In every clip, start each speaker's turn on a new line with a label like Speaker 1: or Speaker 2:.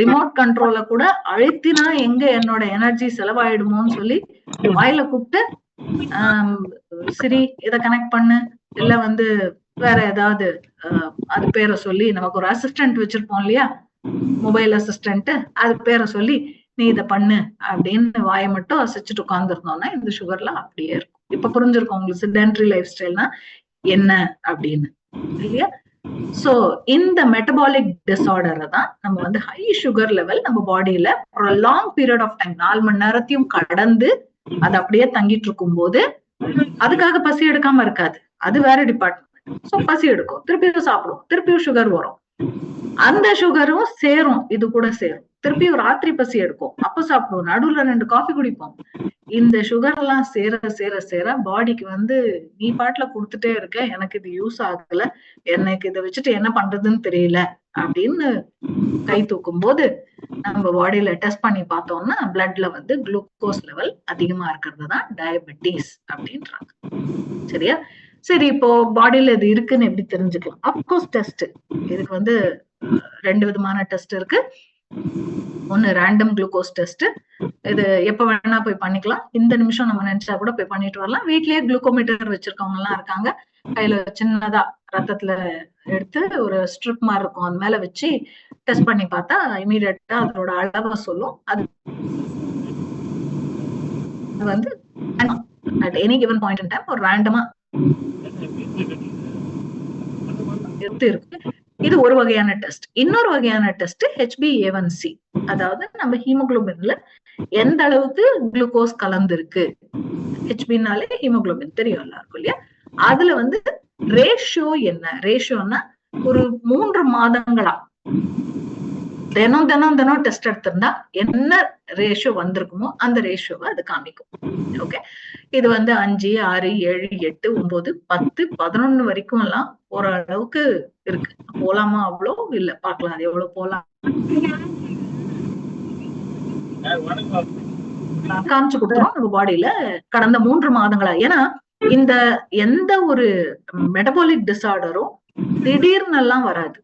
Speaker 1: Remote கண்ட்ரோல கூட அழுத்தினா எங்க என்னோட எனர்ஜி செலவாயிடுமோன்னு சொல்லி வாயில கூப்பிட்டு சரி இதை கனெக்ட் பண்ணு, இல்ல வந்து வேற ஏதாவது அது பேரை சொல்லி, நமக்கு ஒரு அசிஸ்டன்ட் வச்சிருப்போம் இல்லையா, மொபைல் அசிஸ்டன்ட், அது பேரை சொல்லி நீ இதை பண்ணு அப்படின்னு வாயை மட்டும் அசைச்சிட்டு உட்கார்ந்துருந்தோம்னா இந்த சுகர்லாம் அப்படியே இருக்கும். இப்ப புரிஞ்சிருக்கும் உங்களுக்கு செடென்டரி லைஃப் ஸ்டைல்னா என்ன அப்படின்னு இல்லையா? சோ இந்த மெட்டபாலிக் டிசார்டரை தான் நம்ம வந்து ஹை சுகர் லெவல் நம்ம பாடியில ஒரு லாங் பீரியட் ஆஃப் டைம் 4 மணி நேரத்தையும் கடந்து அது அப்படியே தங்கிட்டு இருக்கும் போது அதுக்காக பசி எடுக்காம இருக்காது, அது வேற டிபார்ட்மெண்ட். சோ பசி எடுக்கும், திருப்பியும் சாப்பிடும், திருப்பியும் சுகர் வரும், அந்த சுகரும் சேரும், இது கூட சேரும், திருப்பியும் ராத்திரி பசி எடுக்கும், அப்ப சாப்பிடுவோம், நடுவுல 2 காஃபி குடிப்போம். இந்த சுகர் எல்லாம் சேர சேர சேர பாடிக்கு வந்து நீ பாட்டுல கொடுத்துட்டே இருக்க, எனக்கு இது யூஸ் ஆகல, எனக்கு இதை வச்சுட்டு என்ன பண்றதுன்னு தெரியல அப்படின்னு கை தூக்கும் போது நம்ம பாடியில டெஸ்ட் பண்ணி பார்த்தோம்னா பிளட்ல வந்து குளுக்கோஸ் லெவல் அதிகமா இருக்கிறது தான் டயபெட்டிஸ் அப்படின்றாங்க. சரியா? சரி, இப்போ பாடியில இது இருக்குன்னு எப்படி தெரிஞ்சுக்கலாம்? Of course test. இதுக்கு வந்து 2 விதமான டெஸ்ட் இருக்கு. ஒன்னு ரேண்டம் குளுக்கோஸ் டெஸ்ட், இது எப்ப வேணா போய் பண்ணிக்கலாம், இந்த நிமிஷம் நம்ம நினைச்சா கூட போய் பண்ணிட்டு வரலாம். வீட்லயே குளுக்கோமீட்டர் வச்சிருக்கவங்க எல்லாம் இருக்காங்க, கையில சின்னதா ரத்தத்துல எடுத்து ஒரு ஸ்ட்ரிப் மாதிரி இருக்கும், அது மேல வச்சு டெஸ்ட் பண்ணி பார்த்தா இமீடியட்டா அதோட அளவை சொல்லும். அது வந்து at any given point in time ஒரு ரேண்டமா இருக்கு. இது ஒரு வகையான டெஸ்ட். இன்னொரு வகையான டெஸ்ட் HbA1c, அதாவது நம்ம ஹீமோகுளோபின்ல எந்த அளவுக்கு குளுக்கோஸ் கலந்து இருக்கு. ஹெச்பினாலே ஹீமோகுளோபின் தெரியும் எல்லாருக்கும் இல்லையா? அதுல வந்து ரேஷியோ என்ன? ரேஷியோன்னா ஒரு 3 மாதங்களா தினம் தினம் தினம் டெஸ்ட் எடுத்திருந்தா என்ன ரேஷியோ வந்திருக்குமோ அந்த ரேஷியோவை அது காமிக்கும். ஓகே, இது வந்து 5, 6, 7, 8, 9, 10, 11 வரைக்கும் எல்லாம் ஓரளவுக்கு இருக்கு. போலாமா? அவ்வளோ இல்ல, பாக்கலாம் அது எவ்வளவு போலாம் காமிச்சு கொடுத்துரும் நம்ம பாடியில கடந்த 3 மாதங்களா. ஏன்னா இந்த எந்த ஒரு மெட்டபாலிக் டிசார்டரும் திடீர்னு எல்லாம் வராது.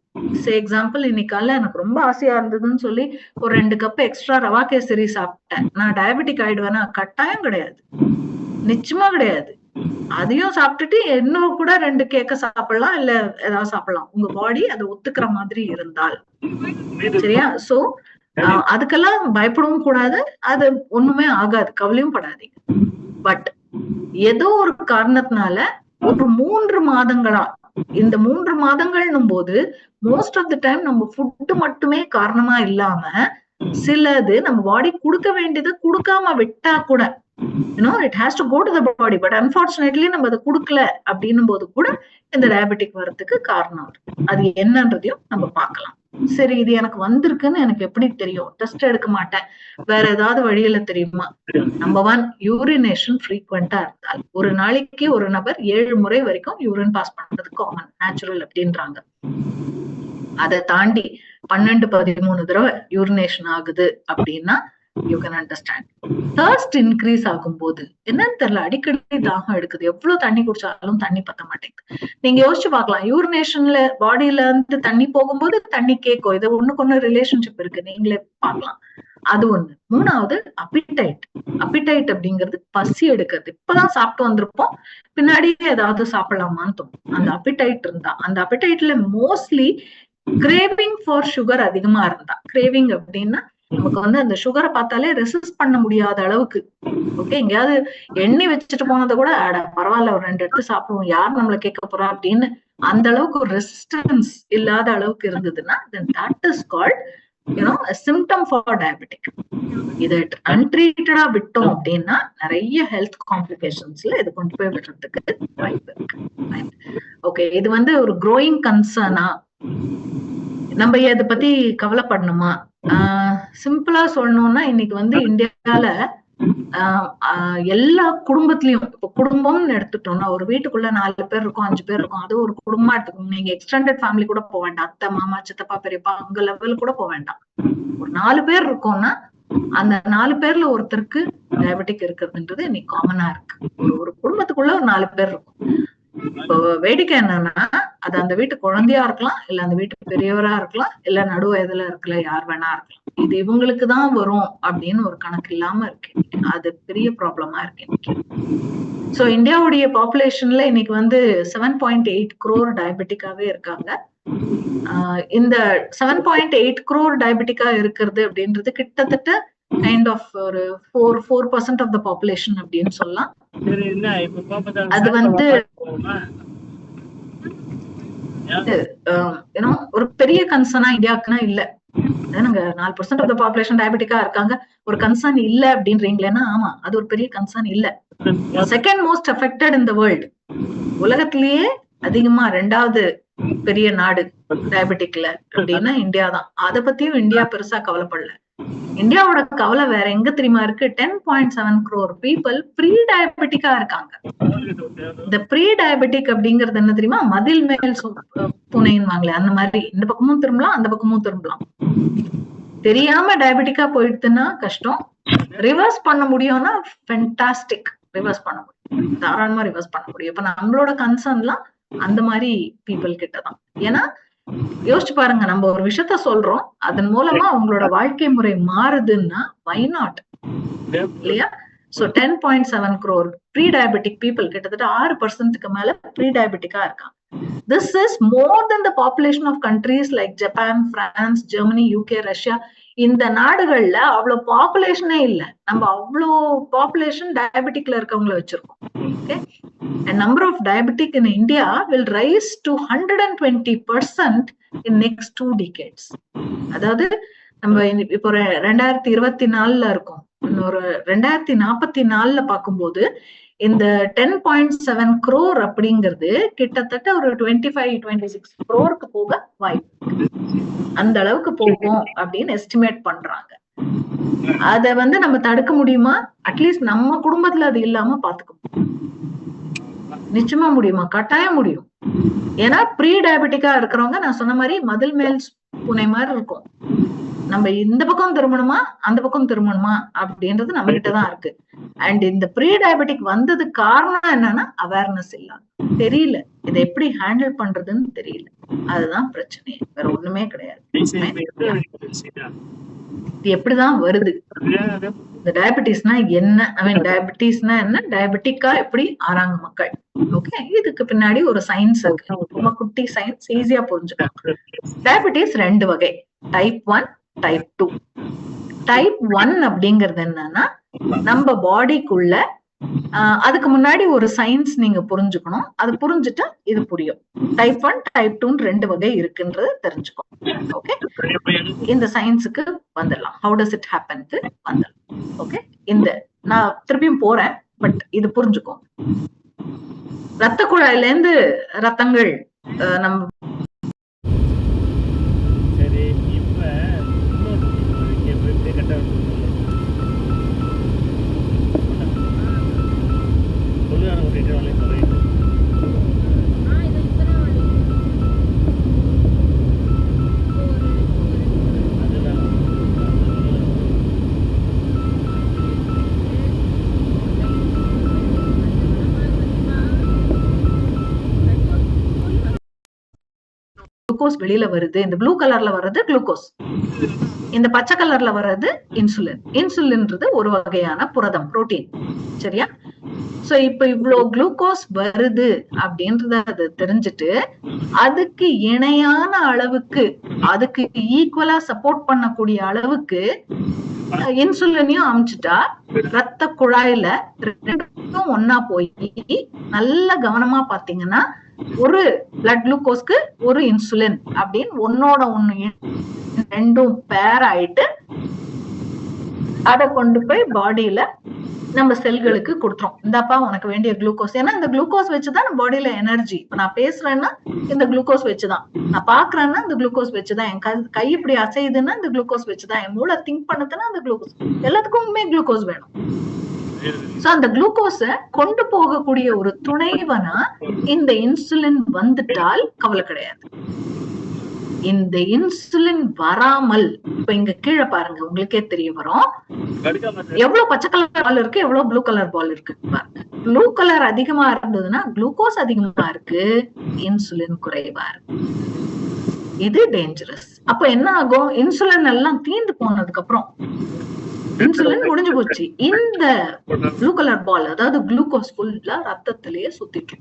Speaker 1: எக்ஸாம்பிள், இன்னைக்கால எனக்கு ரொம்ப ஆசையா இருந்ததுன்னு சொல்லி ஒரு 2 கப் எக்ஸ்ட்ரா ரவா கேசரி சாப்பிட்டேன், நான் டயபெட்டிக் ஆயிடுவேனா? கட்டாயம் கிடையாது, நிச்சயமா கிடையாது. அதையும் சாப்பிட்டுட்டு இன்னும் கூட 2 கேக்க சாப்பிடலாம், இல்ல ஏதாவது சாப்பிடலாம், உங்க பாடி அதை ஒத்துக்கிற மாதிரி இருந்தால். சரியா? சோ அதுக்கெல்லாம் பயப்படவும் கூடாது, அது ஒண்ணுமே ஆகாது, கவலையும் படாதீங்க. பட் ஏதோ ஒரு காரணத்தினால ஒரு 3 மாதங்களா, இந்த 3 மாதங்கள்னும் போது மோஸ்ட் ஆஃப் த டைம் நம்ம ஃபுட் மட்டுமே காரணமா இல்லாம சிலது நம்ம பாடி கொடுக்க வேண்டியதை கொடுக்காம விட்டா கூட, it has to go to the body, but unfortunately நம்ம அதை கொடுக்கல அப்படின்னும் போது கூட இந்த டயபெட்டிக் வரதுக்கு காரணம் இருக்கு. அது என்னன்றதையும் நம்ம பார்க்கலாம். சரி, இது எனக்கு வந்திருக்குன்னு எனக்கு எப்படி தெரியும்? டெஸ்ட் எடுக்க மாட்டேன், வேற ஏதாவது வழியில தெரியுமா? நம்பர் 1, யூரினேஷன் ஃப்ரீக்வெண்டா இருந்தால். ஒரு நாளைக்கு ஒரு நபர் 7 முறை வரைக்கும் யூரின் பாஸ் பண்றது காமன், நேச்சுரல் அப்படின்றாங்க. அதை தாண்டி 12, 13 தடவை யூரினேஷன் ஆகுது அப்படின்னா you can understand. thirst increase ஆகும் போது என்னன்னு தெரியல, அடிக்கடி தாகம் எடுக்குது, எவ்வளவு தண்ணி குடிச்சாலும் தண்ணி பத்த மாட்டேங்குது. நீங்க யோசிச்சு பார்க்கலாம், யூரினேஷன்ல பாடியில இருந்து தண்ணி போகும்போது தண்ணி கேட்கும், இது ஒண்ணுக்கு ரிலேஷன்ஷிப் இருக்கு, நீங்களே பார்க்கலாம். அது ஒண்ணு. 3வது அப்பிடைட். அப்பிடைட் அப்படிங்கிறது பசி எடுக்கிறது. இப்பதான் சாப்பிட்டு வந்திருப்போம், பின்னாடியே ஏதாவது சாப்பிடலாமான்னு தோணும். அந்த அப்பிடைட் இருந்தா, அந்த அப்பிடைட்ல மோஸ்ட்லி கிரேவிங் ஃபார் சுகர் அதிகமா இருந்தா, கிரேவிங் அப்படின்னா நமக்கு வந்து அந்த சுகரை பார்த்தாலே ரெசிஸ்ட் பண்ண முடியாத அளவுக்கு, ஓகே, எங்கேயாவது எண்ணெய் வச்சுட்டு போனதை கூட பரவாயில்ல ஒரு 2 எடுத்து சாப்பிடுவோம், யார் நம்மள கேட்க போறா அப்படின்னு அந்த அளவுக்கு ஒரு ரெசிஸ்டன்ஸ் இல்லாத அளவுக்கு இருந்ததுன்னா then that is called a symptom for diabetic. இதை அன்ட்ரீட்டடா விட்டோம் அப்படின்னா நிறைய ஹெல்த் காம்ப்ளிகேஷன்ஸ்ல இது கொண்டு போய் விடுறதுக்கு வாய்ப்பு இருக்கு. ஓகே, இது வந்து ஒரு growing கன்சர்னா, நம்ம இதை பத்தி கவலைப்படணுமா? சிம்பிளா சொல்லணும்னா இன்னைக்கு வந்து இந்தியால எல்லா குடும்பத்திலயும், இப்ப குடும்பம்னு எடுத்துட்டோம்னா ஒரு வீட்டுக்குள்ள 4 பேர் இருக்கும், 5 பேர் இருக்கும், அது ஒரு குடும்பமா எடுத்துக்கோங்க. நீங்க எக்ஸ்டெண்டட் ஃபேமிலி கூட போக வேண்டாம், அத்தை, மாமா, சித்தப்பா, பெரியப்பா அங்க லெவல் கூட போக வேண்டாம். ஒரு 4 பேர் இருக்கோம்னா அந்த 4 பேர்ல ஒருத்தருக்கு டயபெட்டிக் இருக்கிறதுன்றது இன்னைக்கு காமனா இருக்கு. ஒரு குடும்பத்துக்குள்ள ஒரு 4 பேர் இருக்கும். இப்போ வேடிக்கை என்னன்னா, அது அந்த வீட்டு குழந்தையா இருக்கலாம், இல்ல அந்த வீட்டு பெரியவரா இருக்கலாம், இல்ல நடு வயதுல இருக்கல யார் வேணா இருக்கலாம். இது இவங்களுக்குதான் வரும் அப்படின்னு ஒரு கணக்கு இல்லாம இருக்கு. அது பெரிய ப்ராப்ளமா இருக்கு இன்னைக்கு. சோ இந்தியாவுடைய பாப்புலேஷன்ல இன்னைக்கு வந்து 7.8 crore டயபெட்டிக்காவே இருக்காங்க. இந்த 7.8 crore டயபெட்டிக்கா இருக்கிறது அப்படின்றது கிட்டத்தட்ட கைண்ட் ஆஃப் ஒரு 4% ஆஃப் த பாப்புலேஷன் அப்படின்னு சொல்லலாம். அது வந்து ஒரு பெரிய கன்சர்னா இந்தியாவுக்குன்னா இல்ல. நாங்க 4% ஆஃப் த பாப்புலேஷன் டயபெட்டிக்கா இருக்காங்க, ஒரு கன்சர்ன் இல்ல அப்படின்றீங்களேன்னா, ஆமா அது ஒரு பெரிய கன்சர்ன் இல்ல. Second most affected in the world, உலகத்திலேயே அதிகமா 2வது பெரிய நாடு டயபெட்டிக்ல அப்படின்னா இந்தியா தான். அதை பத்தியும் இந்தியா பெருசா கவலைப்படல. இந்தியாவோட கவலை வேற எங்க தெரியுமா இருக்கு? 10.7 crore people ப்ரீ டயபெட்டிக்கா இருக்காங்க. இந்த ப்ரீ டயபெட்டிக் அப்படிங்கறது என்ன தெரியுமா? மதில் மேல் பூனைன்னுவாங்களே அந்த மாதிரி, இந்த பக்கமும் திரும்பலாம் அந்த பக்கமும் திரும்பலாம். தெரியாம டயபெட்டிக்கா போயிடுதுன்னா கஷ்டம், ரிவர்ஸ் பண்ண முடியும்னா ஃபென்டாஸ்டிக், ரிவர்ஸ் பண்ண முடியும், தாராளமா ரிவர்ஸ் பண்ண முடியும். இப்ப நம்மளோட கன்சர்ன்லாம் அந்த மாதிரி பீப்புள் கிட்டதான். ஏன்னா யோசிச்சு பாருங்க, நம்ம ஒரு விஷயத்த சொல்றோம், அதன் மூலமா அவங்களோட வாழ்க்கை முறை மாறுதுன்னா வை நாட் இல்லையா? So 10.7 crore pre diabetic people, கிட்டத்தட்ட 6%க்கு மேல ப்ரீ டயபெட்டிக்கா இருக்காங்க. This is more than the population of countries like Japan, France, Germany, UK, Russia. இந்த நாடுகள்ல அவ்வளவு பாப்புலேஷனே இல்ல, நம்ம அவ்வளோ பாப்புலேஷன் டயபெட்டிக்ல இருக்கவங்களை வச்சிருக்கோம். Okay, a number of diabetic in India will rise to 120% in next 2 decades. அதாவது நம்ம இப்போ 2024ல இருக்கோம், இன்னொரு 2044ல பார்க்கும்போது இந்த 10.7 crore அப்படிங்கிறது கிட்டத்தட்ட ஒரு 25-26 crore போக வாய்ப்பு, அந்த அளவுக்கு போகும் அப்படின்னு எஸ்டிமேட் பண்றாங்க. அத வந்து நம்ம தடுக்க முடியுமா? அட்லீஸ்ட் நம்ம குடும்பத்துல அது இல்லாம பாத்துக்க நிச்சயமா முடியுமா? கட்டாயம் முடியும். ஏன்னா ப்ரீ டயபெட்டிக்கா இருக்கிறவங்க நான் சொன்ன மாதிரி மதில் மேல் பூனை மாதிரி இருக்கும். நம்ம இந்த பக்கம் திரும்பணுமா அந்த பக்கம் திரும்பணுமா அப்படின்றது நம்ம கிட்டதான் இருக்கு. அண்ட் இந்த ப்ரீ டயபெட்டிக் வந்தது காரணம் என்னன்னா அவேர்னஸ் இல்ல, தெரியல இதை எப்படி ஹேண்டில் பண்றதுன்னு தெரியல. அதுதான் பிரச்சனை, வேற ஒண்ணுமே கிடையாது. இது எப்படிதான் வருது? இந்த டயபெட்டிஸ்னா என்ன, ஐ மீன் டயபெட்டிஸ்னா என்ன, டயபெட்டிக்கா எப்படி ஆறாங்க மக்கள்? ஓகே, இதுக்கு பின்னாடி ஒரு சயின்ஸ் இருக்கு, ரொம்ப குட்டி சயின்ஸ், ஈஸியா புரிஞ்சுக்கலாம். டயபெட்டிஸ் 2 வகை, டைப் 1, டைப் 2. டைப் 1 அப்படிங்கிறது என்னன்னா நம்ம பாடிக்குள்ள, அதுக்கு முன்னாடி ஒரு சயின்ஸ் நீங்க புரிஞ்சுக்கணும், அது புரிஞ்சுட்டா இது புரியும். டைப் 1, டைப் 2 2 வகை இருக்குன்றது தெரிஞ்சுக்கோ. ஓகே, இந்த சயின்ஸுக்கு வந்துடலாம். ஹவு டஸ் இட் ஹேப்பன் வந்துடலாம். ஓகே, இந்த நான் திருப்பியும் போறேன், பட் இது புரிஞ்சுக்கோ. ரத்த குழாயில இருந்து ரத்தங்கள் நம்ம குளுக்கோஸ் வெளியில வருது. இந்த ப்ளூ கலர்ல வர்றது குளுக்கோஸ், இந்த பச்சை கலர்ல வர்றது இன்சுலின். இன்சுலின்றது ஒரு வகையான புரதம், புரோட்டீன். சரியா? சோ இப்ப இவ்வளவு குளுக்கோஸ் வருது அப்படின்றத அது தெரிஞ்சுட்டு அதுக்கு இணையான அளவுக்கு, அதுக்கு ஈக்குவலா சப்போர்ட் பண்ணக்கூடிய அளவுக்கு இன்சுலினையும் அமைச்சுட்டா ரத்த குழாயில ரெண்டும் ஒன்னா போய், நல்ல கவனமா பாத்தீங்கன்னா ஒரு பிளட் குளுக்கோஸ்க்கு ஒரு இன்சுலின் அப்படின்னு ஒன்னோட ஒண்ணு ரெண்டும் பேர் ஆயிட்டு அதை கொண்டு போய் பாடியில நம்ம செல்களுக்கு கொடுத்துரும். இந்தாப்பா உனக்கு வேண்டிய குளுக்கோஸ். ஏன்னா இந்த குளுக்கோஸ் வச்சுதான் நம்ம பாடியில எனர்ஜி. இப்ப நான் பேசுறேன்னா இந்த குளுக்கோஸ் வச்சுதான், நான் பாக்குறேன்னா இந்த குளுக்கோஸ் வச்சுதான், என் கை இப்படி அசையுதுன்னா இந்த குளுக்கோஸ் வச்சுதான், என் மூளை திங்க் பண்ணுதுன்னா அந்த குளுக்கோஸ், எல்லாத்துக்குமே குளுக்கோஸ் வேணும். சோ அந்த குளுக்கோஸ கொண்டு போகக்கூடிய ஒரு துணைவனா இந்த இன்சுலின் வந்துட்டால் கவலை கிடையாது. இந்த இன்சுலின் வராமல், இப்ப இங்க கீழே பாருங்க, உங்களுக்கே தெரிய வரும் எவ்வளவு பச்சை கலர் பால் இருக்கு, எவ்வளவு ப்ளூ கலர் பால் இருக்கு பாருங்க. ப்ளூ கலர் அதிகமா இருந்ததுன்னா குளுக்கோஸ் அதிகமா இருக்கு, இன்சுலின் குறைவா இருக்கு. இது டேஞ்சரஸ். அப்ப என்ன ஆகும், இன்சுலின் எல்லாம் தீந்து போனதுக்கு அப்புறம், இன்சுலின் முடிஞ்சு போச்சு, இந்த ப்ளூ கலர் பால் அதாவது குளுக்கோஸ் ஃபுல்லா ரத்தத்திலேயே சுத்திட்டு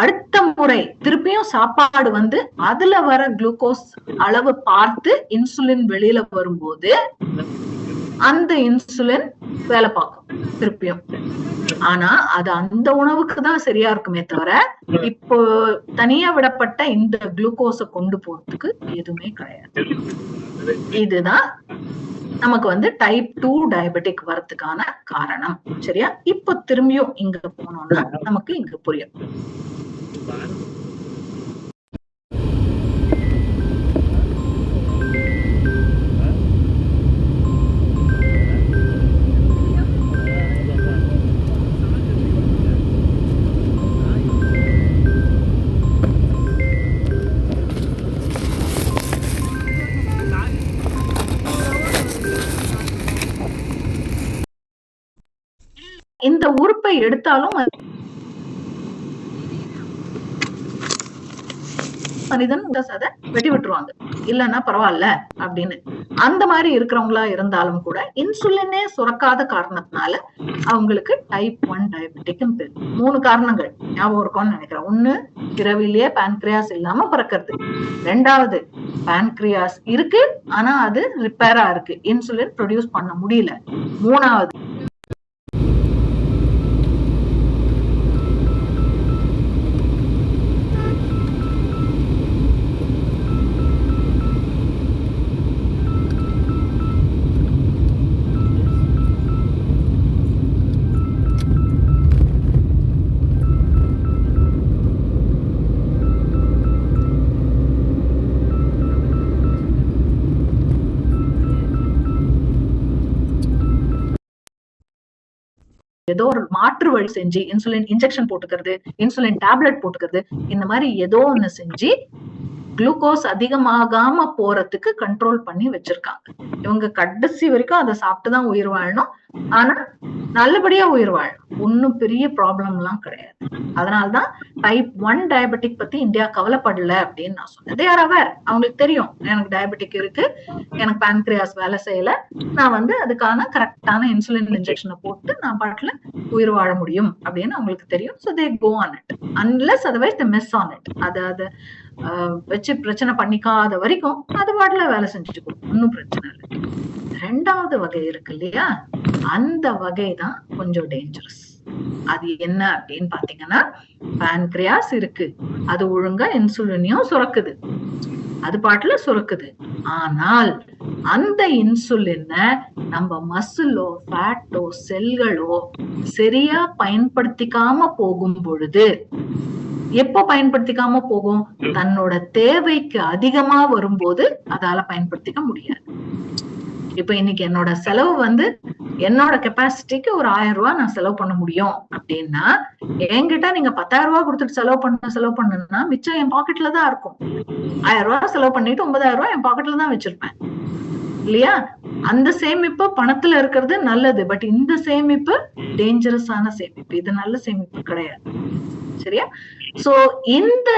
Speaker 1: அடுத்த முறை திருப்பியும் சாப்பாடு வந்து அதுல வர குளுக்கோஸ் அளவு பார்த்து இன்சுலின் வெளியில வரும்போது அந்த இன்சுலின் வேலை பார்க்கும் திருப்பியும். ஆனா அது அந்த உணவுக்கு தான் சரியா இருக்குமே தவிர இப்போ தனியா விடப்பட்ட இந்த குளுக்கோஸை கொண்டு போறதுக்கு எதுவுமே கிடையாது. இதுதான் நமக்கு வந்து டைப் 2 டயபெட்டிக் வரதுக்கான காரணம். சரியா? இப்போ திரும்பியும் இங்க போனோம்னா நமக்கு இங்க புரியும். இந்த உறுப்பை எடுத்தாலும் மனிதன் சதை வெட்டி விட்டுருவாங்க, இல்லன்னா பரவாயில்ல அப்படின்னு. அந்த மாதிரி இருக்கிறவங்களா இருந்தாலும் கூட இன்சுலினே சுரக்காத காரணத்தினால அவங்களுக்கு டைப் 1 டயபெட்டிக்னு பேரு. 3 காரணங்கள் ஞாபகம் இருக்கும்னு நினைக்கிறேன். ஒண்ணு, பிறவிலேயே பான்கிரியாஸ் இல்லாம பிறக்கிறது. 2வது, பான்கிரியாஸ் இருக்கு ஆனா அது ரிப்பேரா இருக்கு, இன்சுலின் ப்ரொடியூஸ் பண்ண முடியல. 3வது, ஏதோ ஒரு மாற்று வழி செஞ்சு இன்சுலின் இன்ஜெக்ஷன் போட்டுக்கிறது, இன்சுலின் டேப்லெட் போட்டுக்கிறது, இந்த மாதிரி ஏதோ ஒண்ணு செஞ்சு குளுக்கோஸ் அதிகமாகாம போறதுக்கு கண்ட்ரோல் பண்ணி வச்சிருக்காங்க. இவங்க கடைசி வரைக்கும் அதை சாப்பிட்டுதான் உயிர் வாழணும். ஆனா நல்லபடியா உயிர் வாழணும், ஒன்னும் பெரிய ப்ராப்ளம் எல்லாம் கிடையாது. அதனாலதான் டைப் 1 டயபெட்டிக் பத்தி இந்தியா கவலைப்படல அப்படின்னு நான் சொன்னேன். They are aware. அவங்களுக்கு தெரியும் எனக்கு டயபெட்டிக் இருக்கு, எனக்கு பான்கிரியாஸ் வேலை செய்யல, நான் வந்து அதுக்கான கரெக்டான இன்சுலின் இன்ஜெக்ஷனை போட்டு நான் பாட்டுல உயிர் வாழ முடியும் அப்படின்னு அவங்களுக்கு தெரியும். So they go on it unless otherwise they miss on it. அதை வச்சு பிரச்சனை பண்ணிக்காத வரைக்கும் அது பாட்டுல வேலை செஞ்சுட்டு கொடுக்கும், ஒன்னும் பிரச்சனை இல்லை. 2வது வகை இருக்கு இல்லையா, அந்த வகை தான் கொஞ்சம் டேஞ்சரஸ். அது என்ன அப்படின்னு பாத்தீங்கன்னா, பான்கிரியாஸ் இருக்கு, அது ஒழுங்கா இன்சுலினையும் சுரக்குது, அது பாட்டுல சுரக்குது. ஆனால் அந்த இன்சுலினை நம்ம மசிலோ ஃபேட்டோ செல்களோ சரியா பயன்படுத்திக்காம போகும் பொழுது, எப்போ பயன்படுத்திக்காம போகும், தன்னோட தேவைக்கு அதிகமா வரும்போது அதால பயன்படுத்திக்க முடியாது. இப்ப இன்னைக்கு என்னோட செலவு வந்து என்னோட கெப்பாசிட்டிக்கு ஒரு 1000 ரூபாய் நான் செலவு பண்ண முடியும் அப்படின்னா, என்கிட்ட நீங்க 10,000 ரூபாய் கொடுத்துட்டு செலவு பண்ணுன்னா மிச்சம் என் பாக்கெட்ல தான் இருக்கும். 1000 ரூபாய் செலவு பண்ணிட்டு 9,000 ரூபாய் என் பாக்கெட்ல தான் வச்சிருப்பேன் இல்லையா? அந்த சேமிப்பு பணத்துல இருக்கிறது நல்லது, பட் இந்த சேமிப்பு டேஞ்சரஸான சேமிப்பு, இது நல்ல சேமிப்பு கிடையாது. சரியா? சோ இந்த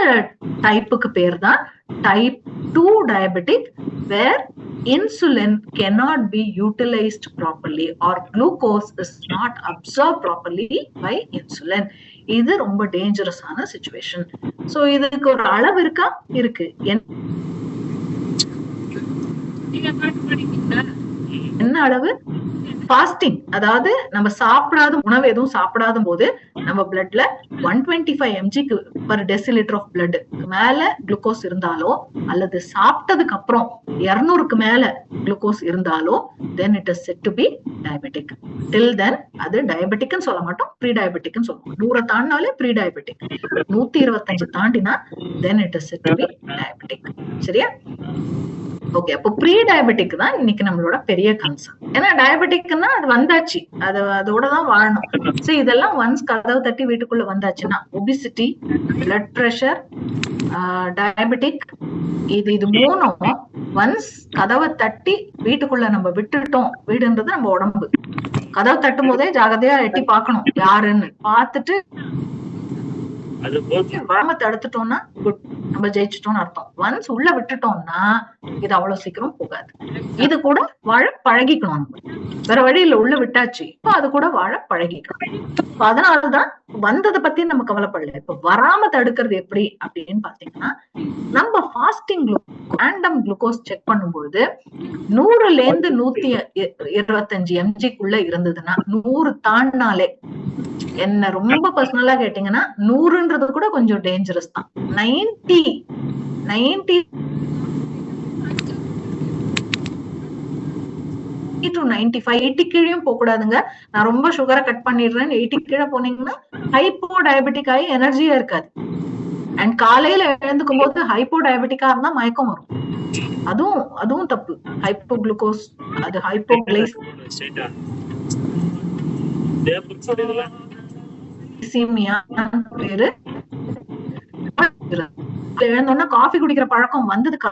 Speaker 1: டைப்புக்கு பேர் தான் type 2 diabetic, where insulin cannot be utilized properly or glucose is not absorbed properly by insulin. இது ரொம்ப டேஞ்சரஸான சிச்சுவேஷன். சோ இதுக்கு ஒரு அளவு இருக்கா? இருக்கு. என்ன அளவு? ஃபாஸ்டிங், அதாவது நம்ம சாப்பிடாத உணவு எதுவும் சாப்பிடாத போது நம்ம பிளட்ல 125 mg per deciliter of blood மேல குளுக்கோஸ் இருந்தாலோ, அல்லது சாப்பிட்டதுக்கு அப்புறம் 200க்கு மேல குளுக்கோஸ் இருந்தாலோ, then it is said to be diabetic. Till then அது டயபெட்டிக்னு சொல்ல மாட்டோம், ப்ரீ டயபெட்டிக்னு சொல்லுவோம். 100 தாண்டினாலே ப்ரீ டயபெட்டிக், 125 தாண்டினா then it is said to be diabetic. சரியா? ஓகே, அப்போ ப்ரீ டயபெட்டிக் தான் இன்னைக்கு நம்மளோட பெரிய கன்சர்ன். ஏன்னா டயபெட்டிக்னா அது வந்தாச்சு, அதோட தான் வாழணும். சோ இதெல்லாம் ஒன்ஸ் கதவு தட்டி வீட்டுக்குள்ள வந்தாச்சுன்னா, ஒபிசிட்டி, பிளட் பிரஷர், டயபெட்டிக், இது மூணும் ஒன்ஸ் கதவை தட்டி வீட்டுக்குள்ள நம்ம விட்டுட்டோம். வீடுன்றது நம்ம உடம்பு. கதவை தட்டும் போதே ஜாகிரதையா எட்டி பார்க்கணும் யாருன்னு பார்த்துட்டு வராம தடுத்துட்டோம்னா குட், நம்ம ஜெயிச்சிட்டோம்னு அர்த்தம். ஒன்ஸ் உள்ள விட்டுட்டோம்னா இது அவ்வளவு சீக்கிரம் போகாது. இது கூட வாழ பழகிக்கணும். வேற வழியில உள்ள விட்டாச்சு, இப்ப அது கூட வாழ பழகிக்கணும். அதனாலதான் வந்ததை பத்தி நம்ம கவலைப்படல. இப்ப வராம தடுக்கிறது எப்படி அப்படின்னு பாத்தீங்கன்னா, நம்ம ஃபாஸ்டிங் ரேண்டம் குளுக்கோஸ் செக் பண்ணும்பொழுது 100ல இருந்து 125 mgக்குள்ள இருந்ததுன்னா, 100 தாண்டினாலே, என்ன ரொம்ப பர்சனலா கேட்டீங்கன்னா 100ன்றது கூட கொஞ்சம் டேஞ்சரஸ் தான். 90 to 95, 80 கீழேயும் போக கூடாதுங்க. நான் ரொம்ப சுகரை கட் பண்ணிடுறேன் 80 கீழே போனீங்கன்னா ஹைப்போ டயபெட்டிக் ஆகி எனர்ஜியா இருக்காது. அண்ட் காலையில எழுந்துக்கும் போது ஹைப்போ டயபெட்டிக்கா இருந்தா மயக்கம் வரும். அதுவும் தப்பு. ஹைப்போ குளுக்கோஸ், அது ஹைப்போகிளைசீமியா பேரு. எழுந்தோன்னா காஃபி குடிக்கிற பழக்கம் வந்ததுக்கு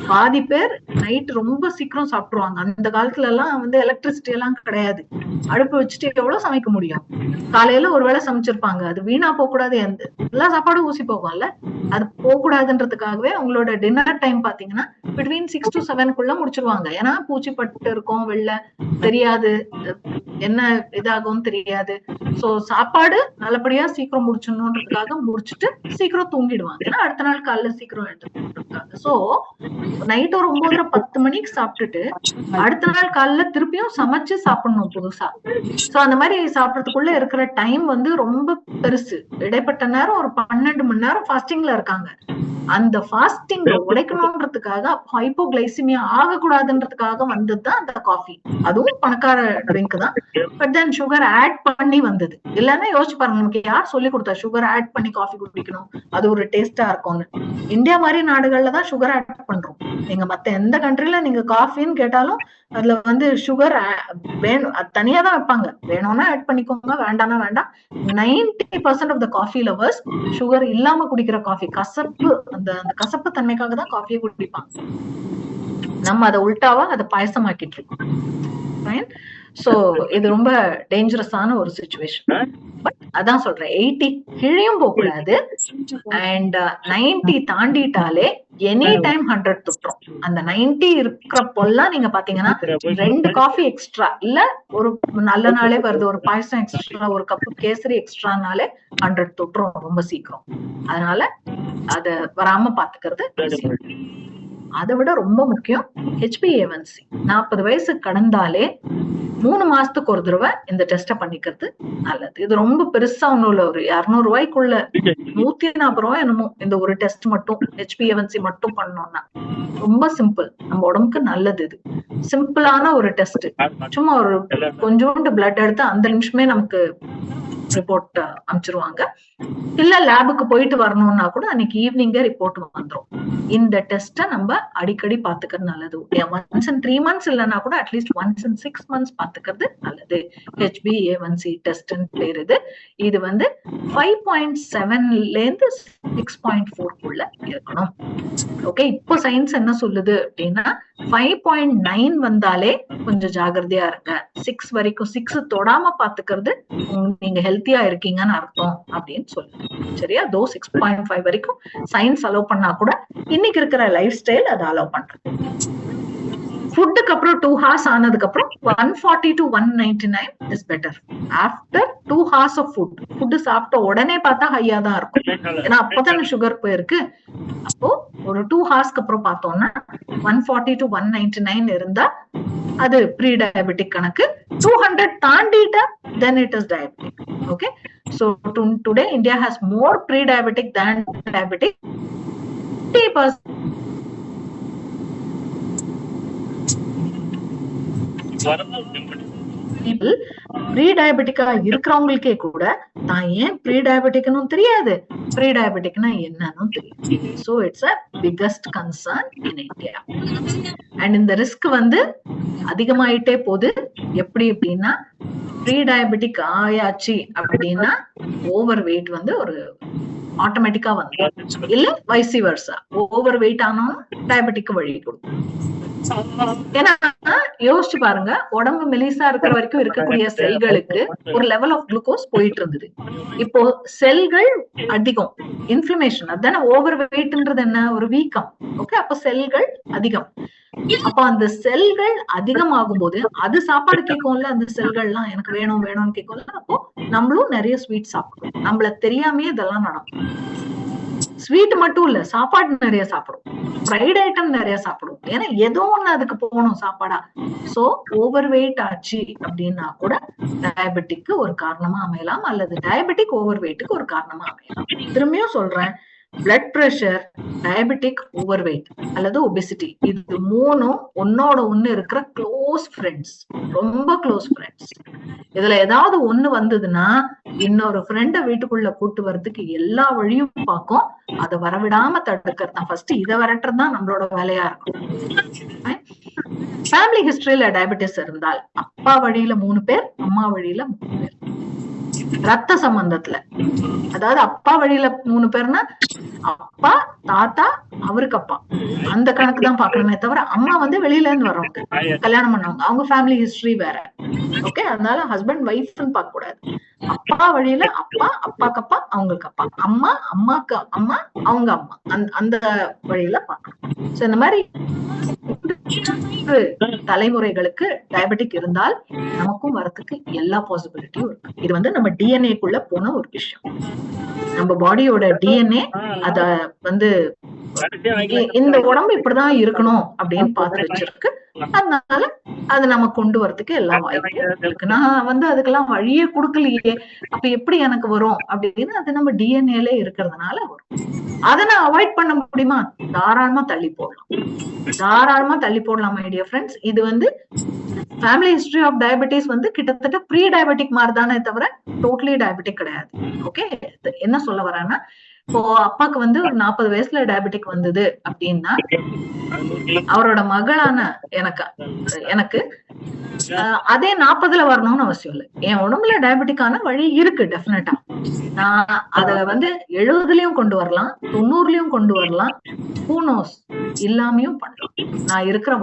Speaker 1: பாதி பேர் நைட் ரொம்ப சீக்கிரம் சாப்பிட்டுருவாங்க. அந்த காலத்துல எல்லாம் எலக்ட்ரிசிட்டி எல்லாம் கிடையாது. அடுப்பு வச்சுட்டு எவ்வளவு சமைக்க முடியும்? காலையில ஒருவேளை சமைச்சிருப்பாங்க. அது வீணா போக கூடாது. எல்லா சாப்பாடும் ஊசி போகும்ல, அது போக கூடாதுன்றதுக்காகவே அவங்களோட டின்னர் டைம் பாத்தீங்கன்னா பிட்வீன் 6 to 7க்குள்ள முடிச்சிருவாங்க. ஏன்னா பூச்சி பட்டு இருக்கும், வெளில தெரியாது, என்ன இதாகும் தெரியாது. சோ சாப்பாடு நல்லபடியா சீக்கிரம் முடிச்சிடணுன்றதுக்காக முடிச்சுட்டு சீக்கிரம் தூங்கிடுவாங்க. ஏன்னா அடுத்த நாள் காலையில சீக்கிரம் எடுத்துருக்காங்க. சோ நைட் ஒரு 9:30-10 மணிக்கு சாப்பிட்டுட்டு அடுத்த நாள் காலையில திருப்பியும் சமைச்சு சாப்பிடணும் புதுசா. சோ அந்த மாதிரி சாப்பிடறதுக்குள்ள இருக்கிற டைம் ரொம்ப பெருசு. இடைப்பட்ட நேரம் ஒரு 12 மணி நேரம் ஃபாஸ்டிங்ல இருக்காங்க. அந்த ஃபாஸ்டிங் உடைக்கணும்ன்றதுக்காக, ஹைப்போகிளைசிமியா ஆகக்கூடாதுன்றதுக்காக வந்ததுதான் அந்த காஃபி. அதுவும் பணக்கார ட்ரிங்க் தான். பட் தென் சுகர் ஆட் பண்ணி வந்தது. இல்லன்னா யோசிச்சு பாருங்க, நமக்கு யார் சொல்லி கொடுத்தா சுகர் ஆட் பண்ணி காஃபி குடிக்கணும், அது ஒரு டேஸ்டா இருக்கும்னு? இந்தியா மாதிரி நாடுகள்ல தான் சுகர் ஆட் பண்றோம். நீங்க மத்த எந்த கண்ட்ரில நீங்க காஃபின்னு கேட்டாலும் அதுல சுகர் வேணும், அது தனியா தான் வைப்பாங்க. வேணும்னா ஆட் பண்ணிக்கோங்க, வேண்டாம்னா வேண்டாம். 90% of the coffee lovers sugar இல்லாம குடிக்கிற காஃபி, கசப்பு, அந்த கசப்பு தன்மைக்காக தான் காஃபியை குடிப்பாங்க. நம்ம அதை உல்டாவா அதை பாயசமாக்கிட்டு இருக்கோம். சோ இது ரொம்ப டேஞ்சரஸான ஒரு சிச்சுவேஷன். பட் அதான் சொல்றேன், 80 கீழேயும் போக கூடாது. அண்ட் 90 தாண்டிட்டாலே எனி டைம் 100 தொட்டுரும். அந்த 90 இருக்கிறப்பெல்லாம் நீங்க பாத்தீங்கன்னா 2 காஃபி எக்ஸ்ட்ரா, இல்ல ஒரு நல்ல நாளே வருது, ஒரு பாயசம் எக்ஸ்ட்ரா, ஒரு கப்பு கேசரி எக்ஸ்ட்ரானாலே 100 தொட்டுரும் ரொம்ப சீக்கிரம். அதனால அத வராம பாத்துக்கிறது. அதை விட ரொம்ப முக்கியம் HbA1c. 40 வயசு கடந்தாலே 3 மாசத்துக்கு ஒரு தடவை இந்த டெஸ்ட பண்ணிக்கிறது நல்லது. இது ரொம்ப பெருசா ஒண்ணும் இல்ல, ஒரு 200 ரூபாய்க்குள்ள 140 ரூபாய் என்னமோ இந்த ஒரு டெஸ்ட் மட்டும், HbA1c மட்டும் பண்ணோம்னா ரொம்ப சிம்பிள், நம்ம உடம்புக்கு நல்லது. இது சிம்பிளான ஒரு டெஸ்ட். சும்மா ஒரு கொஞ்சோண்டு பிளட் எடுத்து அந்த நிமிஷமே நமக்கு ரிப்போர்ட் அனுப்பிச்சிருவாங்க. இல்ல லேபுக்கு போயிட்டு வரணும்னா கூட அன்னைக்கு ஈவினிங்கே ரிப்போர்ட் வந்துடும். இந்த டெஸ்ட நம்ம அடிக்கடி பாத்துக்கிறது நல்லது. ஒன்ஸ் இன் 3 months இல்லைன்னா கூட அட்லீஸ்ட் ஒன்ஸ் இன் 6 months பாத்துக்கிறது நல்லது. HbA1c டெஸ்ட் பேரு இது. இது 5.7ல இருந்து 6.4க்குள்ள இருக்கணும். ஓகே, இப்போ சயின்ஸ் என்ன சொல்லுது அப்படின்னா 5.9 வந்தாலே கொஞ்சம் ஜாகிரதையா இருங்க. 6 வரைக்கும், 6 தொடாம பாத்துக்கிறது நீங்க ஹெல்த்தியா இருக்கீங்கன்னு அர்த்தம் அப்படின்னு சொல்லுது. சரியா? 6.5 வரைக்கும் சயின்ஸ் அலோவ் பண்ணா கூட இன்னைக்கு இருக்கிற லைஃப் ஸ்டைல் அதை அலோவ் பண்றது. ஃபுட்டுக்கு அப்புறம் 2 hours ஆனதுக்கு அப்புறம் 140 to 199 is better. After 2 hours of food சாப்பிட்ட உடனே பார்த்தா ஹையா தான் இருக்கும், ஏன்னா அப்பதானே சுகர் போயிருக்கு. அப்போ ஒரு 2 hours அப்புறம் பார்த்தோம்னா 140 to 199 இருந்தா அது ப்ரீ டயபெட்டிக் கணக்கு. 200 தாண்டிட்டா then it is diabetic. Okay, so today India has more pre-diabetic than diabetic. 80% people pre டயபெட்டிக்கா இருக்கிறவங்களுக்கே கூட தான் ஏன் ப்ரீ டயபெட்டிக்னு தெரியாது, ப்ரீ டயபெட்டிக்னா என்னன்னு தெரியும். So it's a biggest concern in India. And இந்த ரிஸ்க் அதிகமாயிட்டே போகுது. எப்படி அப்படின்னா, ப்ரீ டயபெட்டிக் ஆயாச்சு அப்படின்னா ஓவர் வெயிட் ஒரு ஆட்டோமேட்டிக்கா வந்துடும். இல்ல வைசி வர்சா, ஓவர் வெயிட் ஆனாலும் டயபெட்டிக் வழி கொடுக்கும். ஏன்னா யோசிச்சு பாருங்க, உடம்பு மெலிசா இருக்கிற வரைக்கும் இருக்கக்கூடிய செல்களுக்கு ஒரு லெவல் ஆஃப் குளுக்கோஸ் போயிட்டு இருந்தது. இப்போ செல்கள் அதிகம், இன்ஃப்ளமேஷன், அதான ஓவர் வெயிட்ன்றது என்ன, ஒரு வீக்கம். ஓகே, அப்ப செல்கள் அதிகம். அப்ப அந்த செல்கள் அதிகமாகும் போது அது சாப்பாடு கேட்கும்ல, அந்த செல்கள்லாம் எனக்கு வேணும் வேணும்னு கேட்கும்ல. அப்போ நம்மளும் நிறைய ஸ்வீட் சாப்பிடுவோம், நம்மள தெரியாமயே இதெல்லாம் நடக்கும். ஸ்வீட் மட்டும் இல்ல, சாப்பாடு நிறைய சாப்பிடும், ஃப்ரைட் ஐட்டம் நிறைய சாப்பிடும். ஏன்னா ஏதோ ஒண்ணு அதுக்கு போகணும் சாப்பாடா. சோ ஓவர் வெயிட் ஆச்சு அப்படின்னா கூட டயபெட்டிக்கு ஒரு காரணமா அமையலாம், அல்லது டயபெட்டிக் ஓவர் வெயிட்டுக்கு ஒரு காரணமா அமையலாம். திரும்பியும் சொல்றேன், blood pressure, diabetic, over weight அல்லது ஒபிசிட்டி, இது மூணும் ஒன்னோட ஒண்ணு இருக்கிற க்ளோஸ் ஃப்ரெண்ட்ஸ், ரொம்ப க்ளோஸ் ஃப்ரெண்ட்ஸ். இதுல ஏதாவது ஒண்ணு வந்ததுன்னா இன்னொரு ஃப்ரெண்ட வீட்டுக்குள்ள கூட்டு வர்றதுக்கு எல்லா வழியும் பார்க்கும். அதை வரவிடாம தடுக்கிறது தான் ஃபர்ஸ்ட். இதை விரட்டுறதுதான் நம்மளோட வேலையா இருக்கும். ஃபேமிலி ஹிஸ்டரியில டயபெட்டிஸ் இருந்தால் அப்பா வழியில 3 பேர், அம்மா வழியில 3 பேர். ரத்த சம்பந்தத்துல, அதாவது அப்பா வழியில 3 பேர்னா அப்பா, தாத்தா, அவருக்கு அப்பா, அந்த கணக்கு தான் பாக்கணுமே தவிர அம்மா வந்து வெளியில இருந்து வர்றவங்க, கல்யாணம் பண்ணவங்க, அவங்க ஃபேமிலி ஹிஸ்டரி வேற. ஓகே, அதனால ஹஸ்பண்ட் ஒய்ஃப்னு பார்க்க கூடாது. அப்பா வழியில அப்பா, அப்பாக்கு அப்பா, அவங்களுக்கு அப்பா, அம்மா, அம்மாக்கு அம்மா, அவங்க அம்மா, அந்த வழியில பார்க்கணும். சோ இந்த மாதிரி தலைமுறைகளுக்கு டயபெட்டிக் இருந்தால் நமக்கும் வரத்துக்கு எல்லா பாசிபிலிட்டியும் இருக்கு. இது வந்து நம்ம டிஎன்ஏக்குள்ள போன ஒரு விஷயம். நம்ம பாடியோட டிஎன்ஏ அத வந்து இந்த உடம்பு இப்படிதான் இருக்கணும் அப்படின்னு பார்த்து வச்சிருக்கு. அதனால அது நம்ம கொண்டு வரதுக்கு எல்லா வாய்ப்பும் இருக்கு. நான் வந்து அதுக்கெல்லாம் வழியே கொடுக்கலையே, அப்ப எப்படி எனக்கு வரும் அப்படின்னு, அது நம்ம டிஎன்ஏல இருக்கிறதுனால வரும். அதை நான் அவாய்ட் பண்ண முடியுமா? தாராளமா தள்ளி போடலாம், தாராளமா தள்ளி போடலாம் மை டியர் ஃப்ரெண்ட்ஸ். இது வந்து ஃபேமிலி ஹிஸ்டரி ஆஃப் டயபெட்டிஸ் வந்து கிட்டத்தட்ட ப்ரீ டயபெட்டிக் மாதிரி தானே தவிர டோட்டலி டயபெட்டிக் கிடையாது. ஓகே, என்ன சொல்ல வரேன்னா, இப்போ அப்பாக்கு வந்து ஒரு 40 வயசுல டயபெட்டிக் வந்தது அப்படின்னா அவரோட மகளான எனக்கு அதே 40ல வரணும்னு அவசியம் இல்லை. என் உடம்புல டயபெட்டிக்கான வழி இருக்கு டெஃபினட்டா. நான் அத வந்து 70லயும் கொண்டு வரலாம், 90லயும் கொண்டு வரலாம், ஹூ நோஸ், இல்லாமையும் பண்ணலாம். நான் இருக்கிற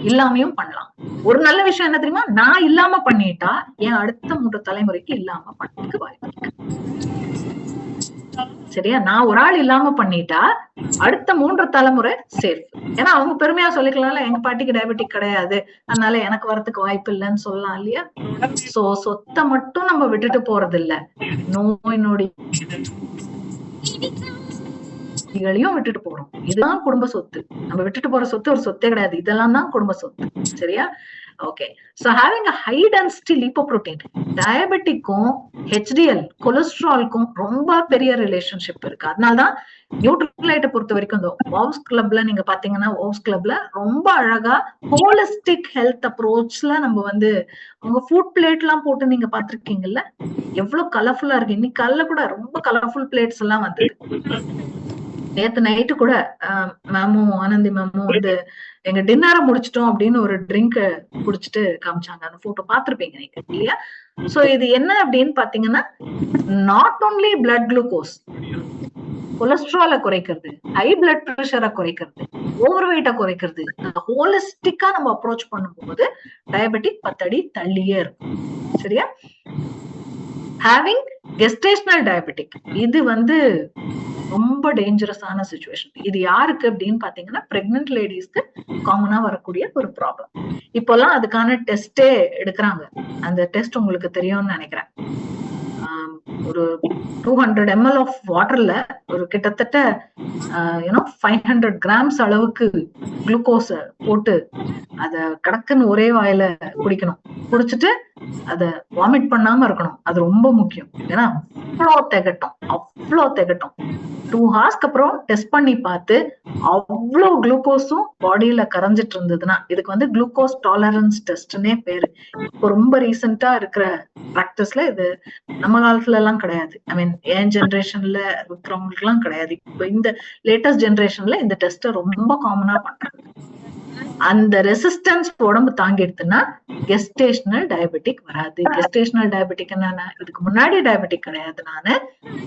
Speaker 1: இல்லாமையும் பண்ணலாம். ஒரு நல்ல விஷயம் என்ன தெரியுமா, நான் இல்லாம பண்ணிட்டா என் அடுத்த 3 தலைமுறைக்கு இல்லாம பண்ணதுக்கு வாய்ப்பு இருக்கு. சரியா? நான் ஒரு ஆள் இல்லாம பண்ணிட்டா அடுத்த 3 தலைமுறை சேஃப். ஏன்னா அவங்க பெருமையா சொல்லிக்கலாம்ல, எங்க பாட்டிக்கு டயபெட்டிக் கிடையாது, அதனால எனக்கு வரதுக்கு வாய்ப்பு இல்லைன்னு சொல்லலாம் இல்லையா? சோ சொத்தை மட்டும் நம்ம விட்டுட்டு போறது இல்ல, நோய் நொடி விட்டுட்டு போறோம். இதுதான் குடும்ப சொத்து. நம்ம விட்டுட்டு போற சொத்து ஒரு சொத்தே கிடையாது, இதெல்லாம் தான் குடும்ப சொத்து. சரியா? Okay, so having a high density lipoprotein, டயபெட்டிக்கும் HDL கொலஸ்ட்ரால்க்கும் ரொம்ப பெரிய ரிலேஷன்ஷிப் இருக்கு. அதனாலதான் நியூட்ரிலைட்டை பொறுத்த வரைக்கும் இந்த வாவ்ஸ் கிளப்ல நீங்க பாத்தீங்கன்னா, வாவ்ஸ் கிளப்ல ரொம்ப அழகா ஹோலிஸ்டிக் ஹெல்த் அப்ரோச்ல நம்ம வந்து அவங்க ஃபுட் பிளேட் எல்லாம் போட்டு நீங்க பாத்திருக்கீங்கல்ல, எவ்வளவு கலர்ஃபுல்லா இருக்கு. இன்னைக்கு காலைல கூட ரொம்ப கலர்ஃபுல் பிளேட்ஸ் எல்லாம் வந்தது. நேத்து நைட்டு கூட மேமும் ஆனந்தி மேமும் வந்து எங்க டின்னரை முடிச்சிட்டோம் அப்படின்னு ஒரு ட்ரிங்க் குடிச்சிட்டு காமிச்சாங்க. அந்த போட்டோ பாத்திருப்பீங்க நீங்க இல்லையா? சோ இது என்ன அப்படின்னு பாத்தீங்கன்னா, நாட் ஓன்லி பிளட் குளுக்கோஸ், கொலஸ்ட்ராலை குறைக்கிறது, ஹை பிளட் பிரஷரை குறைக்கிறது, ஓவர் வெயிட்டை குறைக்கிறது, ஹோலிஸ்டிக்கா நம்ம அப்ரோச் பண்ணும்போது டயபெட்டிக் 10 அடி தள்ளியே இருக்கும். சரியா? ஹேவிங் கெஸ்டேஷனல் டயபெட்டிக், இது வந்து ரொம்ப டேஞ்சரஸான சிச்சுவேஷன். இது யாருக்கு அப்படின்னு பாத்தீங்கன்னா, பிரெக்னன்ட் லேடிஸ்க்கு காமனா வரக்கூடிய ஒரு ப்ராப்ளம். இப்பெல்லாம் அதுக்கான டெஸ்டே எடுக்கிறாங்க. அந்த டெஸ்ட் உங்களுக்கு தெரியும்னு நினைக்கிறேன். ஒரு 200 ml ஆஃப் வாட்டர்ல ஒரு கிட்டத்தட்ட 500 கிராம்ஸ் அளவுக்கு குளுக்கோஸ போட்டு அத கடக்குன்னு ஒரே வாயில குடிக்கணும். குடிச்சிட்டு அத வாமிட் பண்ணாம இருக்கணும். அது ரொம்ப முக்கியம். ஏன்னா அவ்வளோ திகட்டும். 2 ஹார்ஸ்க்கு அப்புறம் டெஸ்ட் பண்ணி பார்த்து அவ்வளோ குளுக்கோஸும் பாடியில கரைஞ்சிட்டு இருந்ததுன்னா, இதுக்கு வந்து குளுக்கோஸ் டாலரன்ஸ் டெஸ்ட்னே பேரு. இப்போ ரொம்ப ரீசெண்டா இருக்கிற பிராக்டிஸ்ல இது நம்ம காலத்துல எல்லாம் கிடையாது. ஐ மீன் என் ஜெனரேஷன்ல இருக்கிறவங்களுக்கு எல்லாம் கிடையாது. இப்போ இந்த லேட்டஸ்ட் ஜெனரேஷன்ல இந்த டெஸ்ட ரொம்ப காமனா பண்றாங்க. அந்த ரெசிஸ்டன்ஸ் உடம்பு தாங்கிடுதுன்னா கெஸ்டேஷனல் டயபெட்டிக் வராது. கெஸ்டேஷனல் டயபெட்டிக் என்னன்னா, இதுக்கு முன்னாடி டயபெட்டிக் கிடையாது நானு,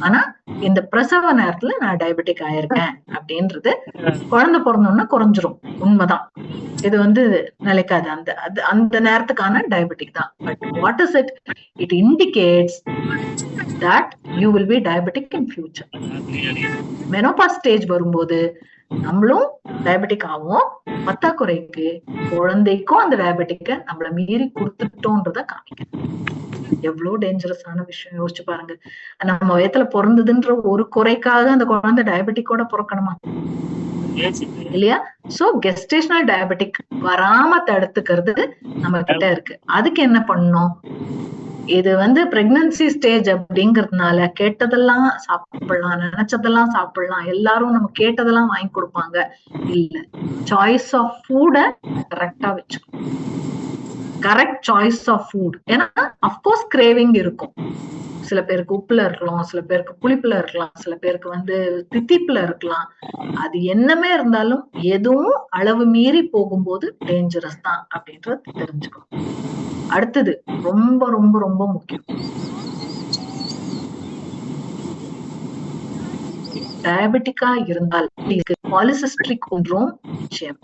Speaker 1: ஆனா இந்த பிரசவ நேரத்துல நான் டயபெட்டிக் ஆயிருக்கேன் அப்படின்றது குழந்தை பிறந்தோம்னா குறைஞ்சிரும். உண்மைதான், இது நிலைக்காது. அந்த நேரத்துக்கான டயபெட்டிக் தான். But what is it? It indicates that you will be diabetic in future. Menopause stage வரும்போது நம்மளும் டயபெட்டிக் ஆகும். பத்தாக்குறைக்கு குழந்தைக்கும் அந்த டயபெட்டிக்க நம்மள மீறி கொடுத்துட்டோன்றத காமிக்க. எவ்வளவு டேஞ்சரஸான விஷயம் யோசிச்சு பாருங்க. நம்ம வயத்துல பிறந்ததுன்ற ஒரு குறைக்காக அந்த குழந்தை டயபெட்டிக்கோட பிறக்கணுமா? இல்லையா? சோ கெஸ்டேஷனல் டயபெட்டிக் வராம தடுத்துக்கிறது நம்ம கிட்ட இருக்கு. அதுக்கு என்ன பண்ணணும்? இது பிரெக்னன்சி ஸ்டேஜ் அப்படிங்கறதுனால கேட்டதெல்லாம் சாப்பிடலாம், நினைச்சதெல்லாம் சாப்பிடலாம், எல்லாரும் நம்ம கேட்டதெல்லாம் வாங்கி கொடுப்பாங்க இல்ல. சாய்ஸ் ஆஃப் ஃபுட கரெக்டா வச்சுக்கணும். Correct choice of food. ஏன்னா அஃப்கோர்ஸ் கிரேவிங் இருக்கும். சில பேருக்கு உப்புல இருக்கலாம், சில பேருக்கு புளிப்புல இருக்கலாம், சில பேருக்கு தித்திப்புல இருக்கலாம். அது என்னமே இருந்தாலும் எதுவும் அளவு மீறி போகும்போது டேஞ்சரஸ் தான் அப்படின்றது தெரிஞ்சுக்கணும். அடுத்தது ரொம்ப ரொம்ப ரொம்ப முக்கியம், டயபெட்டிக்கா இருந்தால் பாலிசிஸ்டிக் சிண்ட்ரோம் நிச்சயம்,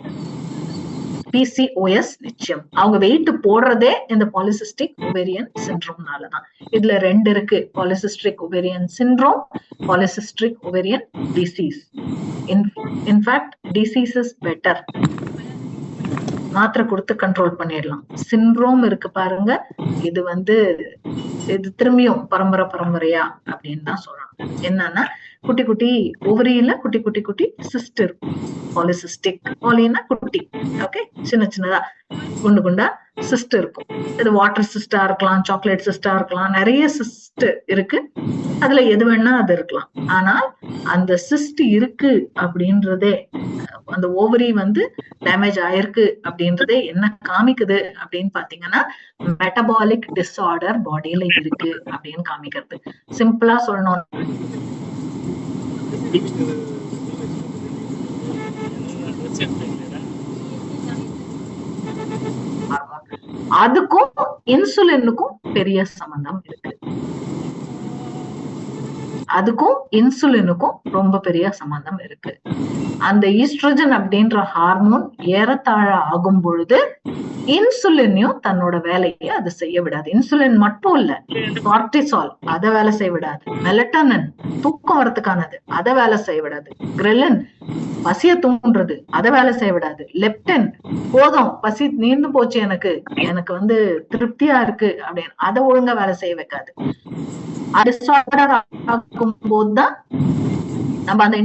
Speaker 1: PCOS நிச்சயம். அவங்க வெயிட் போடுறதே இந்த பாலிசிஸ்டிக் ஒவேரியன் சிண்ட்ரோம்னாலதான். இதுல 2 இருக்கு, polycystic ovarian syndrome, polycystic ovarian disease. In fact disease is better, மாத்திரை கொடுத்து கண்ட்ரோல் பண்ணிடலாம். சிண்ட்ரோம் இருக்கு பாருங்க, இது இது திரும்பியும் பரம்பரையா அப்படின்னு தான் சொல்றாங்க. என்னன்னா குட்டி குட்டி ஓவரியில குட்டி குட்டி குட்டி சிஸ்ட் இருக்கும். பாலிசிஸ்டிக், பாலினா குட்டி, ஓகே, சின்ன சின்னதா குண்டு குண்டா சிஸ்ட் இருக்கும். இது வாட்டர் சிஸ்டா இருக்கலாம், சாக்லேட் சிஸ்டா இருக்கலாம், நிறைய சிஸ்ட் இருக்கு. அதுல எது வேணா அது இருக்கலாம். ஆனால் அந்த சிஸ்ட் இருக்கு அப்படின்றதே, அந்த ஓவரி டேமேஜ் ஆயிருக்கு அப்படின்றதே என்ன காமிக்குது அப்படின்னு பாத்தீங்கன்னா, மெட்டபாலிக் டிஸார்டர் பாடியில இருக்கு அப்படின்னு காமிக்கிறது. சிம்பிளா சொல்லணும், அதுக்கும் இன்சுலினுக்கும் பெரிய சம்பந்தம் இருக்கு. அதுக்கும் இன்சுலினுக்கும் ரொம்ப பெரிய சம்பந்தம் இருக்கு. அந்த ஈஸ்ட்ரோஜன் அப்படின்ற ஹார்மோன் ஏறத்தாழ ஆகும் பொழுது இன்சுலினையும் தன்னோட வேலையை அது செய்ய விடாது. இன்சுலின் மட்டும் இல்ல, கார்டிசால் அதை வேலை செய்ய விடாது, மெலட்டோனின் தூக்கம் வரதுக்கானது அதை வேலை செய்ய விடாது, கிரெலின் பசிய தூண்டுறது அதை வேலை செய்ய விடாது, லெப்டின் போதும் பசி நீண்டு போச்சு எனக்கு திருப்தியா இருக்கு அப்படின்னு அதை ஒழுங்கா வேலை செய்ய வைக்காது. டிஸார்டர் ஆகும் போதுதான் நம்ம அந்த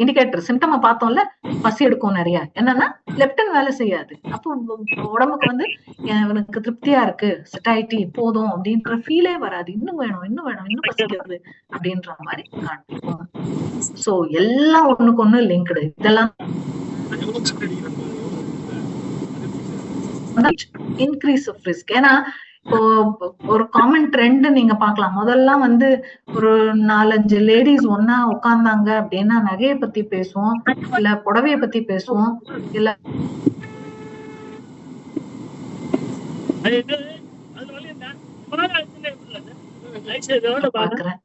Speaker 1: இண்டிகேட்டர் சிம்டம பார்த்தோம்ல, பசி எடுக்கும் நிறைய, என்னன்னா லெப்டின் வேலை செய்யாது. அப்போ உடம்புக்கு எனக்கு திருப்தியா இருக்கு, செட்டாயிட்டி போதும் அப்படின்ற ஃபீலே வராது. இன்னும் வேணும், இன்னும் வேணும், இன்னும் பசிக்கிறது அப்படின்ற மாதிரி காட்டும். சோ எல்லாம் ஒண்ணுக்கு ஒண்ணு லிங்க்டு. இதெல்லாம் இன்க்ரீஸ் ஆஃப் ரிஸ்க். ஏன்னா இப்போ ஒரு காமன் ட்ரெண்ட் நீங்க பாக்கலாம். முதல்லாம் ஒரு 4-5 லேடிஸ் ஒன்னா உட்கார்ந்தாங்க அப்படின்னா நகையை பத்தி பேசுவோம், இல்ல புடவைய பத்தி பேசுவோம், இல்ல பாக்குறேன்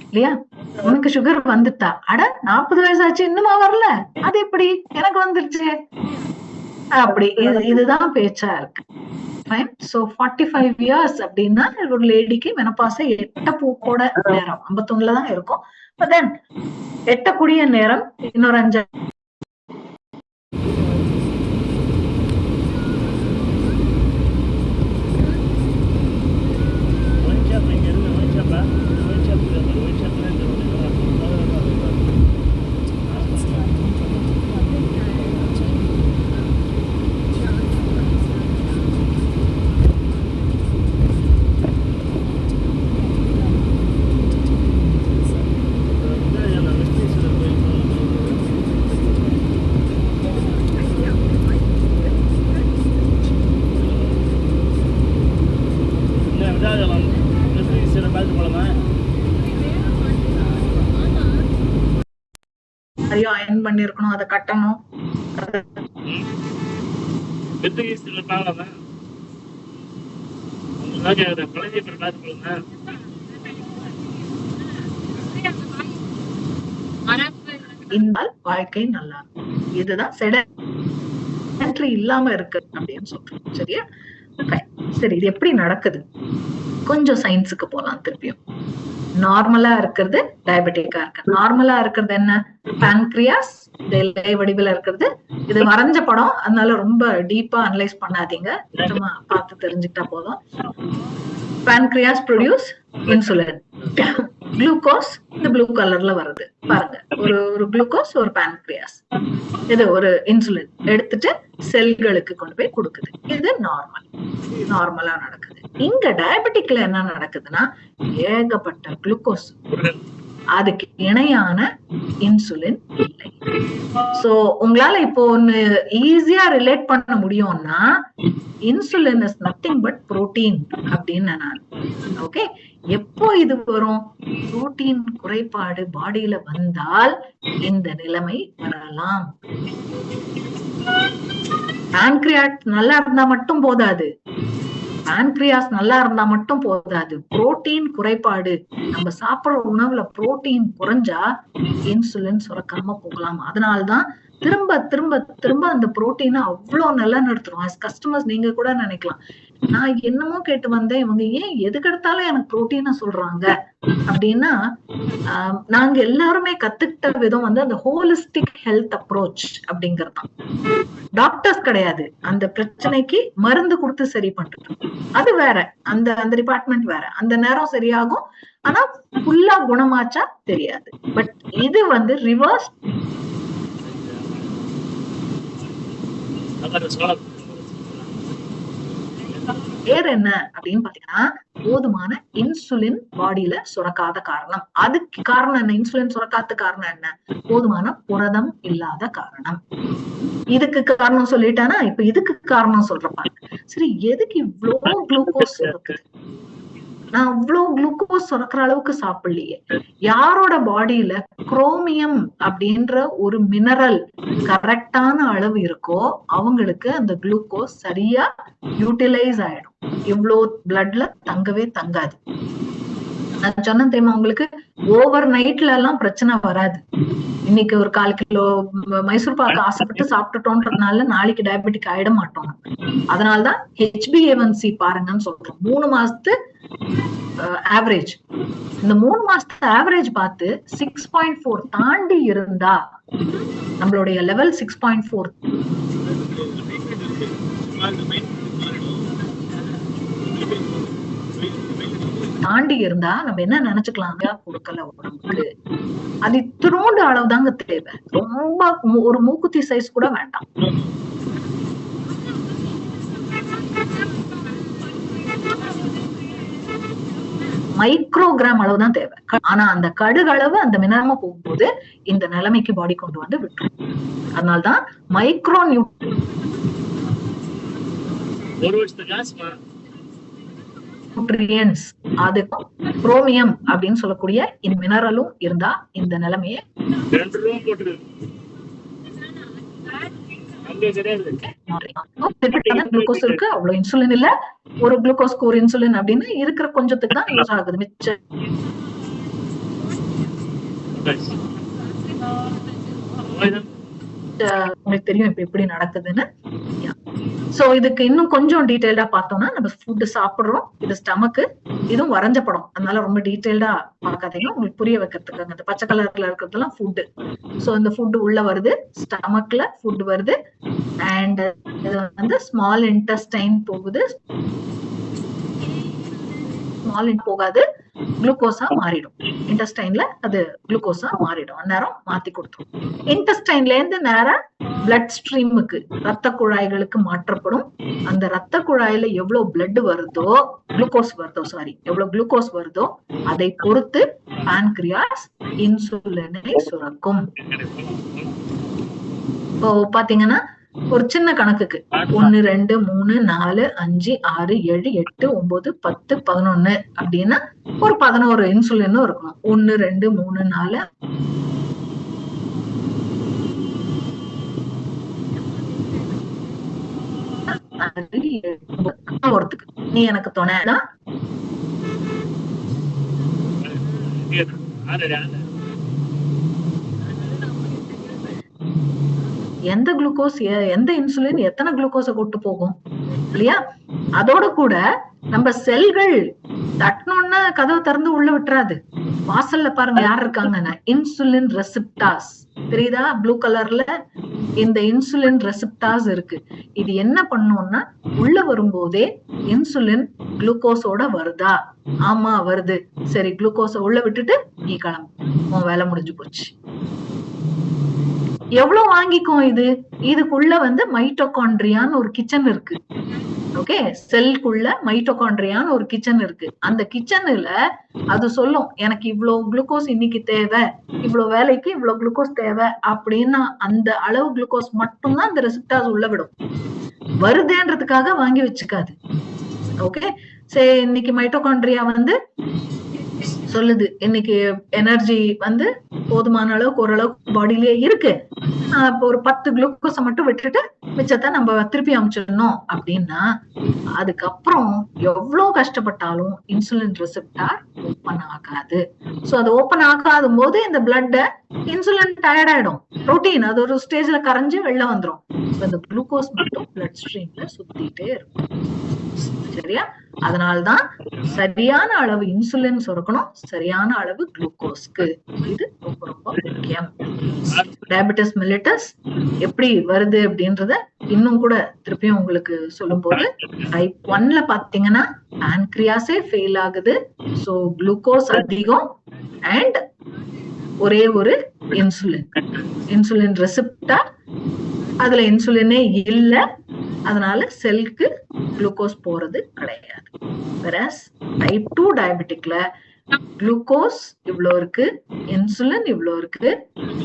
Speaker 1: இல்லையா, உனக்கு சுகர் வந்துட்டா, அட 40 வயசாச்சு இன்னுமா வரல, அது எப்படி எனக்கு வந்துருச்சு அப்படி. இதுதான் பேச்சா இருக்கு. So 45 years அப்படின்னா ஒரு லேடிக்கு மெனபாஸை எட்ட பூக்கோட நேரம் 51 தான் இருக்கும். But then எட்டக்கூடிய நேரம் இன்னொரு 5 அயன் பண்ணிருக்கணும், அதை கட்டணும். இருந்தால் வாழ்க்கை நல்லா இருக்கும். இதுதான் செடன்டரி இல்லாம இருக்கு அப்படின்னு சொல்றேன். சரியா? சரி, இது எப்படி நடக்குது? கொஞ்சம் சயின்ஸுக்கு போலாம் திருப்பியும். நார்மலா இருக்கிறது டயபெட்டிக்கா இருக்கு. நார்மலா இருக்கிறது என்ன? பான்கிரியாஸ், இலை வடிவில் இருக்கிறது. இது வரைஞ்ச படம், அதனால ரொம்ப டீப்பா அனலைஸ் பண்ணாதீங்க, சும்மா பார்த்து தெரிஞ்சுக்கிட்டா போதும். Pancreas produce insulin. குளுக்கோஸ் இந்த ப்ளூ கலர்ல வருது பாருங்க. ஒரு குளுக்கோஸ், ஒரு பான்கிரியாஸ், இது ஒரு இன்சுலின் எடுத்துட்டு செல்களுக்கு கொண்டு போய் கொடுக்குது. இது நார்மலா நடக்குது. இங்க டயபெட்டிக்ல என்ன நடக்குதுன்னா, ஏகப்பட்ட குளுக்கோஸ், அதுக்கு இணையான இன்சுலின் இல்லை. சோ உங்களால இப்போ ஒண்ணு ஈஸியா ரிலேட் பண்ண முடியும்னா, insulin is nothing but protein அப்படின்னு நான். ஓகே, எப்போ இது வரும்? புரோட்டீன் குறைபாடு பாடியில வந்தால் இந்த நிலைமை வரலாம். பான்கிரியாஸ் நல்லா இருந்தா மட்டும் போதாது, பான்கிரியாஸ் நல்லா இருந்தா மட்டும் போதாது, புரோட்டீன் குறைபாடு, நம்ம சாப்பிடுற உணவுல புரோட்டீன் குறைஞ்சா இன்சுலின் சுரக்காம போகலாம். அதனால்தான் திரும்ப திரும்ப திரும்ப அந்த புரோட்டீனை அவ்வளவு நல்லா நிறுத்துறோம். as customers நீங்க கூட நினைக்கலாம், நான் என்னமோ கேட்டு வந்தேன், இவங்க ஏன் எதுக்கெடுத்தாலும் எனக்கு புரோட்டீனை சொல்றாங்க அப்படின்னா, நாங்க எல்லாருமே கத்துக்கிட்ட விதம் வந்து அந்த ஹோலிஸ்டிக் ஹெல்த் அப்ரோச் அப்படிங்கறதுதான். டாக்டர்ஸ் கிடையாது, அந்த பிரச்சனைக்கு மருந்து கொடுத்து சரி பண்றது, அது வேற. அந்த டிபார்ட்மெண்ட் வேற. அந்த நேரம் சரியாகும், ஆனா ஃபுல்லா குணமாச்சா தெரியாது. பட் இது வந்து ரிவர்ஸ். வேற என்ன அப்படின்னு பாத்தீங்கன்னா, போதுமான இன்சுலின் பாடியில சுரக்காத காரணம். அதுக்கு காரணம் என்ன? இன்சுலின் சுரக்காத காரணம் என்ன? போதுமான புரதம் இல்லாத காரணம். இதுக்கு காரணம் சொல்லிட்டானா, இப்ப இதுக்கு காரணம் சொல்றப்பாங்க. சரி, எதுக்கு இவ்வளவு குளுக்கோஸ் இருக்குது? நான் அவ்வளவு குளுக்கோஸ் சுரக்கிற அளவுக்கு சாப்பிடலையே. யாரோட பாடியில குரோமியம் அப்படின்ற ஒரு மினரல் கரெக்டான அளவு இருக்கோ அவங்களுக்கு அந்த குளுக்கோஸ் சரியா யூட்டிலைஸ் ஆயிடும். இவ்வளவு பிளட்ல தங்கவே தங்காது. நான் சொன்னேன் தெரியுமா உங்களுக்கு, ஓவர் நைட்ல எல்லாம் பிரச்சனை வராது. இன்னைக்கு ஒரு 1/4 கிலோ மைசூர் பாக்கு ஆசைப்பட்டு சாப்பிட்டுட்டோன்றதுனால நாளைக்கு டயபெட்டிக் ஆயிட மாட்டோம். அதனாலதான் HbA1c பாருங்கன்னு சொல்றோம். 3 மாசத்து ஆவரேஜ். இந்த 3 மாசத்து ஆவரேஜ் பார்த்து 6.4 தாண்டி இருந்தா, நம்மளுடைய லெவல் 6.4 தாண்டி இருந்தா நம்ம என்ன நினைச்சுக்கலாம், கொடுக்கல உடம்புக்கு, அது இத்தினோண்டு அளவு தாங்க தேவை. ரொம்ப ஒரு மூக்குத்தி சைஸ் கூட வேண்டாம். மைக்ரோகிராம் அளவுதான் தேவை. ஆனா அந்த கடுகு அளவு அந்த மினரமா போகும்போது இந்த நிலைமைக்கு பாடி கொண்டு வந்து விட்டுரும். அதனால்தான் மைக்ரோ நியூட்ரியன்ஸ், அதுக்கும் குரோமியம் அப்படின்னு சொல்லக்கூடிய இந்த மினரலும் இருந்தா இந்த நிலைமையை குளுக்கோஸ் இருக்கு, அவ்வளவு இன்சுலின் இல்ல, ஒரு குளுக்கோஸ்க்கு ஒரு இன்சுலின் அப்படின்னு இருக்கிற கொஞ்சத்துக்கு தான் யூஸ் ஆகுது. மிச்சம் உங்களுக்கு தெரியும் இப்ப எப்படி நடக்குதுன்னு. சோ இதுக்கு இன்னும் கொஞ்சம் டீடைல்டா பார்த்தோம்னா, நம்ம ஃபுட் சாப்பிடுறோம், இது ஸ்டமக்கு, இதுவும் வரைஞ்ச படம், அதனால ரொம்ப டீடைல்டா பார்க்காதீங்க, உங்களுக்கு புரிய வைக்கிறதுக்கு. அந்த பச்சை கலர்ல இருக்கிறதுலாம் ஃபுட். சோ இந்த ஃபுட் உள்ள வருது, ஸ்டமக்ல ஃபுட் வருது, அண்ட் இது வந்து ஸ்மால் இன்டெஸ்டைன் போகுது. ஸ்மால் போகாது, குளுக்கோஸா மாறிடும். இன்டெஸ்டைன்ல அது குளுக்கோஸா மாறிடும். அந்நேரம் மாத்தி கொடுத்துரும். இன்டெஸ்டைன்ல இருந்து நேரா பிளட் ஸ்ட்ரீமுக்கு, ரத்த குழாய்களுக்கு மாற்றப்படும். அந்த ரத்த குழாயில எவ்வளவு பிளட் வருதோ, எவ்வளவு குளுக்கோஸ் வருதோ அதை பொறுத்து பான்கிரியாஸ் இன்சுலினை சுரக்கும். இப்போ பாத்தீங்கன்னா, ஒரு சின்ன கணக்குக்கு 1 2 3 4 5 6 7 8 9 10 11 அப்படின்னா ஒரு 11 இன்சுலினும் இருக்கணும். 1 2 3 4 5 போறதுக்கு. நீ எனக்கு துணைதான். எந்த குளுக்கோஸ் எந்த இன்சுலின் எத்தனை குளுக்கோஸ கொண்டு போகும் இல்லையா? அதோட கூட நம்ம செல்கள் தட்டணும்னா கதவை திறந்து உள்ள விட்டுறாது. வாசல்ல பாருங்க யார் இருக்காங்கன்னா இன்சுலின் ரெசிப்டாஸ் தெரியுதா? ப்ளூ கலர்ல இந்த இன்சுலின் ரெசிப்டாஸ் இருக்கு. இது என்ன பண்ணும்னா உள்ள வரும்போதே இன்சுலின் குளுக்கோஸோட வருதா? ஆமா வருது. சரி குளுக்கோஸ உள்ள விட்டுட்டு நீ கிளம்பு, உன் வேலை முடிஞ்சு போச்சு. எவ்வளவு வாங்கிக்கும் இது? இதுக்குள்ள மைட்டோகாண்ட்ரியான்னு ஒரு கிச்சன் இருக்கு. ஓகே, செல்குள்ள மைட்டோகாண்ட்ரியான்னு ஒரு கிச்சன் இருக்கு. அந்த கிச்சன்ல அது சொல்லும் எனக்கு இவ்வளவு குளுக்கோஸ் இன்னைக்கு தேவை, இவ்வளவு வேலைக்கு இவ்வளவு குளுக்கோஸ் தேவை அப்படின்னா அந்த அளவு குளுக்கோஸ் மட்டும்தான் அந்த ரெசிப்டாஸ் உள்ள விடும். வருதேன்றதுக்காக வாங்கி வச்சுக்காது. ஓகே, சரி இன்னைக்கு மைட்டோகாண்ட்ரியா சொல்லுது இன்னைக்கு எனர்ஜி போதுமான அளவுக்கு ஓரளவுக்கு பாடியிலேயே இருக்கு, இப்போ ஒரு 10 குளுக்கோஸை மட்டும் விட்டுட்டு மிச்சத்தை நம்ம திருப்பி அமைச்சிடணும் அப்படின்னா அதுக்கப்புறம் எவ்வளவு கஷ்டப்பட்டாலும் இன்சுலின் ரெசிப்டார் ஓப்பன் ஆகாது. சோ அது ஓப்பன் ஆகாத போது இந்த பிளட் இன்சுலின் டயர்ட் ஆயிடும், புரோட்டீன் அது ஒரு ஸ்டேஜ்ல கரைஞ்சு வெளில வந்துரும். இந்த குளுக்கோஸ் மட்டும் பிளட் ஸ்ட்ரீம்ல சுத்திட்டே இருக்கும். சரியா? அதனால்தான் சரியான அளவு இன்சுலின் சுரக்கணும், சரியான அளவு குளுக்கோஸ்க்கு. இது ரொம்ப ரொம்ப முக்கியம். டயபெட்டிஸ் மெல்லிட்டஸ் எப்படி வருது அப்படின்றத இன்னும் கூட திருப்பியும் உங்களுக்கு சொல்லும் போது, டைப் 1ல பாத்தீங்கன்னா பான்கிரியாஸே ஃபெயில் ஆகுது. சோ குளுக்கோஸ் அதிகம் அண்ட் ஒரே ஒரு இன்சுலின் ரெசிப்டார், அதுல இன்சுலினே இல்ல, அதனால செல்க்கு குளுக்கோஸ் போறது கிடையாது. டைப் 2 டயபெட்டிக்ல குளுக்கோஸ் இவ்வளவு இருக்கு, இன்சுலின் இவ்வளவு இருக்கு,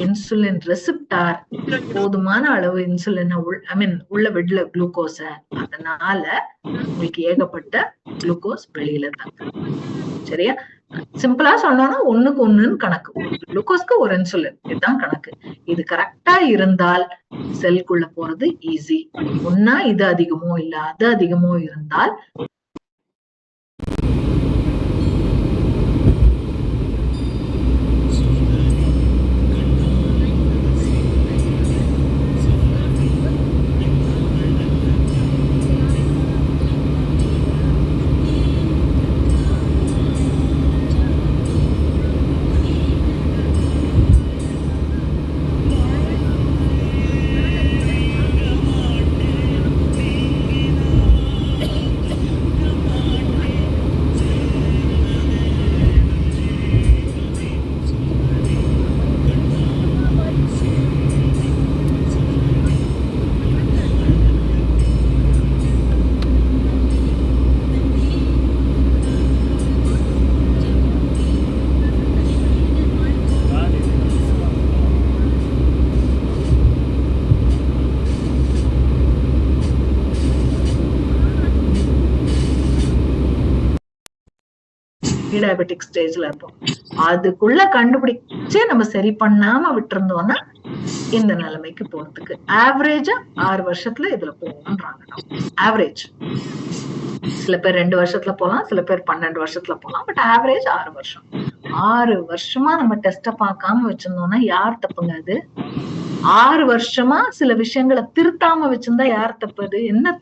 Speaker 1: இன்சுலின் ரெசிப்டார் போதுமான அளவு இன்சுலின் உள்ள விடல குளுக்கோஸ, அதனால உங்களுக்கு ஏகப்பட்ட குளுக்கோஸ் வெளியில தாங்க. சரியா? சிம்பிளா சொன்னோம்னா 1க்கு 1ன்னு கணக்கு, குளுக்கோஸ்க்கு ஒரு இன்சுலின், இதுதான் கணக்கு. இது கரெக்டா இருந்தால் செல்குள்ள போறது ஈஸி. ஒன்னா இது அதிகமோ இல்ல அது அதிகமோ இருந்தால் டயபெட்டிக் ஸ்டேஜ்ல இருப்போம். அதுக்குள்ள கண்டுபிடிச்சு நம்ம சரி பண்ணாம விட்டுருந்தோம்னா இந்த நிலைமைக்கு போறதுக்கு ஆவரேஜா 6 வருஷத்துல இதுல போகணும்ன்றாங்க. ஆவரேஜ் சில பேர் 2 வருஷத்துல போலாம், சில பேர் 12 வருஷத்துல போலாம், பட் ஆவரேஜ் 6 வருஷம். 6 வருஷமா நம்ம டெஸ்ட பார்க்காம வச்சிருந்தோம்னா யார் தப்புங்க அது? 6 வருஷமா சில விஷயங்களை திருத்தாம வச்சிருந்தா யார் தப்பு? அது என்ன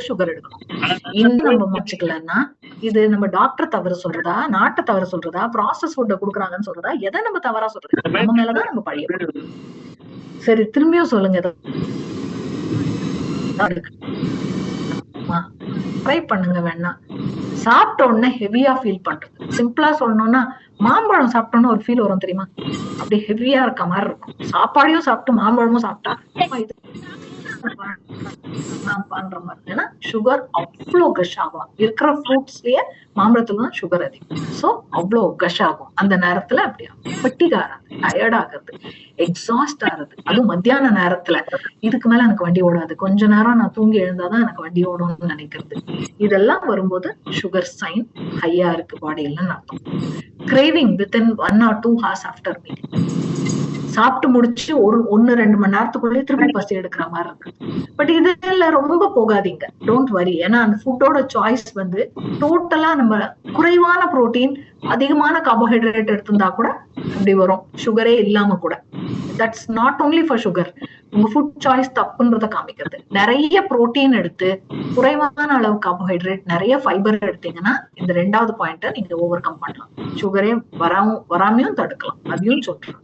Speaker 1: சுகர் எடுக்கணும். இன்னும் நம்ம மாற்றிக்கலன்னா இது நம்ம டாக்டர் தவறு சொல்றதா, நாட்டை தவறு சொல்றதா, ப்ராசஸ் ஃபுட்ட குடுக்குறாங்கன்னு சொல்றதா, எதை நம்ம தவறா சொல்றது? நம்ம மேலதான் நம்ம பழிய. சரி திரும்பியும் சொல்லுங்க, ட்ரை பண்ணுங்க. வேணா சாப்பிட்ட உடனே ஹெவியா ஃபீல் பண்றது. சிம்பிளா சொல்லணும்னா மாம்பழம் சாப்பிட்டோன்னு ஒரு ஃபீல் வரும் தெரியுமா? அப்படி ஹெவியா இருக்க மாதிரி இருக்கும். சாப்பாடையும் சாப்பிட்டு மாம்பழமும் சாப்பிட்டா இது பண்ற மாதிரி. ஏன்னா சுகர் அவ்வளவு கஷ் ஆகும். இருக்கிற ஃப்ரூட்ஸ்லயே மாம்பழத்துலதான் சுகர் அதிகம். சோ அவ்வளவு கஷ் ஆகும் அந்த நேரத்துல. அப்படியா வெட்டிகாரம், டயர்ட் ஆகுறது, எக்ஸாஸ்ட் ஆகுறது, அதுவும் மத்தியான நேரத்துல. இதுக்கு மேல எனக்கு வண்டி ஓடாது, கொஞ்ச நேரம் நான் தூங்கி எழுந்தாதான் எனக்கு வண்டி ஓடும்னு நினைக்கிறது. இதெல்லாம் வரும்போது சுகர் சைன் ஹையா இருக்கு பாடியிலன்னு அர்த்தம். craving within 1 or 2 hours after meeting. சாப்பிட்டு முடிச்சு 1-2 மணி நேரத்துக்குள்ளே திருப்பி பசி எடுக்கிற மாதிரி இருக்கு. பட் இதுல ரொம்ப போகாதீங்க, டோன்ட் வரி. ஏன்னா அந்த ஃபுட்டோட சாய்ஸ் வந்து டோட்டலா நம்ம குறைவான புரோட்டீன் அதிகமான கார்போஹைட்ரேட் எடுத்திருந்தா கூட அப்படி வரும், சுகரே இல்லாம கூட. That's not only for sugar. உங்க ஃபுட் சாய்ஸ் தப்புன்றத காமிக்கிறது. நிறைய புரோட்டீன் எடுத்து குறைவான அளவு கார்போஹைட்ரேட் நிறைய ஃபைபர் எடுத்தீங்கன்னா இந்த 2வது பாயிண்ட நீங்க ஓவர் கம் பண்ணலாம். சுகரே வராமையும் தடுக்கலாம். அதையும் சொல்றேன்.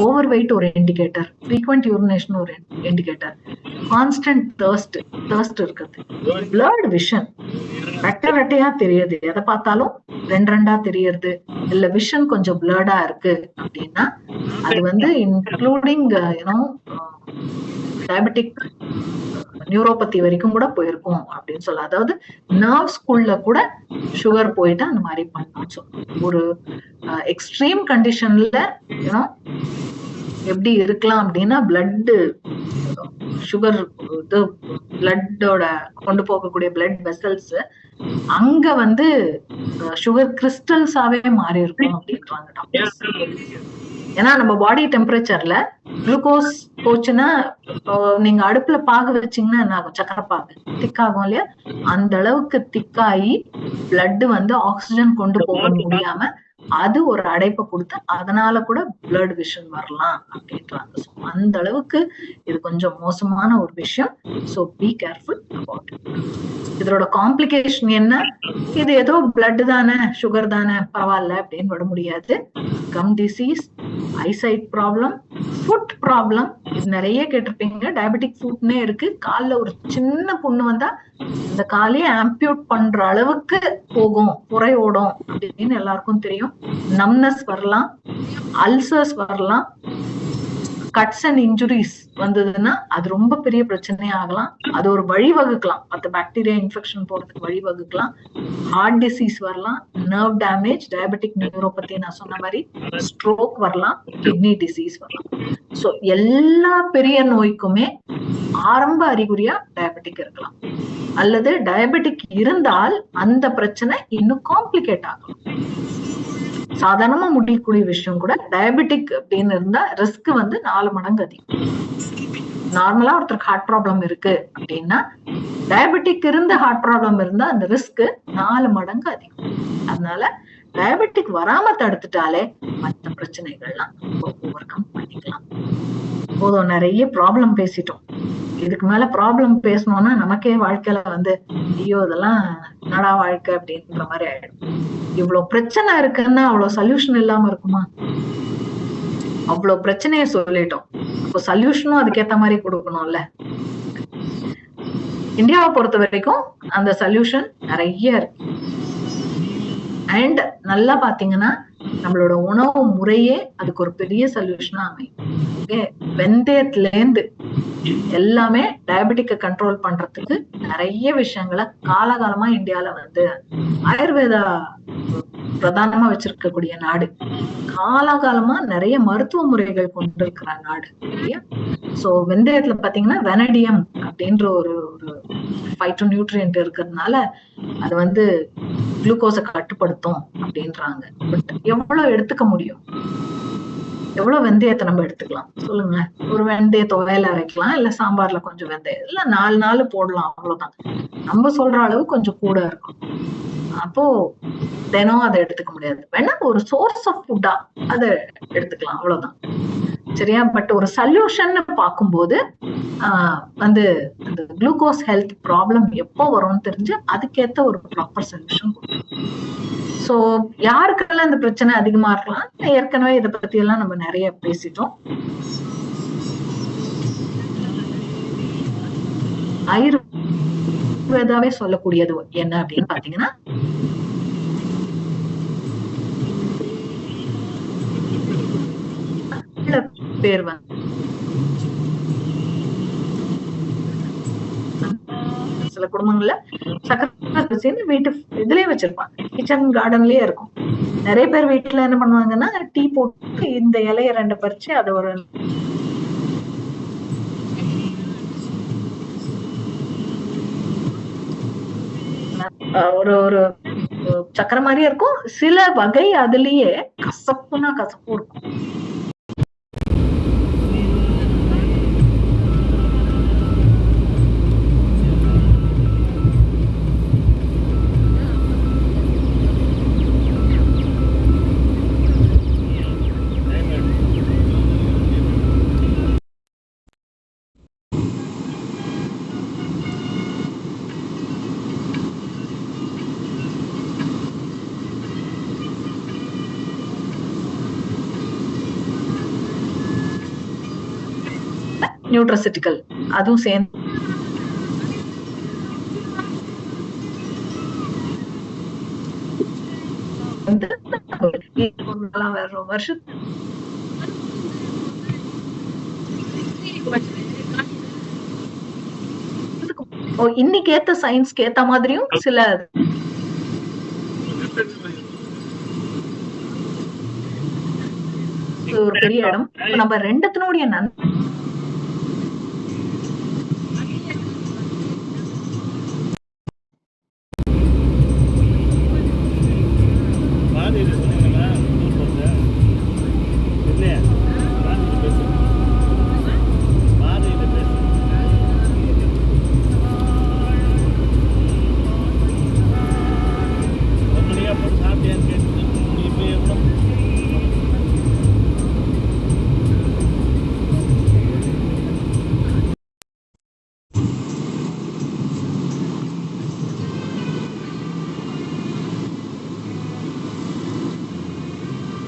Speaker 1: ஓவர் வெயிட் ஒரு இண்டிகேட்டர், ஃப்ரீக்வெண்ட் யூரினேஷன் ஒரு இண்டிகேட்டர், கான்ஸ்டன்ட் தர்ஸ்ட் இருக்குது, பிளர்ட் விஷன், ரெட்டையா தெரியுது, எதை பார்த்தாலும் 2 தெரியறது, இல்ல விஷன் கொஞ்சம் பிளர்டா இருக்கு அப்படின்னா அது வந்து இன்க்ளூடிங் டயபெட்டிக் நியூரோபதி வரைக்கும் கூட போயிருக்கும் அப்படின்னு சொல்ல. அதாவது நர்வ்ஸ்குள்ள கூட சுகர் போயிட்டு அந்த மாதிரி பண்ணணும். ஸோ ஒரு எக்ஸ்ட்ரீம் கண்டிஷன்ல எப்படி இருக்கலாம் அப்படின்னா பிளட் சுகர் இது பிளட்டோட கொண்டு போகக்கூடிய பிளட் வெசல்ஸ் அங்க வந்து சுகர் கிறிஸ்டல்ஸாவே மாறி இருக்கும் அப்படின்றாங்க டாக்டர்ஸ். ஏன்னா நம்ம பாடி டெம்பரேச்சர்ல குளுக்கோஸ் போச்சுன்னா நீங்க அடுப்புல பாகு வச்சீங்கன்னா என்ன ஆகும்? சக்கரை பாகு திக்காகும் இல்லையா? அந்த அளவுக்கு திக்காயி பிளட் வந்து ஆக்சிஜன் கொண்டு போக முடியாம அது ஒரு அடைப்பை கொடுத்து அதனால கூட பிளட் விஷன் வரலாம் அப்படின்றாங்க. ஸோ அந்த அளவுக்கு இது கொஞ்சம் மோசமான ஒரு விஷயம். So be careful about it. இதோட காம்ப்ளிகேஷன் என்ன? இது ஏதோ பிளட் தானே, சுகர் தானே, பரவாயில்ல அப்படின்னு விட முடியாது. Gum disease, eyesight problem, food problem, இது நிறைய கேட்டிருப்பீங்க. டயபெட்டிக் ஃபுட்னே இருக்கு. காலில் ஒரு சின்ன புண்ணு வந்தா இந்த காலையே ஆம்பியூட் பண்ற அளவுக்கு போகும், புறையோடும் அப்படின்னு எல்லாருக்கும் தெரியும். நம்னஸ் வரலாம், அல்சர்ஸ் வரலாம், கட்ஸ் அண்ட் இன்ஜுரிஸ் வந்ததுன்னா அது ரொம்ப பெரிய பிரச்சனையே ஆகலாம். அது ஒரு வழிவகுக்கலாம், மற்ற பாக்டீரியா இன்ஃபெக்ஷன் போறதுக்கு வழிவகுக்கலாம். ஹார்ட் டிசீஸ் வரலாம், நர்வ் டேமேஜ், டயபெட்டிக் நியூரோபதி நான் சொன்ன மாதிரி, ஸ்ட்ரோக் வரலாம், கிட்னி டிசீஸ் வரலாம். ஸோ எல்லா பெரிய நோய்க்குமே ஆரம்ப அறிகுறியா டயபெட்டிக் இருக்கலாம். அல்லது டயபெட்டிக் இருந்தால் அந்த பிரச்சனை இன்னும் காம்ப்ளிகேட் ஆகலாம். சாதாரணமா முடியக்கூடிய விஷயம் கூட டயபெட்டிக் அப்படின்னு இருந்தா ரிஸ்க் வந்து 4 மடங்கு அதிகம். நார்மலா ஒருத்தருக்கு ஹார்ட் ப்ராப்ளம் இருக்கு அப்படின்னா டயபெட்டிக் இருந்து ஹார்ட் ப்ராப்ளம் இருந்தா அந்த ரிஸ்க் 4 மடங்கு அதிகம். அதனால டயபெட்டிக் வராம தடுத்துட்டாலே மற்ற பிரச்சனைகள்லாம் ஓவர் கம் பண்ணிக்கலாம். போதும், நிறைய ப்ராப்ளம் பேசிட்டோம். இதுக்கு மேல ப்ராப்ளம் பேசணும்னா நமக்கே வாழ்க்கையில வந்து ஐயோ இதெல்லாம் நடா வாழ்க்கை அப்படின்ற மாதிரி ஆயிடும். இவ்வளவு பிரச்சனை இருக்குன்னா அவ்வளவு சொல்யூஷன் இல்லாம இருக்குமா? அவ்வளவு பிரச்சனைய சொல்லிட்டோம், இப்போ சொல்யூஷனும் அதுக்கேத்த மாதிரி கொடுக்கணும்ல. இந்தியாவை பொறுத்த வரைக்கும் அந்த சொல்யூஷன் நிறைய இருக்கு. அண்ட் நல்லா பாத்தீங்கன்னா நம்மளோட உணவு முறையே அதுக்கு ஒரு பெரிய சொல்யூஷனா அமையும். வெந்தயத்துல இருந்து எல்லாமே டயபெட்டிக்க கண்ட்ரோல் பண்றதுக்கு நிறைய விஷயங்களை காலகாலமா இந்தியால வந்து ஆயுர்வேதா பிரதானமா வச்சிருக்கக்கூடிய நாடு, காலகாலமா நிறைய மருத்துவ முறைகள் கொண்டு இருக்கிற நாடு இல்லையா? சோ வெந்தயத்துல பாத்தீங்கன்னா வெனடியம் அப்படின்ற ஒரு பைட்டோ நியூட்ரியன்ட் இருக்கிறதுனால அது வந்து குளுக்கோஸை கட்டுப்படுத்தும் அப்படின்றாங்க. பட் எவ்வளவு எடுத்துக்க முடியும்? எவ்வளவு வெந்தயத்தை நம்ம எடுத்துக்கலாம் சொல்லுங்க? ஒரு வெந்தய துவையில அரைக்கலாம், இல்ல சாம்பார்ல கொஞ்சம் வெந்தயம், இல்ல 4 நாள் போடலாம், அவ்வளவுதான். நம்ம சொல்ற அளவு கொஞ்சம் கூட இருக்கும். அப்போ தினம் அதை எடுத்துக்க முடியாது. வேணா ஒரு சோர்ஸ் ஆஃப் ஃபுட்டா அதை எடுத்துக்கலாம், அவ்வளவுதான். சரியா? பட் ஒரு சொல்யூஷன் பார்க்கும்போது வந்து அந்த குளுக்கோஸ் ஹெல்த் ப்ராப்ளம் எப்போ வரும்னு தெரிஞ்சு அதுக்கேற்ற ஒரு ப்ராப்பர் சொல்யூஷன் கொடுக்கணும். சோ யாருக்கெல்லாம் இந்த பிரச்சனை அதிகமா இருக்கலாம்? ஏற்கனவே இதை பத்தி எல்லாம் நம்ம நிறைய பேசிட்டோம். ஆயுர்வேதாவே சொல்லக்கூடியது என்ன அப்படின்னு பாத்தீங்கன்னா, பேர் வந்து சில குடும்பங்கள்ல சக்கரை வீட்டு இதுலயே வச்சிருப்பாங்க, கிச்சன் கார்டன்லயே இருக்கும். நிறைய பேர் வீட்டுல என்ன பண்ணுவாங்கன்னா டீ போட்டு இந்த இலைய 2 பறிச்சு அதை ஒரு ஒரு ஒரு சக்கரை மாதிரியே இருக்கும். சில வகை அதுலயே கசப்புனா கசப்பு இருக்கும். நியூட்ரசிட்டிக்கல் அதுவும் சேர்ந்து வருஷத்துக்கு இன்னைக்கு ஏத்த சயின்ஸ்க்கு ஏத்த மாதிரியும் சில ஒரு பெரிய இடம். நம்ம ரெண்டுத்தினுடைய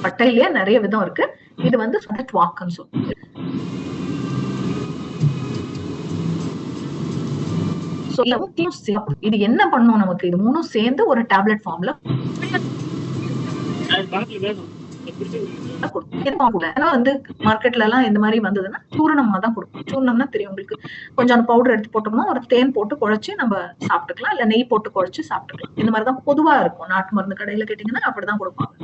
Speaker 1: பட்டையிலேயே நிறைய விதம் இருக்கு. இது வந்து வாக்குன்னு சொல்லுது. இது என்ன பண்ணும் நமக்கு? இது மூணும் சேர்ந்து ஒரு டேப்லெட் ஃபார்ம்ல வந்து மார்க்கெட்ல எல்லாம் இந்த மாதிரி வந்ததுன்னா சூரணமா தான் கொடுக்கும். சூரணம்னா தெரியும் உங்களுக்கு. கொஞ்சம் பவுடர் எடுத்து போட்டோம்னா ஒரு தேன் போட்டு குழைச்சு நம்ம சாப்பிட்டுக்கலாம், இல்ல நெய் போட்டு குழைச்சு சாப்பிட்டுக்கலாம். இந்த மாதிரிதான் பொதுவா இருக்கும். நாட்டு மருந்து கடையில கேட்டீங்கன்னா அப்படிதான் கொடுப்பாங்க.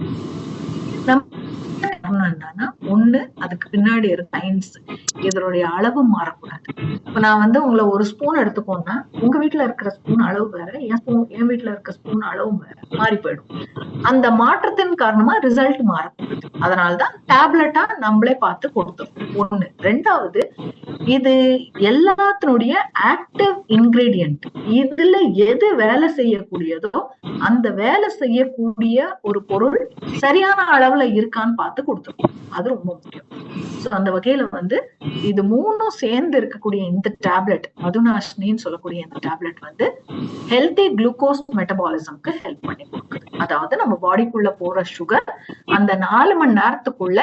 Speaker 1: என்னன்னா ஒண்ணு, அதுக்கு பின்னாடி இருக்க சயின்ஸ். இதனுடைய அளவு மாறக்கூடாது. இப்ப நான் வந்து உங்களை ஒரு ஸ்பூன் எடுத்துக்கோன்னா உங்க வீட்டுல இருக்கிற ஸ்பூன் அளவு வேற, என் வீட்டுல இருக்க ஸ்பூன் அளவு வேற, மாறி போயிடும். அந்த மாற்றத்தின் காரணமா ரிசல்ட் மாறக்கூடாது. அதனாலதான் டேப்லெட்டா நம்மளே பார்த்து கொடுத்தோம். ஒண்ணு. ரெண்டாவது, இது எல்லாத்தினுடைய ஆக்டிவ் இன்கிரீடியன்ட். இதுல எது வேலை செய்யக்கூடியதோ அந்த வேலை செய்யக்கூடிய ஒரு பொருள் சரியான அளவுல இருக்கான்னு பார்த்து கொடுத்துருக்கோம். அது ரொம்ப முக்கியம். சோ அந்த வகையில வந்து இது மூணும் சேர்ந்து இருக்கக்கூடிய இந்த டேப்லெட், மதுநாஷினின்னு சொல்லக்கூடிய இந்த டேப்லெட் வந்து ஹெல்தி குளுக்கோஸ் மெட்டபாலிசம்க்கு ஹெல்ப் பண்ணி கொடுக்குது. அதாவது நம்ம பாடிக்குள்ள போற சுகர் அந்த 4 மணி நேரத்துக்குள்ள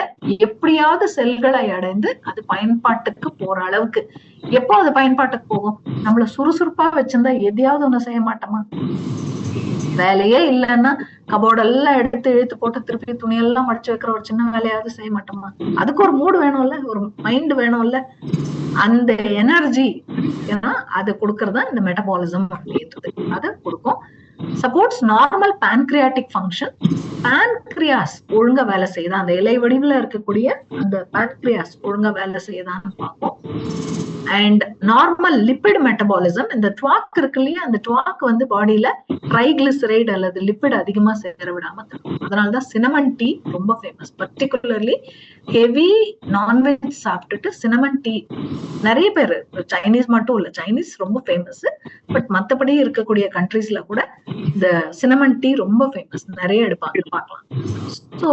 Speaker 1: எப்படியாவது செல்களை அடைந்து அது பயன்பாட்டுக்கு போற அளவுக்கு. எப்போ அது பயன்பாட்டுக்கு போகும்? நம்மள சுறுசுறுப்பா வச்சிருந்தா எதையாவது ஒண்ணு செய்ய மாட்டோமா? வேலையே இல்லைன்னா கபோர்டெல்லாம் எடுத்து இழுத்து போட்டு திருப்பி துணியெல்லாம் மடிச்சு வைக்கிற ஒரு சின்ன வேலையாவது செய்ய மாட்டோமா? அதுக்கு ஒரு மூடு வேணும்ல, ஒரு மைண்ட் வேணும்ல. அந்த எனர்ஜி ஏன்னா அது கொடுக்கறதா இந்த மெட்டபாலிசம் அப்படின்றது. அதை கொடுக்கும். Supports normal pancreatic function. Pancreas ஒழுங்கா வேலை செய்யுதா, அந்த இலை வடிவுல இருக்கக்கூடிய அந்த பான்கிரியாஸ் ஒழுங்கா வேலை செய்யுதான்னு பார்ப்போம். And normal lipid metabolism. இந்த ட்வாக் இருக்கு இல்லையா, அந்த ட்வாக் வந்து பாடியில ட்ரைகிளிசரைடு அல்லது லிபிட் அதிகமா சேர விடாம தரும். அதனாலதான் சினமன் டீ ரொம்ப ஃபேமஸ். பர்டிகுலர்லி ஹெவி நான்வெஜ் சாப்பிட்டுட்டு சினமன் டீ நிறைய பேர், சைனீஸ் மட்டும் இல்ல, சைனீஸ் ரொம்ப ஃபேமஸ், பட் மத்தபடி இருக்கக்கூடிய கண்ட்ரீஸ்ல கூட இந்த சினமன் டீ ரொம்ப ஃபேமஸ். நிறைய எடுப்பாங்க, பார்க்கலாம். சோ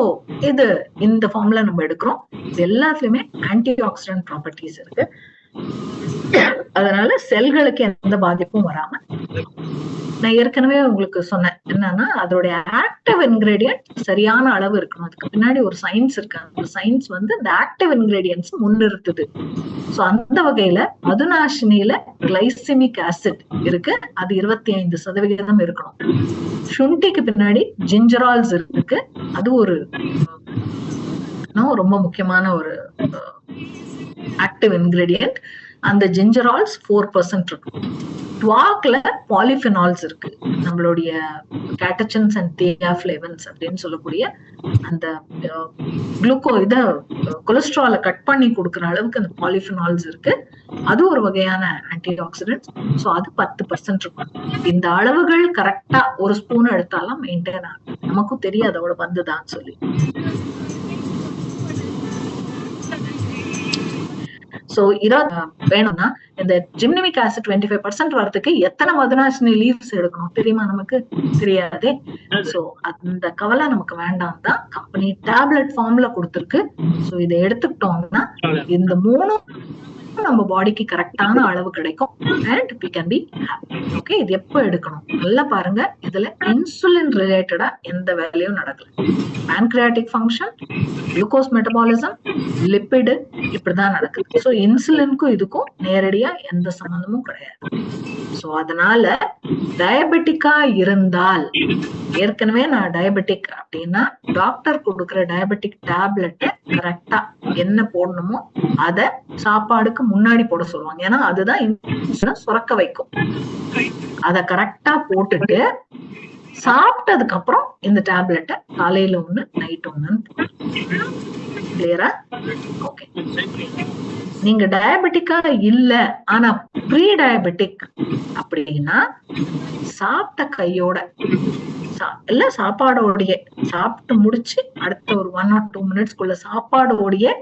Speaker 1: இது இந்த ஃபார்ம்ல நம்ம எடுக்கிறோம். இது எல்லாத்துலயுமே ஆன்டி ஆக்சிடென்ட் ப்ராப்பர்ட்டிஸ் இருக்கு. அதனால செல்களுக்கு எந்த பாதிப்பும் வராம. நான் ஏற்கனவே உங்களுக்கு சொன்னேன் என்னன்னா, அதோடைய ஆக்டிவ் இன்கிரீடியன்ட் சரியான அளவு இருக்கணும். அதுக்கு பின்னாடி ஒரு சயின்ஸ் இருக்கு. அந்த சயின்ஸ் வந்து இந்த ஆக்டிவ் இன்கிரீடியன்ட்ஸ் முன்னிறுத்துது. சோ அந்த வகையில மதுநாஷினியில கிளைசிமிக் ஆசிட் இருக்கு, அது 25% இருக்கணும். சுண்டிக்கு பின்னாடி ஜிஞ்சரால்ஸ் இருக்கு, அது ஒரு ரொம்ப முக்கியமான ஒரு ஆக்டிவ் இன்கிரீடியன்ட். அந்த ஜிஞ்சரால்ஸ் 4% இருக்கும். டுவாக்ல பாலிஃபினால்ஸ் இருக்கு, நம்மளுடைய கேட்டச்சன்ஸ் அண்ட் தியாஃப்ளேவன்ஸ் அப்படின்னு சொல்லக்கூடிய அந்த கொலஸ்ட்ரால கட் பண்ணி கொடுக்குற அளவுக்கு அந்த பாலிஃபினால்ஸ் இருக்கு. அது ஒரு வகையான ஆன்டி ஆக்சிடென்ட்ஸ். ஸோ அது 10% இருக்கும். இந்த அளவுகள் கரெக்டா ஒரு ஸ்பூன் எடுத்தாலும் மெயின்டைன் ஆகும். நமக்கும் தெரியாது அவ்வளவு வந்துதான்னு சொல்லி. சோ வேணும்னா இந்த ஜிம்னமிக் ஆசிட் 25% வரதுக்கு எத்தனை மதுராசினி லீவ்ஸ் எடுக்கணும் தெரியுமா? நமக்கு தெரியாதே. சோ அந்த கவலை நமக்கு வேண்டாம் தான் கம்பெனி டேப்லெட் ஃபார்ம்ல கொடுத்துருக்கு. சோ இதை எடுத்துக்கிட்டோம்னா இந்த 3 நம்ம பாடிக்கு கரெக்டான அளவு கிடைக்கும். And we can be happy. Okay, இது எப்ப எடுக்கணும் நல்லா பாருங்க. இதுல இன்சுலின் ரிலேட்டடா எந்த வேலையும் நடக்கல. Pancreatic function, glucose metabolism, lipid இப்படிதான் நடக்குது. ஸோ இன்சுலினுக்கும் இதுக்கும் நேரடியா எந்த சம்பந்தமும் கிடையாது. ஸோ அதனால டயபெட்டிக்கா இருந்தால், ஏற்கனவே நான் டயபெட்டிக் அப்படின்னா டாக்டர் கொடுக்குற டயபெட்டிக் டேப்லெட் கரெக்டா என்ன போடணுமோ அத சாப்பாடுக்கு முன்னாடி போட சொல்லுவாங்க. ஏன்னா அதுதான் இன்சுலின் சுரக்க வைக்கும். அத கரெக்டா போட்டுட்டு சாப்பிட்டதுக்கு அப்புறம் இந்த டேப்லெட்டை காலையில ஒண்ணு நைட் ஒண்ணுன்னு கிளியரா? ஓகே. நீங்க டயபெட்டிக்கா இல்ல ஆனா ப்ரீ டயபெட்டிக் அப்படின்னா சாப்பிட்ட கையோட இல்ல சாப்பாடோடைய சாப்பிட்டு முடிச்சு அடுத்த ஒரு 1 or 2 மினிட்ஸ்க்குள்ள சாப்பாடோடைய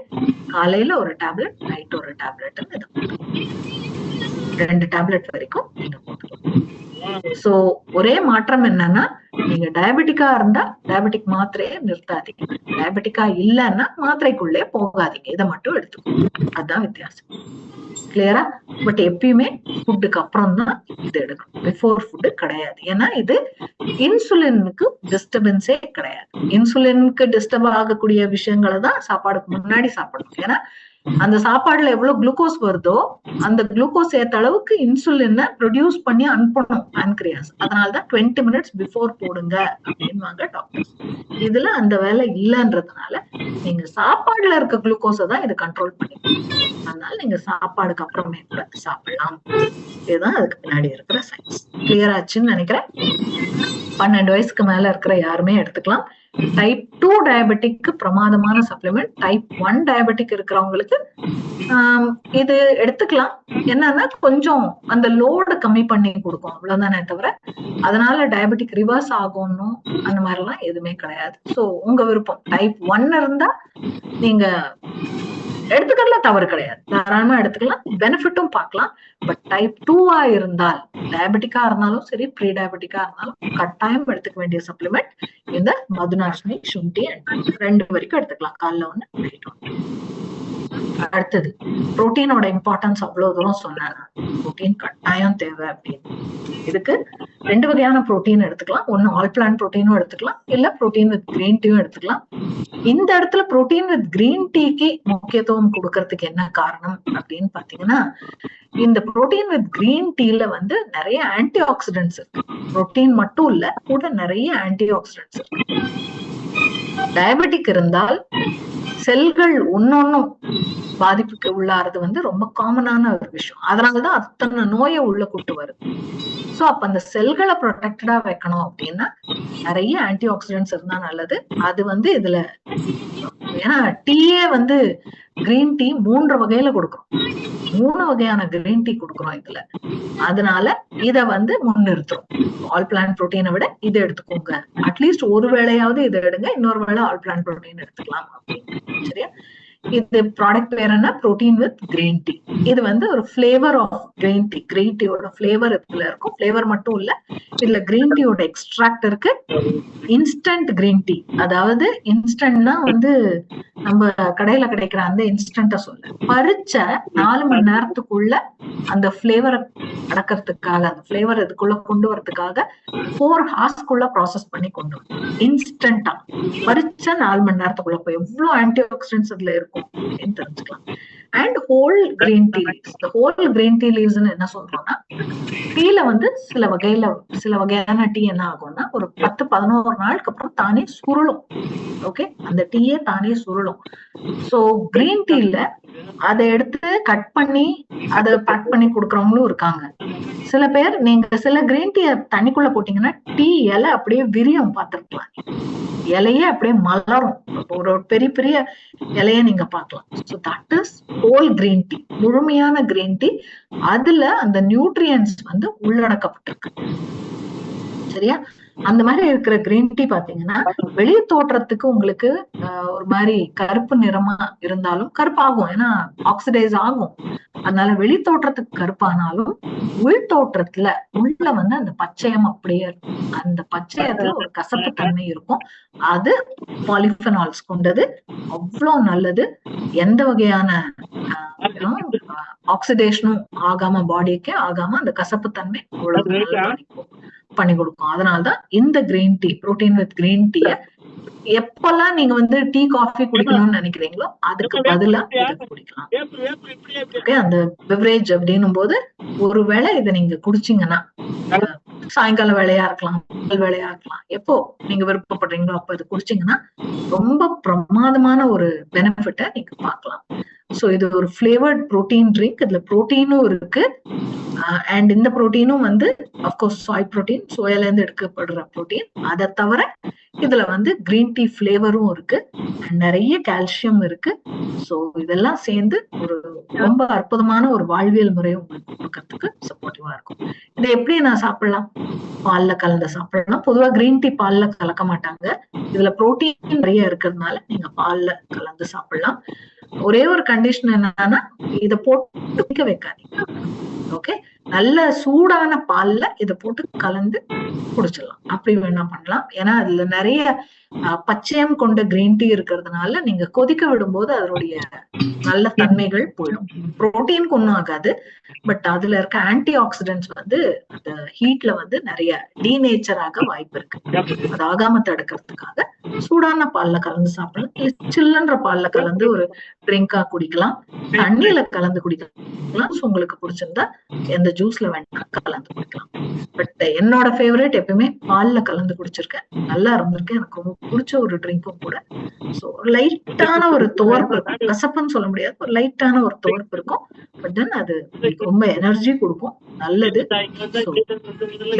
Speaker 1: காலையில ஒரு டேப்லெட், நைட் ஒரு டேப்லெட், 2 டேப்லெட் வரைக்கும் நீங்க போட்டுக்கலாம். சோ ஒரே மாற்றம் என்னன்னா, நீங்க டயபெட்டிக்கா இருந்தா டயபெட்டிக் மாத்திரையே நிறுத்தாதீங்க, டயபெட்டிக்கா இல்லைன்னா மாத்திரைக்குள்ளே போகாதீங்க. இதை மட்டும் எடுத்துக்கோங்க. அதுதான் வித்தியாசம். கிளியரா? பட் எப்பயுமே ஃபுட்டுக்கு அப்புறம் தான் இது எடுக்கணும், பிஃபோர் ஃபுட்டு கிடையாது. ஏன்னா இது இன்சுலினுக்கு டிஸ்டர்பன்ஸே கிடையாது. இன்சுலினுக்கு டிஸ்டர்ப் ஆகக்கூடிய விஷயங்களை தான் சாப்பாடுக்கு முன்னாடி சாப்பிடணும். ஏன்னா அந்த சாப்பாடுல எவ்வளவு குளுக்கோஸ் வருதோ அந்த குளுக்கோஸ் ஏத்த அளவுக்கு இன்சுலினை ப்ரொடியூஸ் பண்ணி அனுப்பணும் பான்கிரியாஸ். அதனாலதான் 20 மினிட்ஸ் பிஃபோர் போடுங்க அப்படின்வாங்க டாக்டர். இதுல அந்த வேலை இல்லைன்றதுனால நீங்க சாப்பாடுல இருக்க குளுக்கோஸை தான் இது கண்ட்ரோல் பண்ணிக்கணும். அதனால நீங்க சாப்பாடுக்கு அப்புறமே கூட சாப்பிடலாம். இதுதான் அதுக்கு பின்னாடி இருக்கிற சயின்ஸ். கிளியர் ஆச்சுன்னு நினைக்கிறேன். 12 வயசுக்கு மேல இருக்கிற யாருமே எடுத்துக்கலாம். டைப் 2 டயபெட்டிக்கு பிரமாதமான சப்ளிமெண்ட். டைப் 1 டயபெட்டிக் இருக்கிறவங்களுக்கு இது எடுத்துக்கலாம். என்னன்னா கொஞ்சம் அந்த லோடு கம்மி பண்ணி கொடுக்கும், அவ்வளவுதானே தவிர அதனால டயபெட்டிக் ரிவர்ஸ் ஆகும்னு அந்த மாதிரி எல்லாம் எதுவுமே கிடையாது. சோ உங்க விருப்பம். டைப் 1 இருந்தா நீங்க எடுத்துக்கலாம், தவறு கிடையாது, தாராளமா எடுத்துக்கலாம், பெனிஃபிட்டும் பார்க்கலாம். பட் டைப் 2 இருந்தால், டயபெட்டிக்கா இருந்தாலும் சரி ப்ரீ டயபெட்டிக்கா இருந்தாலும் கட்டாயம் எடுத்துக்க வேண்டிய சப்ளிமெண்ட் இந்த மதுநாசினி, சுண்டி 2 வரைக்கும் எடுத்துக்கலாம், காலைல 1 நைட் 1. அடுத்தது புரோட்டீனோட இம்பார்ட்டன்ஸ் அவ்வளவு தூரம் சொன்னேன். புரோட்டீன் கட்டாயம் தேவை அப்படின்னு. இதுக்கு 2 வகையான புரோட்டீன் எடுத்துக்கலாம். ஒன்னு ஆல் பிளான்ட் புரோட்டீனும் எடுத்துக்கலாம், இல்ல புரோட்டீன் வித் கிரீன் டீயும் எடுத்துக்கலாம். இந்த இடத்துல புரோட்டீன் வித் கிரீன் டீக்கு முக்கியத்துவம் கொடுக்கறதுக்கு என்ன காரணம் அப்படின்னு பாத்தீங்கன்னா, இந்த புரோட்டீன் வித் கிரீன் டீல நிறைய ஆன்டி ஆக்சிடென்ட்ஸ் இருக்கு. புரோட்டீன் மட்டும் இல்ல, கூட நிறைய ஆன்டி ஆக்சிடென்ட்ஸ் இருக்கு. டயபெட்டிக் இருந்தால் செல்கள் ஒன்னொன்னும் பாதிப்புக்கு உள்ளாறது ரொம்ப காமனான ஒரு விஷயம். அதனாலதான் அத்தனை நோயை உள்ள கூட்டு வருது. சோ அப்ப அந்த செல்களை ப்ரொடெக்டடா வைக்கணும் அப்படின்னா நிறைய ஆன்டி ஆக்சிடென்ட்ஸ் இருந்தா நல்லது. அது இதுல ஏன்னா டீயே கிரீன் டீ 3 வகையில கொடுக்குறோம், 3 வகையான கிரீன் டீ கொடுக்குறோம் இதுல. அதனால இத முன்னிறுத்துறோம். ஆல் பிளான்ட் புரோட்டீனை விட இதை எடுத்துக்கோங்க, அட்லீஸ்ட் ஒரு வேளையாவது இதை எடுங்க, இன்னொரு வேளை ஆல் பிளான்ட் புரோட்டீன் எடுத்துக்கலாம் அப்படின்னு. சரியா? இது ப்ராடக்ட் பேர் என்ன? Protein with green tea. இது ஒரு flavour of green tea. Green டீயோட ஃபிளேவர் இதுல இருக்கும். ஃபிளேவர் மட்டும் இல்ல, இதுல கிரீன் டீயோட எக்ஸ்ட்ராக்ட் இருக்கு. இன்ஸ்டன்ட் கிரீன் டீ, அதாவது இன்ஸ்டன்ட்னா நம்ம கடையில கிடைக்கிற அந்த இன்ஸ்டன்ட சொல்ல, பறிச்ச 4 மணி நேரத்துக்குள்ள அந்த ஃபிளேவரை அடக்கிறதுக்காக, அந்த ஃபிளேவர் இதுக்குள்ள கொண்டு வரதுக்காக 4 ஹார்ஸ்க்குள்ள ப்ராசஸ் பண்ணி கொண்டு வரும். இன்ஸ்டன்டா பறிச்ச 4 மணி நேரத்துக்குள்ள போய் எவ்வளவு ஆன்டி ஆக்சிடென்ட்ஸ் அதுல இருக்கும் அப்படின்னு தெரிஞ்சுக்கலாம். And whole green tea leaves. இந்த ஹோல் கிரீன் டீ லீவ்ஸ்ன்னு என்ன சொல்றோம்னா, டீல வந்து சில வகையான டீ என்ன ஆகும்னா ஒரு 10-11 நாளுக்கு அப்புறம் தானே சுருளும். ஓகே, அந்த டீயே தானே சுருளும். சோ கிரீன் டீல அதை எடுத்து கட் பண்ணி அதை பேக் பண்ணி கொடுக்கறவங்களும் இருக்காங்க. சில பேர் நீங்க சில கிரீன் டீ தண்ணிக்குள்ள போட்டீங்கன்னா டீ இலை அப்படியே விரியும், பார்த்திருக்கலாம். இலையே அப்படியே மலரும், ஒரு பெரிய பெரிய இலைய நீங்க பார்க்கலாம். So that is whole green tea, முழுமையான கிரீன் டீ. அதுல அந்த நியூட்ரியன்ஸ் வந்து உள்ளடக்கப்பட்டிருக்கு. சரியா? அந்த மாதிரி இருக்கிற கிரீன் டீ பாத்தீங்கன்னா வெளி தோற்றத்துக்கு உங்களுக்கு ஒரு மாதிரி கருப்பு நிறமா இருந்தாலும் கருப்பாகும், ஏன்னா ஆக்சிடைஸ் ஆகும். அதனால வெளி தோற்றத்துக்கு கருப்பானாலும் உள் தோற்றத்துல உள்ள வந்து அந்த பச்சையம் அப்படியே இருக்கும். அந்த பச்சையத்துல ஒரு கசப்பு தன்மை இருக்கும். அது பாலிஃபெனால்ஸ் கொண்டது, அவ்வளவு நல்லது. எந்த வகையான ஆக்சிடேஷனும் ஆகாம, பாடிக்கு ஆகாம அந்த கசப்பு தன்மை அவ்வளவு பண்ணி கொடுக்கும். அதனாலதான் இந்த green tea, protein with green டீய எப்பெல்லாம் நீங்க வந்து டீ காஃபி குடிக்கணும்னு நினைக்கிறீங்களோ அதுக்கு பதிலா இதை குடிக்கலாம். ஓகே, அந்த பெவரேஜ் அப்படின்னும் போது ஒருவேளை இதை நீங்க குடிச்சீங்கன்னா சாயங்கால வேலையா இருக்கலாம், வேலையா இருக்கலாம், எப்போ நீங்க விருப்பப்படுறீங்களோ அப்ப இது குடிச்சீங்கன்னா ரொம்ப பிரமாதமான ஒரு பெனிஃபிட்டை நீங்க பார்க்கலாம். சோ இது ஒரு ஃபிளேவர்ட் புரோட்டீன் ட்ரிங்க். இதுல புரோட்டீனும் இருக்கு. அண்ட் இந்த புரோட்டீனும் வந்து அப்கோர்ஸ் சாய் புரோட்டீன், சோயால இருந்து எடுக்கப்படுற புரோட்டீன். அதை தவிர இதுல வந்து கிரீன் டீ ஃபிளேவரும் இருக்கு, நிறைய கால்சியம் இருக்கு. சோ இதெல்லாம் சேர்ந்து ஒரு ரொம்ப அற்புதமான ஒரு வாழ்வியல் முறையை உங்களுக்கு கொடுக்கறதுக்கு சப்போர்ட்டிவா இருக்கும். இதை எப்படி நான் சாப்பிடலாம்? பால்ல கலந்து சாப்பிடலாம். பொதுவா கிரீன் டீ பால்ல கலக்க மாட்டாங்க. இதுல புரோட்டீன் நிறைய இருக்கிறதுனால நீங்க பால்ல கலந்து சாப்பிடலாம். ஒரே ஒரு கண்டிஷன் என்னன்னா, இத போட்டு குடிக்க வைக்காதீங்க. ஓகே, நல்ல சூடான பால்ல இத போட்டு கலந்து குடிச்சிடலாம். அப்படி வேணா பண்ணலாம். ஏன்னா அதுல நிறைய பச்சையம் கொண்ட கிரீன் டீ இருக்கிறதுனால நீங்க கொதிக்க விடும்போது அதனுடைய நல்ல தன்மைகள் போயிடும். புரோட்டீனுக்கு ஒன்றும் ஆகாது, பட் அதுல இருக்க ஆன்டி ஆக்சிடென்ட்ஸ் வந்து அந்த ஹீட்ல வந்து நிறைய டீநேச்சர் ஆக வாய்ப்பு இருக்கு. அது ஆகாம தடுக்கிறதுக்காக சூடான பால்ல கலந்து சாப்பிடலாம். இல்ல சில்லுன்ற பால்ல கலந்து ஒரு ட்ரிங்கா குடிக்கலாம், தண்ணியில கலந்து குடிக்கலாம். உங்களுக்கு பிடிச்சிருந்தா எந்த ஜூஸ்ல வேணா கலந்து குடிக்கலாம். பட் என்னோட ஃபேவரட் எப்பவுமே பால்ல கலந்து குடிச்சிருக்கேன், நல்லா இருந்திருக்கு, எனக்கு ரொம்ப பிடிச்ச ஒரு ட்ரிங்க்கும் கூட. ஸோ லைட்டான ஒரு துவர்ப்பு இருக்கும், கசப்புன்னு சொல்ல முடியாது, ஒரு லைட்டான ஒரு துவர்ப்பு இருக்கும். பட் தென் அது ரொம்ப எனர்ஜி கொடுக்கும், நல்லது. ஸோ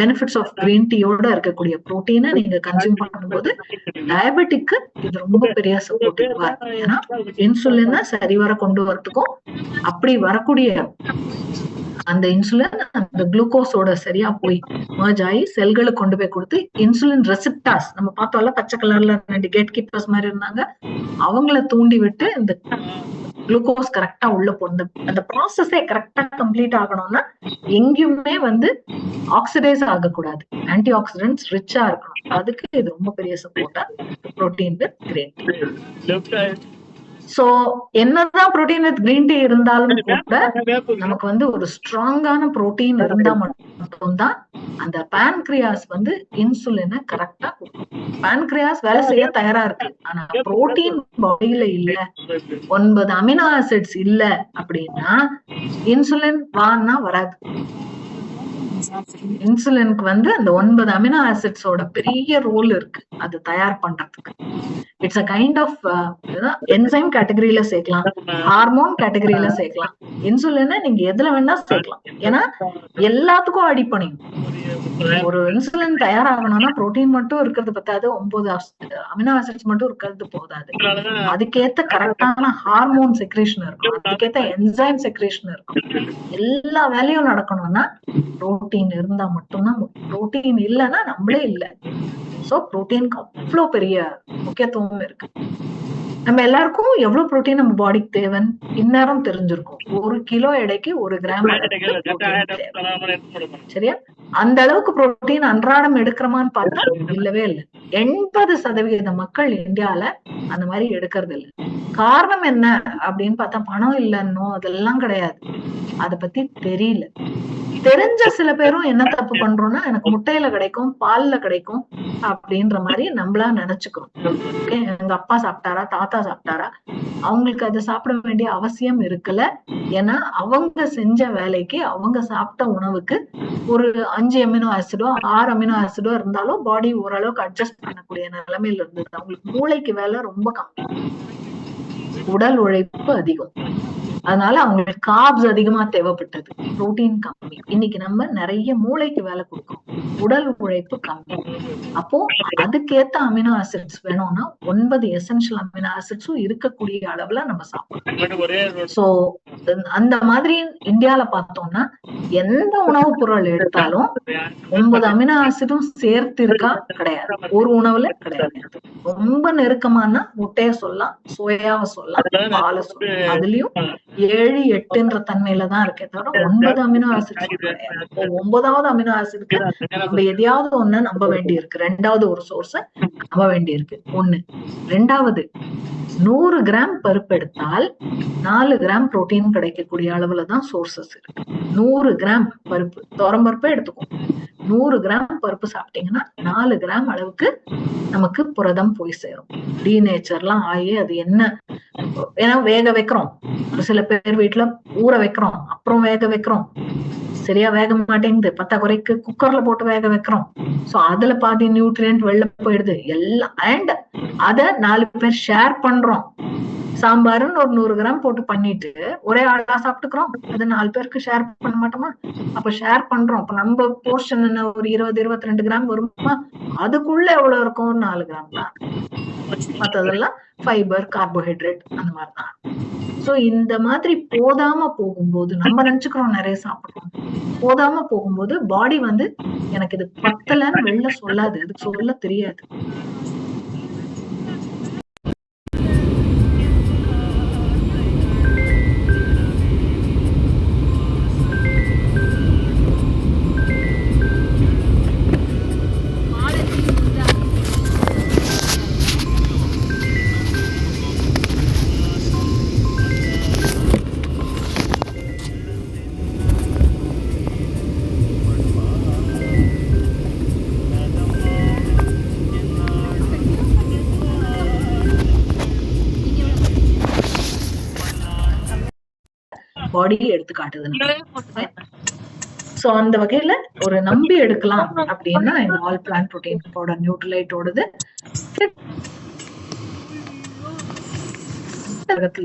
Speaker 1: பெனிஃபிட்ஸ் ஆஃப் கிரீன் டீயோட இருக்கக்கூடிய புரோட்டீனை நீங்க கன்சியூம் பண்ணும்போது டயபெட்டிக்கு இது ரொம்ப பெரிய சப்போர்ட்டிவா இருக்கும். ஏன்னா இன்சுலினை சரிவர கொண்டு வரதுக்கும், அப்படி வரக்கூடிய அந்த இன்சுலின் அந்த குளுக்கோஸோட சரியா போய் மர்ஜ் ஆகி செல்களுக்கு கொண்டு போய் கொடுத்து இன்சுலின் ரெசிப்டார்ஸ், நம்ம பார்த்தோம்ல பச்சை கலர்ல 2 கேட் கீப்பர்ஸ் மாதிரி இருந்தாங்க, அவங்கள தூண்டி விட்டு இந்த குளுக்கோஸ் கரெக்டா உள்ள போன அந்த ப்ராசஸே கரெக்டா கம்ப்ளீட் ஆகணும்னா எங்கேயுமே வந்து ஆக்சிடைஸ் ஆகக்கூடாது, ஆன்டி ஆக்சிடென்ட்ஸ் ரிச்சா இருக்கணும். அதுக்கு இது ரொம்ப பெரிய சப்போர்ட்டா protein with green tea. So என்னதான் புரோட்டீன் வித் கிரீன் டீ இருந்தாலும் கூட நமக்கு வந்து ஒரு ஸ்ட்ராங்கான புரோட்டீன் இருந்தா மட்டும்தான் அந்த பான்கிரியாஸ் வந்து இன்சுலினை கரெக்டா கொடுக்கும். பான்கிரியாஸ் வேலை செய்ய தயாரா இருக்கு, ஆனா புரோட்டீன் பாடியில இல்ல, 9 அமினோ ஆசிட்ஸ் இல்ல அப்படின்னா இன்சுலின் வான்னா வராது. இன்சுலினுக்கு வந்து அந்த 9 அமினோ ஆசிட்ஸோட பெரிய ரோல் இருக்கு அது தயார் பண்றதுக்கு. It's a kind of enzyme கேட்டகரியில சேர்க்கலாம், ஹார்மோன் கேட்டகரியில சேர்க்கலாம். இன்சுலினை நீங்க எதுல வேணா சேர்க்கலாம், ஏன்னா எல்லாத்துக்கும் அடிப்படையும். ஒரு இன்சுலின் தயாராகணும்னா புரோட்டீன் மட்டும் இருக்கிறது பத்தாது, 9 அமினோ ஆசிட்ஸ் மட்டும் இருக்கிறது போதாது. அதுக்கேத்த கரெக்டான ஹார்மோன் செக்ரேஷன் இருக்கும், அதுக்கேத்த என்சைம் செக்ரேஷன் இருக்கும். எல்லா வேலையும் நடக்கணும்னா புரோட்டீன் இருந்தா மட்டும்தான். புரோட்டீன் இல்லைன்னா நம்மளே இல்லை. சோ புரோட்டீனுக்கு அவ்வளவு பெரிய முக்கியத்துவம் இருக்கு. நம்ம எல்லாருக்கும் எவ்வளவு புரோட்டீன் நம்ம பாடிக்கு தேவைன்னு இந்நேரம் தெரிஞ்சிருக்கும். 1 கிலோ எடைக்கு 1 கிராம் சரியா? அந்த அளவுக்கு புரோட்டீன் அன்றாடம் எடுக்கிறோமான்னு பார்த்தா இல்லவே இல்லை. 80% மக்கள் இந்தியால அந்த மாதிரி எடுக்கிறது இல்லை. காரணம் என்ன அப்படின்னு பார்த்தா பணம் இல்லைன்னோ அதெல்லாம் கிடையாது, அதை பத்தி தெரியல. தெரிஞ்ச சில பேரும் என்ன தப்பு பண்றோம்னா, எனக்கு முட்டையில கிடைக்கும், பால்ல கிடைக்கும் அப்படின்ற மாதிரி நம்மளா நினைச்சுக்கிறோம். ஓகே, எங்க அப்பா சாப்பிட்டாரா, தாத்தா சாப்பிட்டாரா, அவங்களுக்கு அதை சாப்பிட வேண்டிய அவசியம் இருக்குல்ல. ஏன்னா அவங்க செஞ்ச வேலைக்கு, அவங்க சாப்பிட்ட உணவுக்கு ஒரு 5 அமினோ ஆசிடோ 6 அமினோ ஆசிடோ இருந்தாலும் பாடி ஓரளவுக்கு அட்ஜஸ்ட் பண்ணக்கூடிய நிலைமையில இருந்தது. அவங்களுக்கு மூளைக்கு வேலை ரொம்ப கம்மி, உடல் உழைப்பு அதிகம். அதனால அவங்களுக்கு கார்ப்ஸ் அதிகமா தேவைப்பட்டது, புரோட்டீன் கம்மி. இன்னைக்கு நம்ம நிறைய மூளைக்கு வேலை கொடுக்கிறோம், உடல் உழைப்பு கம்மி. அப்போ அதுக்கேத்த அமினோ ஆசிட்ஸ் வேணும்னா 9 எசென்ஷியல் அமினோ ஆசிட்ஸும் இருக்கக்கூடிய அளவுல நம்ம சாப்பிடணும். சோ அந்த மாதிரி இந்தியால பார்த்தோம்னா எந்த உணவுப் பொருள் எடுத்தாலும் 9 அமினோ ஆசிடும் சேர்த்து இருக்கா கிடையாது, ஒரு உணவுல கிடையாது. ரொம்ப நெருக்கமான முட்டைய சொல்லலாம், சோயாவை சொல்லலாம், பாலை சொல்லலாம், அதுலயும் 7, 8ன்ற தன்மையில தான் இருக்கே தவிர 9 அமினோ ஆசிட்ஸ் கிடையாது. 9வது அமினோ ஆசிட்க்கு நம்ம எதையாவது ஒண்ணு நம்ப வேண்டி இருக்கு, 2வது ஒரு சோர்ஸ நம்ப வேண்டி இருக்கு. 1. 2வது 100 கிராம் பருப்பு எடுத்தால் 4 கிராம் புரோட்டீன் கிடைக்கக்கூடிய அளவுலதான் சோர்சஸ் இருக்கு. 100 கிராம் பருப்பு, துவரம்பருப்பே எடுத்துக்கும், 100 கிராம் பருப்பு சாப்பிட்டீங்கன்னா 4 கிராம் அளவுக்கு நமக்கு புரதம் போய் சேரும். டீநேச்சர்லாம் ஆகி அது என்ன, ஏன்னா வேக வைக்கிறோம், சில பேர் வீட்டுல ஊற வைக்கிறோம், அப்புறம் வேக வைக்கிறோம், சரியா வேக மாட்டேங்குது, பத்தாக்குறைக்கு குக்கர்ல போட்டு வேக வைக்கிறோம். சோ அதுல பாதி நியூட்ரியன்ட் வெளில போயிடுது எல்லாம். அண்ட் அத 4 பேர் ஷேர் பண்றோம். சாம்பாருன்னு ஒரு 100 கிராம் போட்டு பண்ணிட்டு ஒரே ஆளா சாப்பிட்டுக்கிறோம், அது 4 பேருக்கு ஷேர் பண்ண மாட்டோமா? அப்ப ஷேர் பண்றோம். அப்ப நம்ம போர்ஷன் என்ன, ஒரு 20-22 கிராம் வருமா? அதுக்குள்ள எவ்வளவு இருக்கும்? 4 கிராம் தான். மத்ததெல்லாம் ஃபைபர், கார்போஹைட்ரேட் அந்த மாதிரிதான். சோ இந்த மாதிரி போதாம போகும்போது நம்ம நினைச்சுக்கிறோம் நிறைய சாப்பிடுறோம், போதாம போகும்போது பாடி வந்து எனக்கு இது பத்தலன்னு வெளில சொல்லாது, அதுக்கு சொல்ல தெரியாது. பாடியில் எடுத்து காட்டுது. சோ அந்த வகையில ஒரு நம்பி எடுக்கலாம் அப்படின்னா இந்த ஆல் பிளான்ட் புரோட்டீன் பவுடர் நியூட்ரலைட்டோடது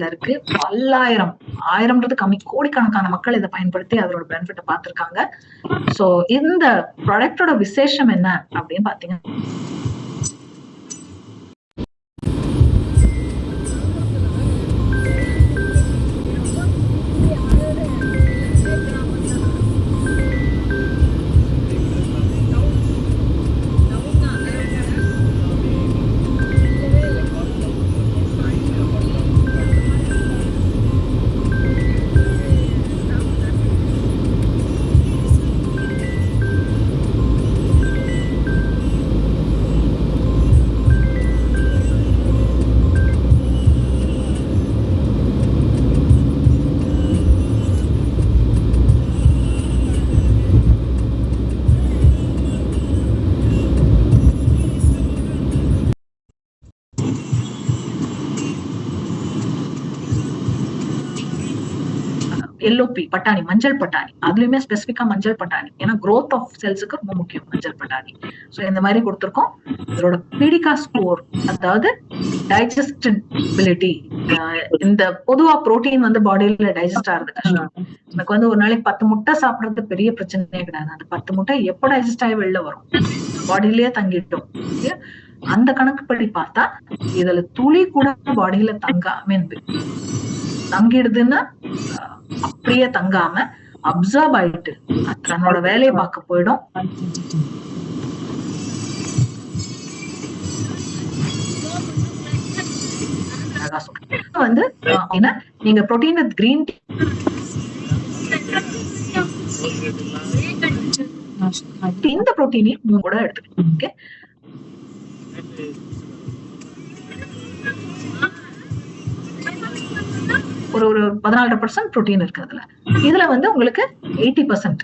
Speaker 1: இருக்கு. 1000 கம்மி, கோடிக்கணக்கான மக்கள் இதை பயன்படுத்தி அதோட பெனிஃபிட்டை பார்த்திருக்காங்க. சோ இந்த ப்ராடக்டோட விசேஷம் என்ன அப்படின்னு பாத்தீங்கன்னா, எல்ஓபி பட்டாணி, மஞ்சள் பட்டாணி, அதுலயுமே ஸ்பெசிபிக்கா மஞ்சள் பட்டாணி, ஏன்னா growth ஆஃப் செல்ஸுக்கு ரொம்ப முக்கியம் மஞ்சள் பட்டாணி. சோ இந்த மாதிரி கொடுத்திருக்கோம். இதோட பீடிகா ஸ்கோர், அதாவது டைஜஸ்டபிலிட்டி, இந்த பொதுவா புரோட்டீன் வந்து பாடியில டைஜஸ்ட் ஆகுறது கஷ்டம். எனக்கு வந்து ஒரு நாளைக்கு 10 முட்டை சாப்பிடுறது பெரிய பிரச்சனையே கிடையாது. அந்த 10 முட்டை எப்ப டைஜஸ்ட் ஆகி வெளில வரும், பாடியிலேயே தங்கிட்டோம். அந்த கணக்குப்படி பார்த்தா இதுல துளி கூட பாடியில தங்கிடுதுன்னா அப்படியே தங்காம அப்சர்வ் ஆயிட்டு தன்னோட வேலையை பார்க்க போயிடும். வந்து நீங்க புரோட்டீன் வித் கிரீன் டீ, இந்த புரோட்டீனையும் கூட எடுத்துக்கணும். ஓகே, ஒரு 14% புரோட்டீன் இருக்கு அதுல. இதுல வந்து உங்களுக்கு 80%,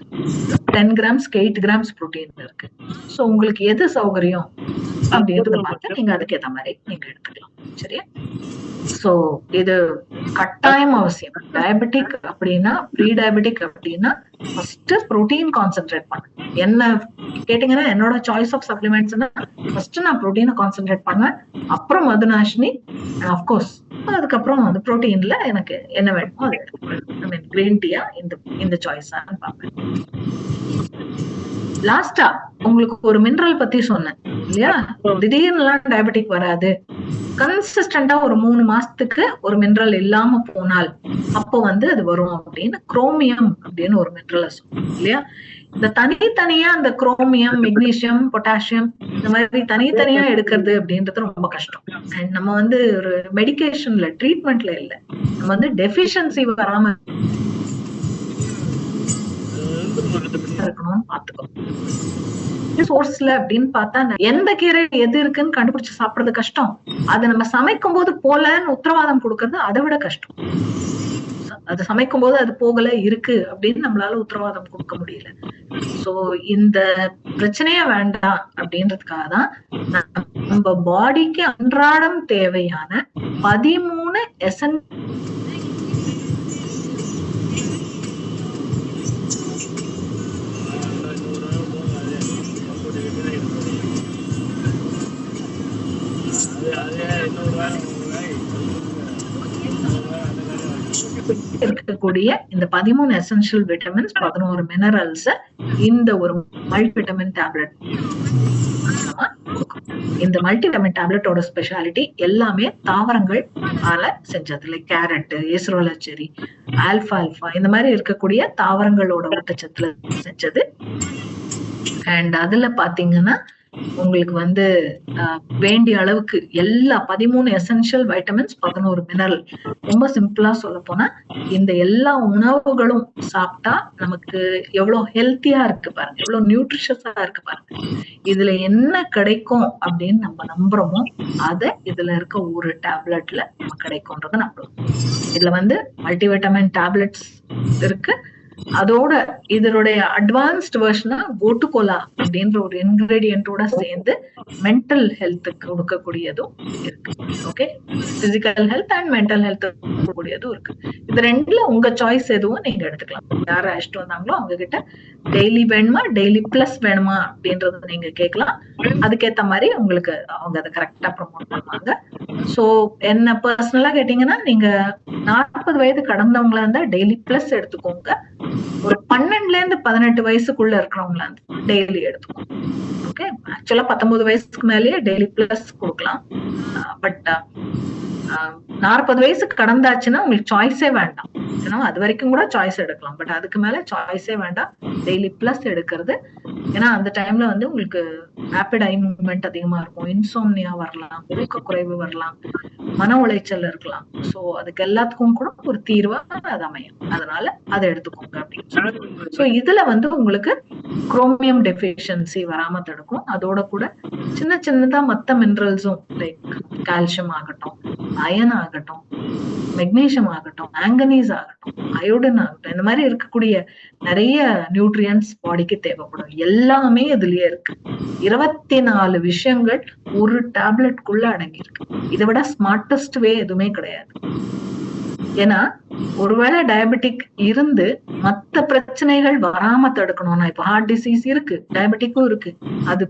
Speaker 1: 10 கிராம்ஸ்க்கு 8 கிராம்ஸ் புரோட்டீன் இருக்கு. சோ உங்களுக்கு எது சௌகரியம் அப்படின்றத பார்த்து நீங்க அதுக்கு ஏத்த மாதிரி நீங்க எடுத்துக்கலாம். சரியா? சோ இது கட்டாயம் அவசியம். டயபெட்டிக் அப்படின்னா, ப்ரீ டயபெட்டிக் அப்படின்னா ஃபர்ஸ்ட் புரோட்டீன் கான்சென்ட்ரேட் பண்ணுங்க. என்ன கேட்டீங்கன்னா என்னோட சாய்ஸ் ஆஃப் சப்ளிமெண்ட்ஸ்னா ஃபர்ஸ்ட் நான் புரோட்டீனை கான்சென்ட்ரேட் பண்ணுவேன், அப்புறம் மதுநாஷினி, அப்கோர்ஸ் அதுக்கப்புறம் அந்த புரோட்டீன்ல எனக்கு என்ன வேணுமோ அதை எடுத்துப்பேன். ஐ மீன் கிரீன் டீயா இந்த சாய்ஸான்னு பார்ப்பேன். லாஸ்டா உங்களுக்கு ஒரு மினரல் பத்தி சொன்னேன் இல்லையா? திடீர்னுலாம் டயபெட்டிக் வராது, கன்சிஸ்டண்டா ஒரு 3 மாசத்துக்கு ஒரு மினரல் இல்லாம போனால் அப்போ வந்து அது வரும் அப்படின்னு குரோமியம் அப்படின்னு ஒரு மினரல் சொல்லுவோம் இல்லையா? இந்த தனித்தனியா அந்த குரோமியம், மெக்னீசியம், பொட்டாசியம் இந்த மாதிரி தனித்தனியா எடுக்கிறது அப்படின்றது ரொம்ப கஷ்டம். அண்ட் நம்ம வந்து ஒரு மெடிகேஷன்ல ட்ரீட்மெண்ட்ல இல்ல, நம்ம வந்து டெஃபிஷியன்சி வராம இருக்கணும்னு பாத்துக்கணும். சோர்ஸ்ல அப்படின்னு பார்த்தா எந்த கீரை எது இருக்குன்னு கண்டுபிடிச்சு சாப்பிடுறது கஷ்டம். அது நம்ம சமைக்கும் போது போலன்னு உத்தரவாதம் கொடுக்கறது அதை விட கஷ்டம். அது சமைக்கும் போது அது போகல இருக்கு அப்படின்னு நம்மளால உத்தரவாதம் கொடுக்க முடியல. சோ இந்த பிரச்சனையே வேண்டாம் அப்படின்றதுக்காக தான் நம்ம பாடிக்கு அன்றாடம் தேவையான 13 எசன் இருக்கக்கூடிய இந்த 13 எசென்ஷியல் விட்டமின்ஸ், 11 மினரல்ஸ் இந்த ஒரு மல்டிவிட்டமின் டேப்லெட். இந்த மல்டிவிட்டமின் டேப்லெட்டோட ஸ்பெஷாலிட்டி எல்லாமே தாவரங்கள் ஆல செஞ்சது. லைக் கேரட், எஸ்ரோலச்செரி, ஆல்ஃபா இந்த மாதிரி இருக்கக்கூடிய தாவரங்களோட ஊட்டச்சத்துல செஞ்சது. அண்ட் அதுல பாத்தீங்கன்னா உங்களுக்கு வந்து வேண்டிய அளவுக்கு எல்லா 13 எசென்ஷியல் வைட்டமின்ஸ், 11 மினரல். ரொம்ப சிம்பிளா சொல்ல போனா இந்த எல்லா உணவுகளும் சாப்பிட்டா நமக்கு எவ்வளவு ஹெல்த்தியா இருக்கு பாருங்க, எவ்வளவு நியூட்ரிஷியஸா இருக்கு பாருங்க. இதுல என்ன கிடைக்கும் அப்படின்னு நம்ம நம்புறோமோ அதை இதுல இருக்க ஒரு டேப்லெட்ல நம்ம கிடைக்கும்ன்றத நம்புறோம். இதுல வந்து மல்டிவிட்டமின் டேப்லெட்ஸ் இருக்கு, அதோட இதனுடைய அட்வான்ஸ்ட் வெர்ஷனா கோட்டுகோலா அப்படின்ற ஒரு இன்கிரீடியன்ட்டோட சேர்ந்து மென்டல் ஹெல்த்துக்கு கொடுக்கக்கூடியதும் இருக்கு. Okay, physical health and mental health கொடுக்கக்கூடியதும் இருக்கு. இது ரெண்டுல உங்க சாய்ஸ் எதுவும் நீங்க எடுத்துக்கலாம். யார் அழைச்சிட்டு வந்தாங்களோ அவங்க கிட்ட டெய்லி வேணுமா, டெய்லி பிளஸ் வேணுமா அப்படின்றத நீங்க கேட்கலாம். அதுக்கேத்த மாதிரி உங்களுக்கு அவங்க அதை கரெக்டா ப்ரொமோட் பண்ணுவாங்க. சோ என்ன பர்சனலா கேட்டீங்கன்னா நீங்க 40 வயது கடந்தவங்களா இருந்தா டெய்லி பிளஸ் எடுத்துக்கோங்க. ஒரு 12ல இருந்து 18 வயசுக்குள்ள இருக்கிறவங்களா டெய்லி எடுத்துக்கோங்க. ஓகே, ஆக்சுவலா 19 வயசுக்கு மேலேயே டெய்லி பிளஸ் கொடுக்கலாம். பட் 40 வயசுக்கு கடந்தாச்சுன்னா உங்களுக்கு சாய்ஸே வேண்டாம். ஏன்னா அது வரைக்கும் கூட சாய்ஸ் எடுக்கலாம், பட் அதுக்கு மேல சாய்ஸே வேண்டாம், டெய்லி பிளஸ் எடுக்கிறது. ஏன்னா அந்த டைம்ல வந்து உங்களுக்கு ரேபிட் ஐ மூவ்மெண்ட் அதிகமா இருக்கும், இன்சோம்னியா வரலாம், தூக்க குறைவு வரலாம், மன உளைச்சல் இருக்கலாம். சோ அதுக்கு எல்லாத்துக்கும் கூட ஒரு தீர்வா அது அமையும். அதனால அதை எடுத்துக்கோங்க அப்படின்னு. சோ இதுல வந்து உங்களுக்கு குரோமியம் டெஃபிஷியன்சி வராம தடுக்கும். அதோட கூட சின்ன சின்னதா மத்த மினரல்ஸும் லைக் கால்சியம் ஆகட்டும், அயன் ஆகட்டும், மெக்னீசியம் ஆகட்டும், மேங்கனீஸ் ஆகட்டும், அயோடின் ஆகட்டும், இந்த மாதிரி இருக்கக்கூடிய நிறைய நியூட்ரியன்ஸ் பாடிக்கு தேவைப்படும். எல்லாமே இதுலயே இருக்கு. 24 விஷயங்கள் ஒரு டேப்லெட்குள்ள அடங்கி இருக்கு. இதை விட ஸ்மார்டஸ்ட் வே எதுவுமே கிடையாது. ஏன்னா ஒருவேளை டயபெட்டிக் இருந்து மத்த பிரச்சனைகள் வராம தடுக்கணும்னா, இப்ப ஹார்ட் டிசீஸ் இருக்கு, டயபெட்டிக்கும் இருக்கு, அது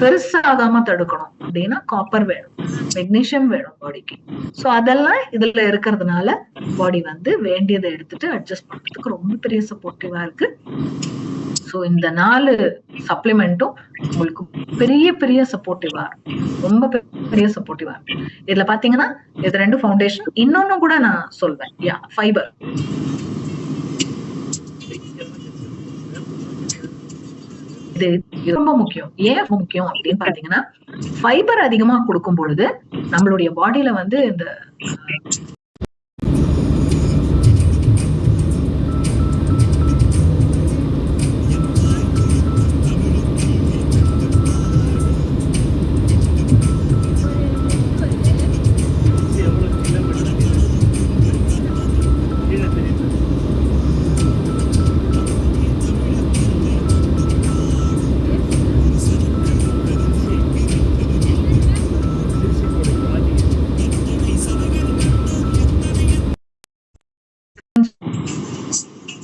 Speaker 1: பெருசாகாம தடுக்கணும் அப்படின்னா காப்பர் வேணும், மெக்னீசியம் வேணும் பாடிக்கு. சோ அதெல்லாம் இதுல இருக்கிறதுனால பாடி வந்து வேண்டியதை எடுத்துட்டு அட்ஜஸ்ட் பண்றதுக்கு ரொம்ப பெரிய சப்போர்ட்டிவா இருக்கு. சோ இந்த 4 சப்ளிமெண்ட்டும் உங்களுக்கு பெரிய பெரிய சப்போர்ட்டிவா இருக்கும், ரொம்ப பெரிய சப்போர்ட்டிவா இருக்கும். இதுல பாத்தீங்கன்னா இது 2 ஃபவுண்டேஷன். இன்னொன்னு கூட நான் சொல்வேன், ஃபைபர். இது ரொம்ப முக்கியம். ஏன் முக்கியம் அப்படின்னு பாத்தீங்கன்னா, ஃபைபர் அதிகமா கொடுக்கும் பொழுது நம்மளுடைய பாடியில வந்து இந்த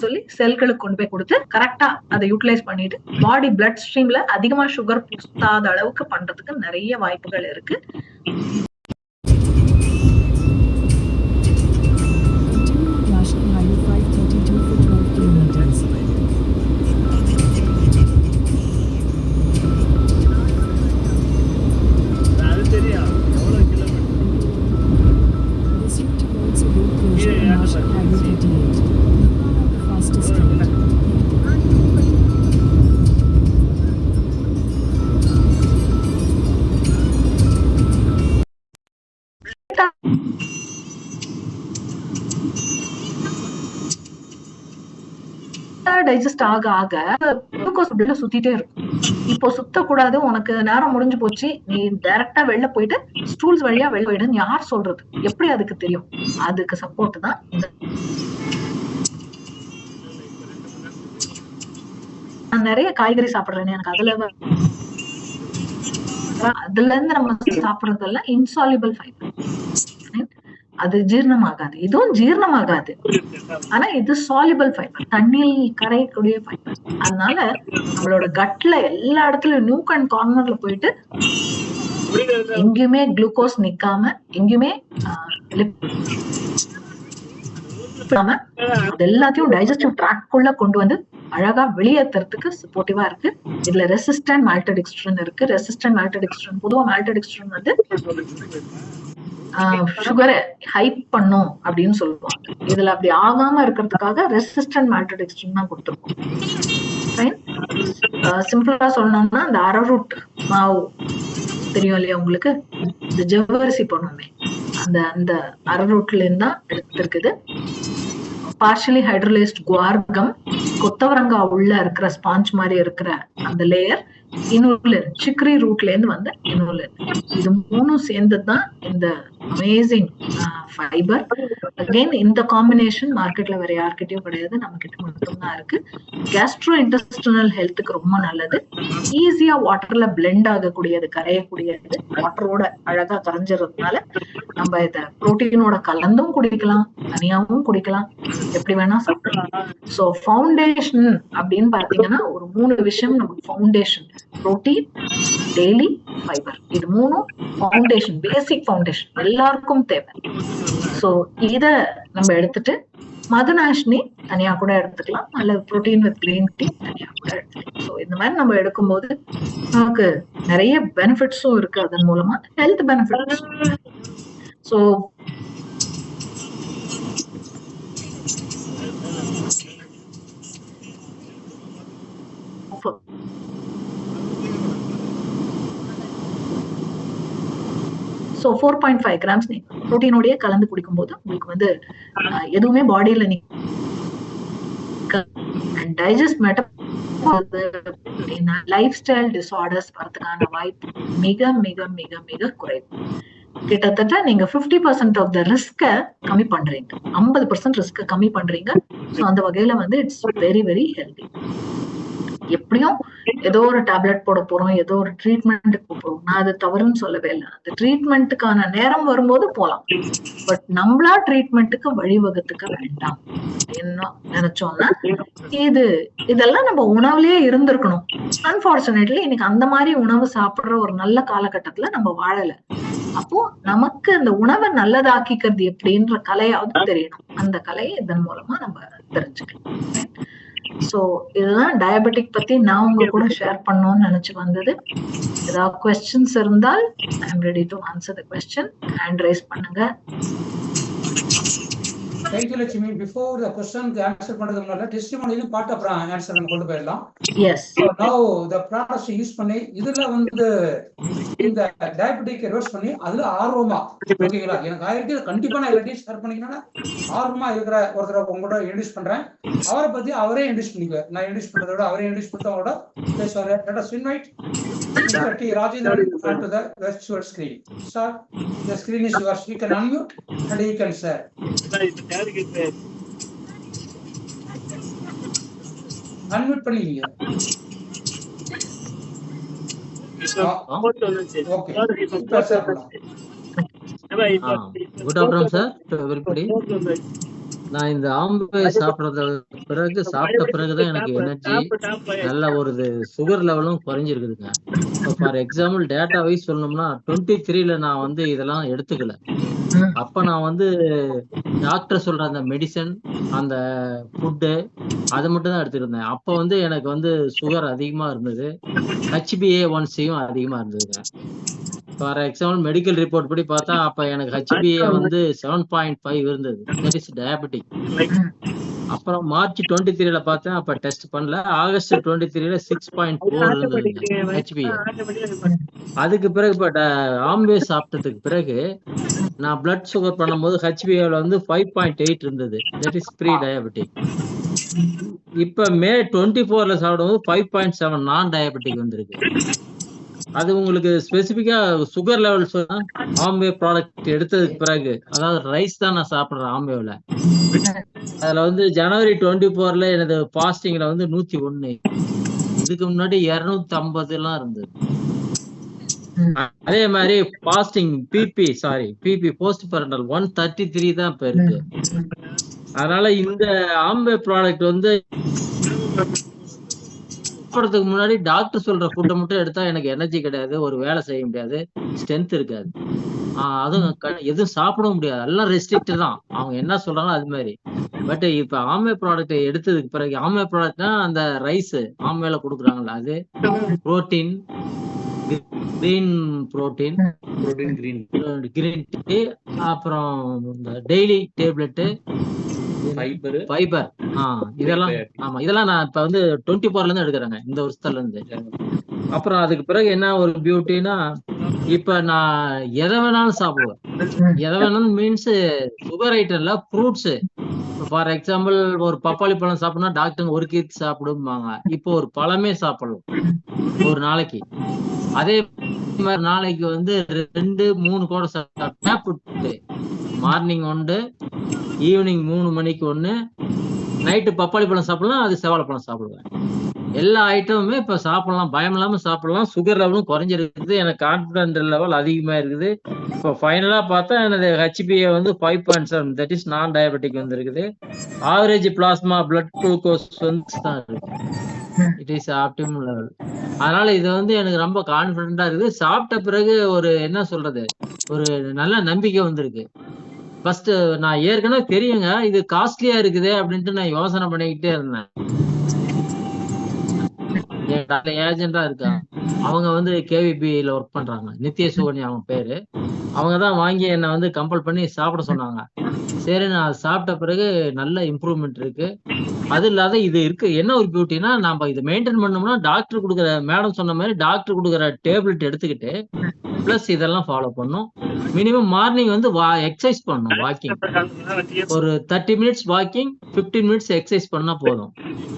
Speaker 1: சொல்லி செல்களுக்கு கொண்டு போய் கொடுத்து கரெக்டா அதை யூட்டிலைஸ் பண்ணிட்டு பாடி பிளட் ஸ்ட்ரீம்ல அதிகமா சுகர் புத்தாத அளவுக்கு பண்றதுக்கு நிறைய வாய்ப்புகள் இருக்கு. டைஜஸ்ட் ஆக ஆக குளுக்கோஸ் உள்ள சுத்திட்டே இருக்கும். இப்போ சுத்தக்கூடாது, உனக்கு நேரம் முடிஞ்சு போச்சு, நீ டைரக்டா வெளில போயிட்டு ஸ்டூல்ஸ் வழியா வெளில போயிடுன்னு யார் சொல்றது? எப்படி அதுக்கு தெரியும்? அதுக்கு சப்போர்ட் தான் நான் நிறைய காய்கறி சாப்பிடுறேன், எனக்கு அதுல இருந்து நம்ம சாப்பிடுறதெல்லாம் இன்சால்யூபிள் ஃபைபர். அது ஜீரணமாகாது, இதுவும் ஜீரணமாகாது. ஆனா இது சால்யூபிள் ஃபைபர், தண்ணியில் கரையக்கூடிய ஃபைபர். அதனால நம்மளோட கட்ல எல்லா இடத்துலயும் நூக் அண்ட் கார்னர்ல போயிட்டு எங்கேயுமே குளுக்கோஸ் நிக்காம, எங்கேயுமே அது எல்லாத்தையும் டைஜஸ்டிவ் ட்ராக் குள்ள கொண்டு வந்து அழகா வெளியேற்றுறதுக்கு சப்போர்ட்டிவா இருக்கு. இதுல ரெசிஸ்டன்ட் மால்டோடெக்ஸ்ட்ரின் இருக்கு. ரெசிஸ்டன்ட் மால்டோடெக்ஸ்ட்ரின், பொதுவா மால்டோடெக்ஸ்ட்ரின் வந்து சுகரை ஹைப் பண்ணும் அப்படின்னு சொல்லுவாங்க. இதுல அப்படி ஆகாம இருக்கிறதுக்காக ரெசிஸ்டன்ட் மால்டோடெக்ஸ்ட்ரின் தான் கொடுத்துருக்கோம். சிம்பிளா சொல்லணும்னா அந்த அரரூட் மாவு தெரியும் இல்லையா உங்களுக்கு, இந்த ஜவ்வரிசி பண்ணுமே, அந்த அரரூட்ல இருந்து தான் எடுத்திருக்குது. பார்ஷியலி ஹைட்ரோலைஸ்ட் குவார்கம், கொத்தவரங்காய் உள்ள இருக்கிற ஸ்பாஞ்ச் மாதிரி இருக்கிற அந்த லேயர், இனுலின், சிக்ரி ரூட்ல இருந்து வந்த இனுலின், இது மூணும் சேர்ந்ததுதான் இந்த அமேசிங் ஃபைபர். அகைன் இந்த காம்பினேஷன் மார்க்கெட்ல வேற யார்கிட்டயும் கிடையாது, நம்ம கிட்ட மட்டும்தான் இருக்கு. கேஸ்ட்ரோ இன்டெஸ்டினல் ஹெல்த்துக்கு ரொம்ப நல்லது. ஈஸியா வாட்டர்ல பிளெண்ட் ஆகக்கூடியது, கரையக்கூடியது, வாட்டரோட அழகா கரைஞ்சிறதுனால நம்ம இத புரோட்டீனோட கலந்தும் குடிக்கலாம், தனியாவும் குடிக்கலாம், எப்படி வேணா சாப்பிடலாம். சோ ஃபவுண்டேஷன் அப்படின்னு பாத்தீங்கன்னா ஒரு 3 விஷயம் நமக்கு ஃபவுண்டேஷன்: புரோட்டீன், டெய்லி ஃபைபர். இது மூணும் ஃபவுண்டேஷன், பேசிக் ஃபவுண்டேஷன் எல்லாருக்கும் தேவை. சோ இத நம்ம எடுத்துட்டு மதுநாஷினி தனியா கூட எடுத்துக்கலாம், அல்லது புரோட்டீன் வித் கிரீன் டீ தனியா கூட எடுத்துக்கலாம். சோ இந்த மாதிரி நம்ம எடுக்கும்போது நமக்கு நிறைய பெனிஃபிட்ஸும் இருக்கு, அதன் மூலமா health benefits. So so 4.5 grams புரோட்டீனோடய கலந்து குடிக்கும் போது உங்களுக்கு வந்து எதுவுமே பாடியில டைஜஸ்ட் லைஃப் ஸ்டைல் டிசார்டர்ஸ் வரதுக்கான வாய்ப்பு மிக மிக மிக மிக குறைவு. கிட்டத்தட்ட நீங்க 50% ஆஃப் த ரிஸ்க கம்மி பண்றீங்க, 50% ரிஸ்க கம்மி பண்றீங்க. ஸோ அந்த வகையில வந்து இட்ஸ் வெரி வெரி ஹெல்தி. எப்படியும் ஏதோ ஒரு டேப்லெட் போட போறோம், ஏதோ ஒரு ட்ரீட்மெண்ட்டுக்கு போறோம், நான் அது தவறுன்னு சொல்லவே இல்லை. அந்த ட்ரீட்மெண்ட்டுக்கான நேரம் வரும்போது போலாம், பட் நம்மளா ட்ரீட்மெண்ட்டுக்கு வழிவகுத்துக்க வேண்டாம். என்ன நினைச்சோம்னா இதெல்லாம் நம்ம உணவுலயே இருந்திருக்கணும். அன்பார்ச்சுனேட்லி இன்னைக்கு அந்த மாதிரி உணவு சாப்பிடுற ஒரு நல்ல காலகட்டத்துல நம்ம வாழல. அப்போ நமக்கு அந்த உணவை நல்லதாக்கிக்கிறது எப்படின்ற கலையாவது தெரியணும். அந்த கலையை இதன் மூலமா நம்ம தெரிஞ்சுக்கலாம். சோ இதுதான் டயபெட்டிக் பத்தி நான் உங்க கூட ஷேர் பண்ணணும்னு நினைச்சு வந்தது. ஏதாவது கொஸ்டின்ஸ் இருந்தால் I am ready to answer the question. Hand rice பண்ணுங்க.
Speaker 2: Thank you, Lakshmi. Before the question answer பண்றதுக்கு முன்னாடி டெஸ்டிமோனியில பார்ட் அப்புறம் ஆன்சர் நம்ம கொண்டு போயிடலாம்.
Speaker 1: Yes.
Speaker 2: So now the products use பண்ணி இதுல வந்து இந்த டயபெட்டிக் ரிவர்ஸ் பண்ணி அதுல ஆர்வமா ஓகேங்களா, எனக்கு ஆயிரத்தி கண்டிப்பா நான் எல்லாத்தையும் ஷேர் பண்ணிக்கிறேன்னா ஆர்வமா இருக்கிற ஒருத்தரை உங்களோட இன்ட்ரடியூஸ் பண்றேன். அவரை பத்தி அவரே இன்ட்ரடியூஸ் பண்ணிக்குவார். நான் இன்ட்ரடியூஸ் பண்றதை விட அவரே இன்ட்ரடியூஸ் பண்ணவங்களோட பேசுவாரு. Let us invite Mr. T. Rajendran onto the virtual screen. Sir, the screen is yours. You can unmute and you can share. Unmute பண்ணிங்க. Okay.
Speaker 3: Good afternoon, sir, to everybody. நான் இந்த ஆம்பே சாப்பிட்ட பிறகுதான் எனக்கு எனர்ஜி நல்ல ஒரு sugar லெவலும் குறைஞ்சிருக்குதுங்க. இப்போ for example data wise சொல்லணும்னா 23ல நான் வந்து இதெல்லாம் எடுத்துக்கல. அப்ப நான் வந்து டாக்டர் சொல்ற அந்த மெடிசன், அந்த ஃபுட்டு அதை மட்டும் தான் எடுத்துக்கிட்டு அப்ப வந்து எனக்கு வந்து சுகர் அதிகமா இருந்தது. HbA1c-யும் அதிகமா இருந்ததுங்க. ஃபார் எக்ஸாம்பிள் மெடிக்கல் ரிப்போர்ட் படி பார்த்தா அப்ப எனக்கு HbA வந்து 7.5 இருந்தது. That is diabetic. அப்புறம் மார்ச் 23ல பார்த்தேன். அப்ப டெஸ்ட் பண்ணல. ஆகஸ்ட் 23ல 6.4 இருந்ததுங்க HbA. அதுக்கு பிறகு இப்ப ஆம்பே சாப்பிட்டதுக்கு பிறகு நான் பிளட் சுகர் பண்ணும்போது HbA வந்து 5.8 இருந்தது. That is pre diabetic. இப்ப மே 24ல சாப்பிடும்போது 5.7 நான் டயபெட்டிக் வந்திருக்கு. அது உங்களுக்கு ஸ்பெசிபிக்கா சுகர் லெவல் சொன்னா ஆம்பே ப்ராடக்ட் எடுத்ததுக்கு பிறகு, அதாவது ரைஸ் தான் நான் சாப்பிடுறேன் ஆம்பேல. அதுல வந்து ஜனவரி 24ல எனது பாஸ்டிங்ல வந்து 101. இதுக்கு முன்னாடி 250 எல்லாம் இருந்தது. அதே மாதிரி பாஸ்டிங் பிபி போஸ்ட் பரண்டல் 133 தான் இப்ப இருக்கு. அதனால இந்த ஆம்பே ப்ராடக்ட் வந்து சாப்பிடறதுக்கு முன்னாடி டாக்டர் சொல்ற ஃபுட்டை மட்டும் எடுத்தா எனக்கு எனர்ஜி கிடையாது, ஒரு வேலை செய்ய முடியாது, ஸ்ட்ரென்த் இருக்காது. அதுவும் எதுவும் சாப்பிட முடியாது, எல்லாம் ரெஸ்ட்ரிக்ட் தான். அவங்க என்ன சொல்றாங்களோ அது மாதிரி. பட் இப்ப ஆமே ப்ராடக்ட் எடுத்ததுக்கு பிறகு, ஆமே ப்ராடக்ட்னா அந்த ரைஸ் ஆமேல கொடுக்குறாங்கல்ல, அது protein, green protein, green tea, அப்புறம் இந்த டெய்லி டேப்லெட், ஃபைபர், இதெல்லாம். ஆமா, இதெல்லாம் நான் இப்ப வந்து 24ல இருந்து எடுக்கிறேங்க, இந்த வருஷத்துல இருந்து. அப்புறம் அதுக்கு பிறகு என்ன ஒரு பியூட்டினா, இப்ப நான் எதை வேணாலும் சாப்பிடுவேன். எதை வேணாலும் மீன்ஸ் சுகர் ஐட்டம்ல ஃப்ரூட்ஸ். ஃபார் எக்ஸாம்பிள் ஒரு பப்பாளி பழம் சாப்பிடணும்னா டாக்டர் ஒரு கீத்து சாப்பிடுவாங்க. இப்போ ஒரு பழமே சாப்பிடலாம் ஒரு நாளைக்கு. அதே மாதிரி நாளைக்கு வந்து 2-3 கூட சாப்பிட்டு, மார்னிங் 1, ஈவினிங் 3 மணிக்கு 1, நைட்டு பப்பாளி பழம் சாப்பிடலாம், அது செவ்வாழைப்பழம் சாப்பிடுவேன். எல்லா ஐட்டமுமே இப்ப சாப்பிடலாம், பயம் இல்லாம சாப்பிடலாம். சுகர் லெவலும் குறைஞ்சிருக்குது, எனக்கு கான்பிடன்ட் லெவல் அதிகமா இருக்குது. இப்போ ஃபைனலா பார்த்தா எனது HbA வந்து 5.7, தட் இஸ் நான் டயபெட்டிக் வந்திருக்குது. ஆவரேஜ் பிளாஸ்மா பிளட் குளுக்கோஸ் வந்து இட் இஸ் ஆப்டிமம் லெவல். அதனால இது வந்து எனக்கு ரொம்ப கான்பிடண்டா இருக்குது. சாப்பிட்ட பிறகு ஒரு என்ன சொல்றது, ஒரு நல்ல நம்பிக்கை வந்திருக்கு. ஃபர்ஸ்ட் நான் ஏற்கனவே தெரியுங்க, இது காஸ்ட்லியா இருக்குது அப்படின்ட்டு நான் யோசனை பண்ணிக்கிட்டே இருந்தேன். ஏஜென்டா இருக்கா, அவங்க வந்து KVBல ஒர்க் பண்றாங்க, நித்ய சுகன்யா அவங்க பேரு. அவங்கதான் வாங்கி என்ன வந்து கம்பல் பண்ணி சாப்பிட சொன்னாங்க. சரி, நான் சாப்பிட்ட பிறகு நல்ல இம்ப்ரூவ்மெண்ட் இருக்கு. அது இல்லாத இது இருக்கு, என்ன ஒரு பியூட்டினா, நம்ம இதை மெயின்டைன் பண்ணோம்னா டாக்டர் கொடுக்குற, மேடம் சொன்ன மாதிரி டாக்டர் கொடுக்குற டேப்லெட் எடுத்துக்கிட்டு பிளஸ் இதெல்லாம் ஃபாலோ பண்ணும். மினிமம் மார்னிங் வந்து எக்ஸசைஸ் பண்ணணும், வாக்கிங். ஒரு 30 மினிட்ஸ் வாக்கிங், 15 மினிட்ஸ் எக்ஸசைஸ் பண்ணா போதும்.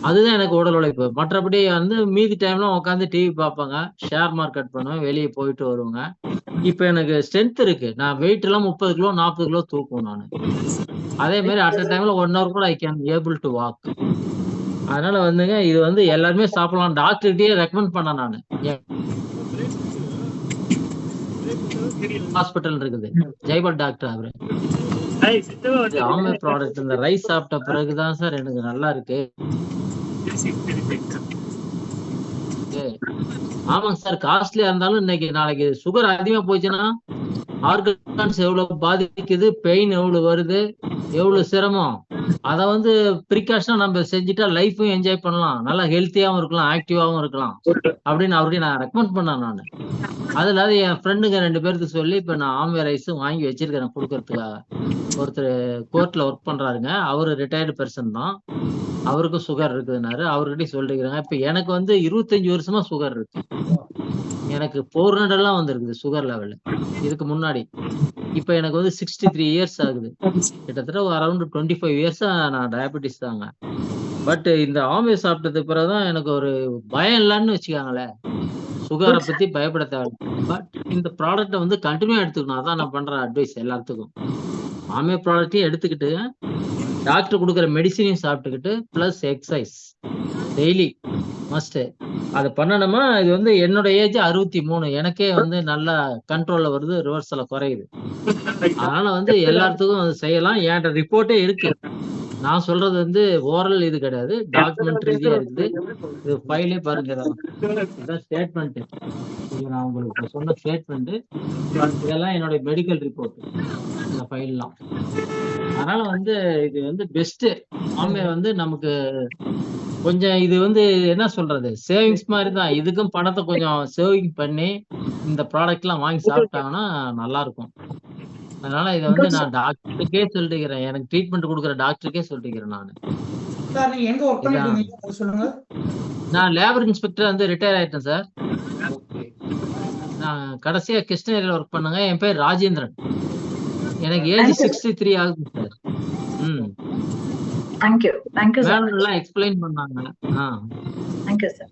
Speaker 3: அதுதான் எனக்கு உடல் உழைப்பு. மற்றபடி வந்து மீதி டைம்லாம் உட்காந்து டிவி பார்ப்பாங்க, ஷேர் மார்க்கெட் பண்ணுவேன், வெளியே போயிட்டு வருவாங்க. இப்ப எனக்கு ஸ்ட்ரென்த் இருக்கு, நான் வெயிட் எல்லாம் 30 கிலோ 40 கிலோ தூக்குவேன் நான். அதே மாதிரி அட் டைம்ல 1 hour கூட I can able to walk. அதனால வந்துங்க இது வந்து எல்லாருமே சாப்பிடலாம். டாக்டர்கிட்டயே ரெக்கமெண்ட் பண்ண நான். ஹாஸ்பிட்டல் இருக்குது, ஜெய்பால் டாக்டர் அவரு. ஆமே ப்ராடக்ட் இந்த ரைஸ் சாப்பிட்ட பிறகுதான் சார் எனக்கு நல்லா இருக்கு. ஆமாங்க சார், காஸ்ட்லியா இருந்தாலும் இன்னைக்கு நாளைக்கு சுகர் அதிகமா போச்சுன்னா ஆர்கன்ஸ் எவ்வளவு பாதிக்குது, பெயின் எவ்வளவு வருது, எவ்வளவு சிரமம். அதை வந்து ப்ரிகாஷனா நம்ம செஞ்சுட்டா லைஃபும் என்ஜாய் பண்ணலாம், நல்லா ஹெல்த்தியாவும் இருக்கலாம், ஆக்டிவாவும் இருக்கலாம் அப்படின்னு அவருடைய நான் ரெக்கமெண்ட் பண்ணேன் நான். அது இல்லாத என் ஃப்ரெண்டுங்க 2 பேருக்கு சொல்லி இப்ப நான் ஆமே ரைஸும் வாங்கி வச்சிருக்கிறேன் கொடுக்கறதுக்காக. ஒருத்தர் கோர்ட்ல ஒர்க் பண்றாருங்க, அவரு ரிட்டையர்டு பெர்சன் தான், அவருக்கும் சுகர் இருக்குதுனாரு, அவர்கிட்டயும் சொல்லிருக்கிறாங்க. இப்ப எனக்கு வந்து 25 வருஷமா சுகர் இருக்கு. எனக்கு 400 எல்லாம் வந்திருக்குது சுகர் லெவல் இதுக்கு முன்னாடி. இப்ப எனக்கு வந்து 63 இயர்ஸ் ஆகுது, கிட்டத்தட்ட அரௌண்ட் 25 இயர்ஸா நான் டயபெட்டிஸ் தாங்க. பட் இந்த ஆமே சாப்பிட்டதுக்கு பிறகுதான் எனக்கு ஒரு பயம் இல்லைன்னு வச்சுக்காங்களேன், சுகரை பத்தி பயப்பட தேவை. பட் இந்த ப்ராடக்ட்டை வந்து கண்டினியூ எடுத்துக்கணும், அதான் நான் பண்ற அட்வைஸ் எல்லாத்துக்கும். ஆமே ப்ராடக்டையும் எடுத்துக்கிட்டு டாக்டர் கொடுக்குற மெடிசினையும் சாப்பிட்டுக்கிட்டு பிளஸ் எக்ஸசைஸ் டெய்லி மஸ்ட். அதை பண்ணணுமா. இது வந்து என்னோட ஏஜ் 63, எனக்கே வந்து நல்லா கண்ட்ரோல்ல வருது, ரிவர்ஸ்ல குறையுது. அதனால வந்து எல்லாத்துக்கும் அது செய்யலாம். என்கிட்ட ரிப்போர்ட்டே இருக்கு, நான் சொல்றது வந்து ஓரல் இது கிடையாது, டாக்குமெண்ட் ரீதியா இருக்குது. இது ஃபைலே பாருங்க, இதான் ஸ்டேட்மெண்ட். இது நான் உங்களுக்கு இப்ப சொன்ன ஸ்டேட்மெண்ட். இதெல்லாம் என்னுடைய மெடிக்கல் ரிப்போர்ட், இந்த ஃபைல்லாம். அதனால வந்து இது வந்து பெஸ்ட். ஆமே வந்து நமக்கு கொஞ்சம் இது வந்து என்ன சொல்றது, சேவிங்ஸ் மாதிரி தான். இதுக்கும் பணத்தை கொஞ்சம் சேவிங் பண்ணி இந்த ப்ராடக்ட் எல்லாம் வாங்கி சாப்பிட்டாங்கன்னா நல்லா இருக்கும். அதனால இதை வந்து நான் டாக்டருக்கே சொல்லிக்கிறேன், எனக்கு ட்ரீட்மெண்ட் கொடுக்குற டாக்டருக்கே சொல்லிக்கிறேன் நான்.
Speaker 2: சார் நீங்க எங்க ஒர்க் பண்ணிட்டு இருந்தீங்க அது சொல்லுங்க.
Speaker 3: நான் லேபர் இன்ஸ்பெக்டர் வந்து ரிட்டையர் ஆயிட்டேன் சார். நான் கடைசியா கிருஷ்ணகிரியில் ஒர்க் பண்ணுங்க. என் பேர் ராஜேந்திரன். எனக்கு ஏஜ் 63 ஆகுது சார்.
Speaker 1: Thank you sir.
Speaker 3: மேடம் எல்லாம் எக்ஸ்பிளைன் பண்ணாங்க.
Speaker 1: Thank you sir.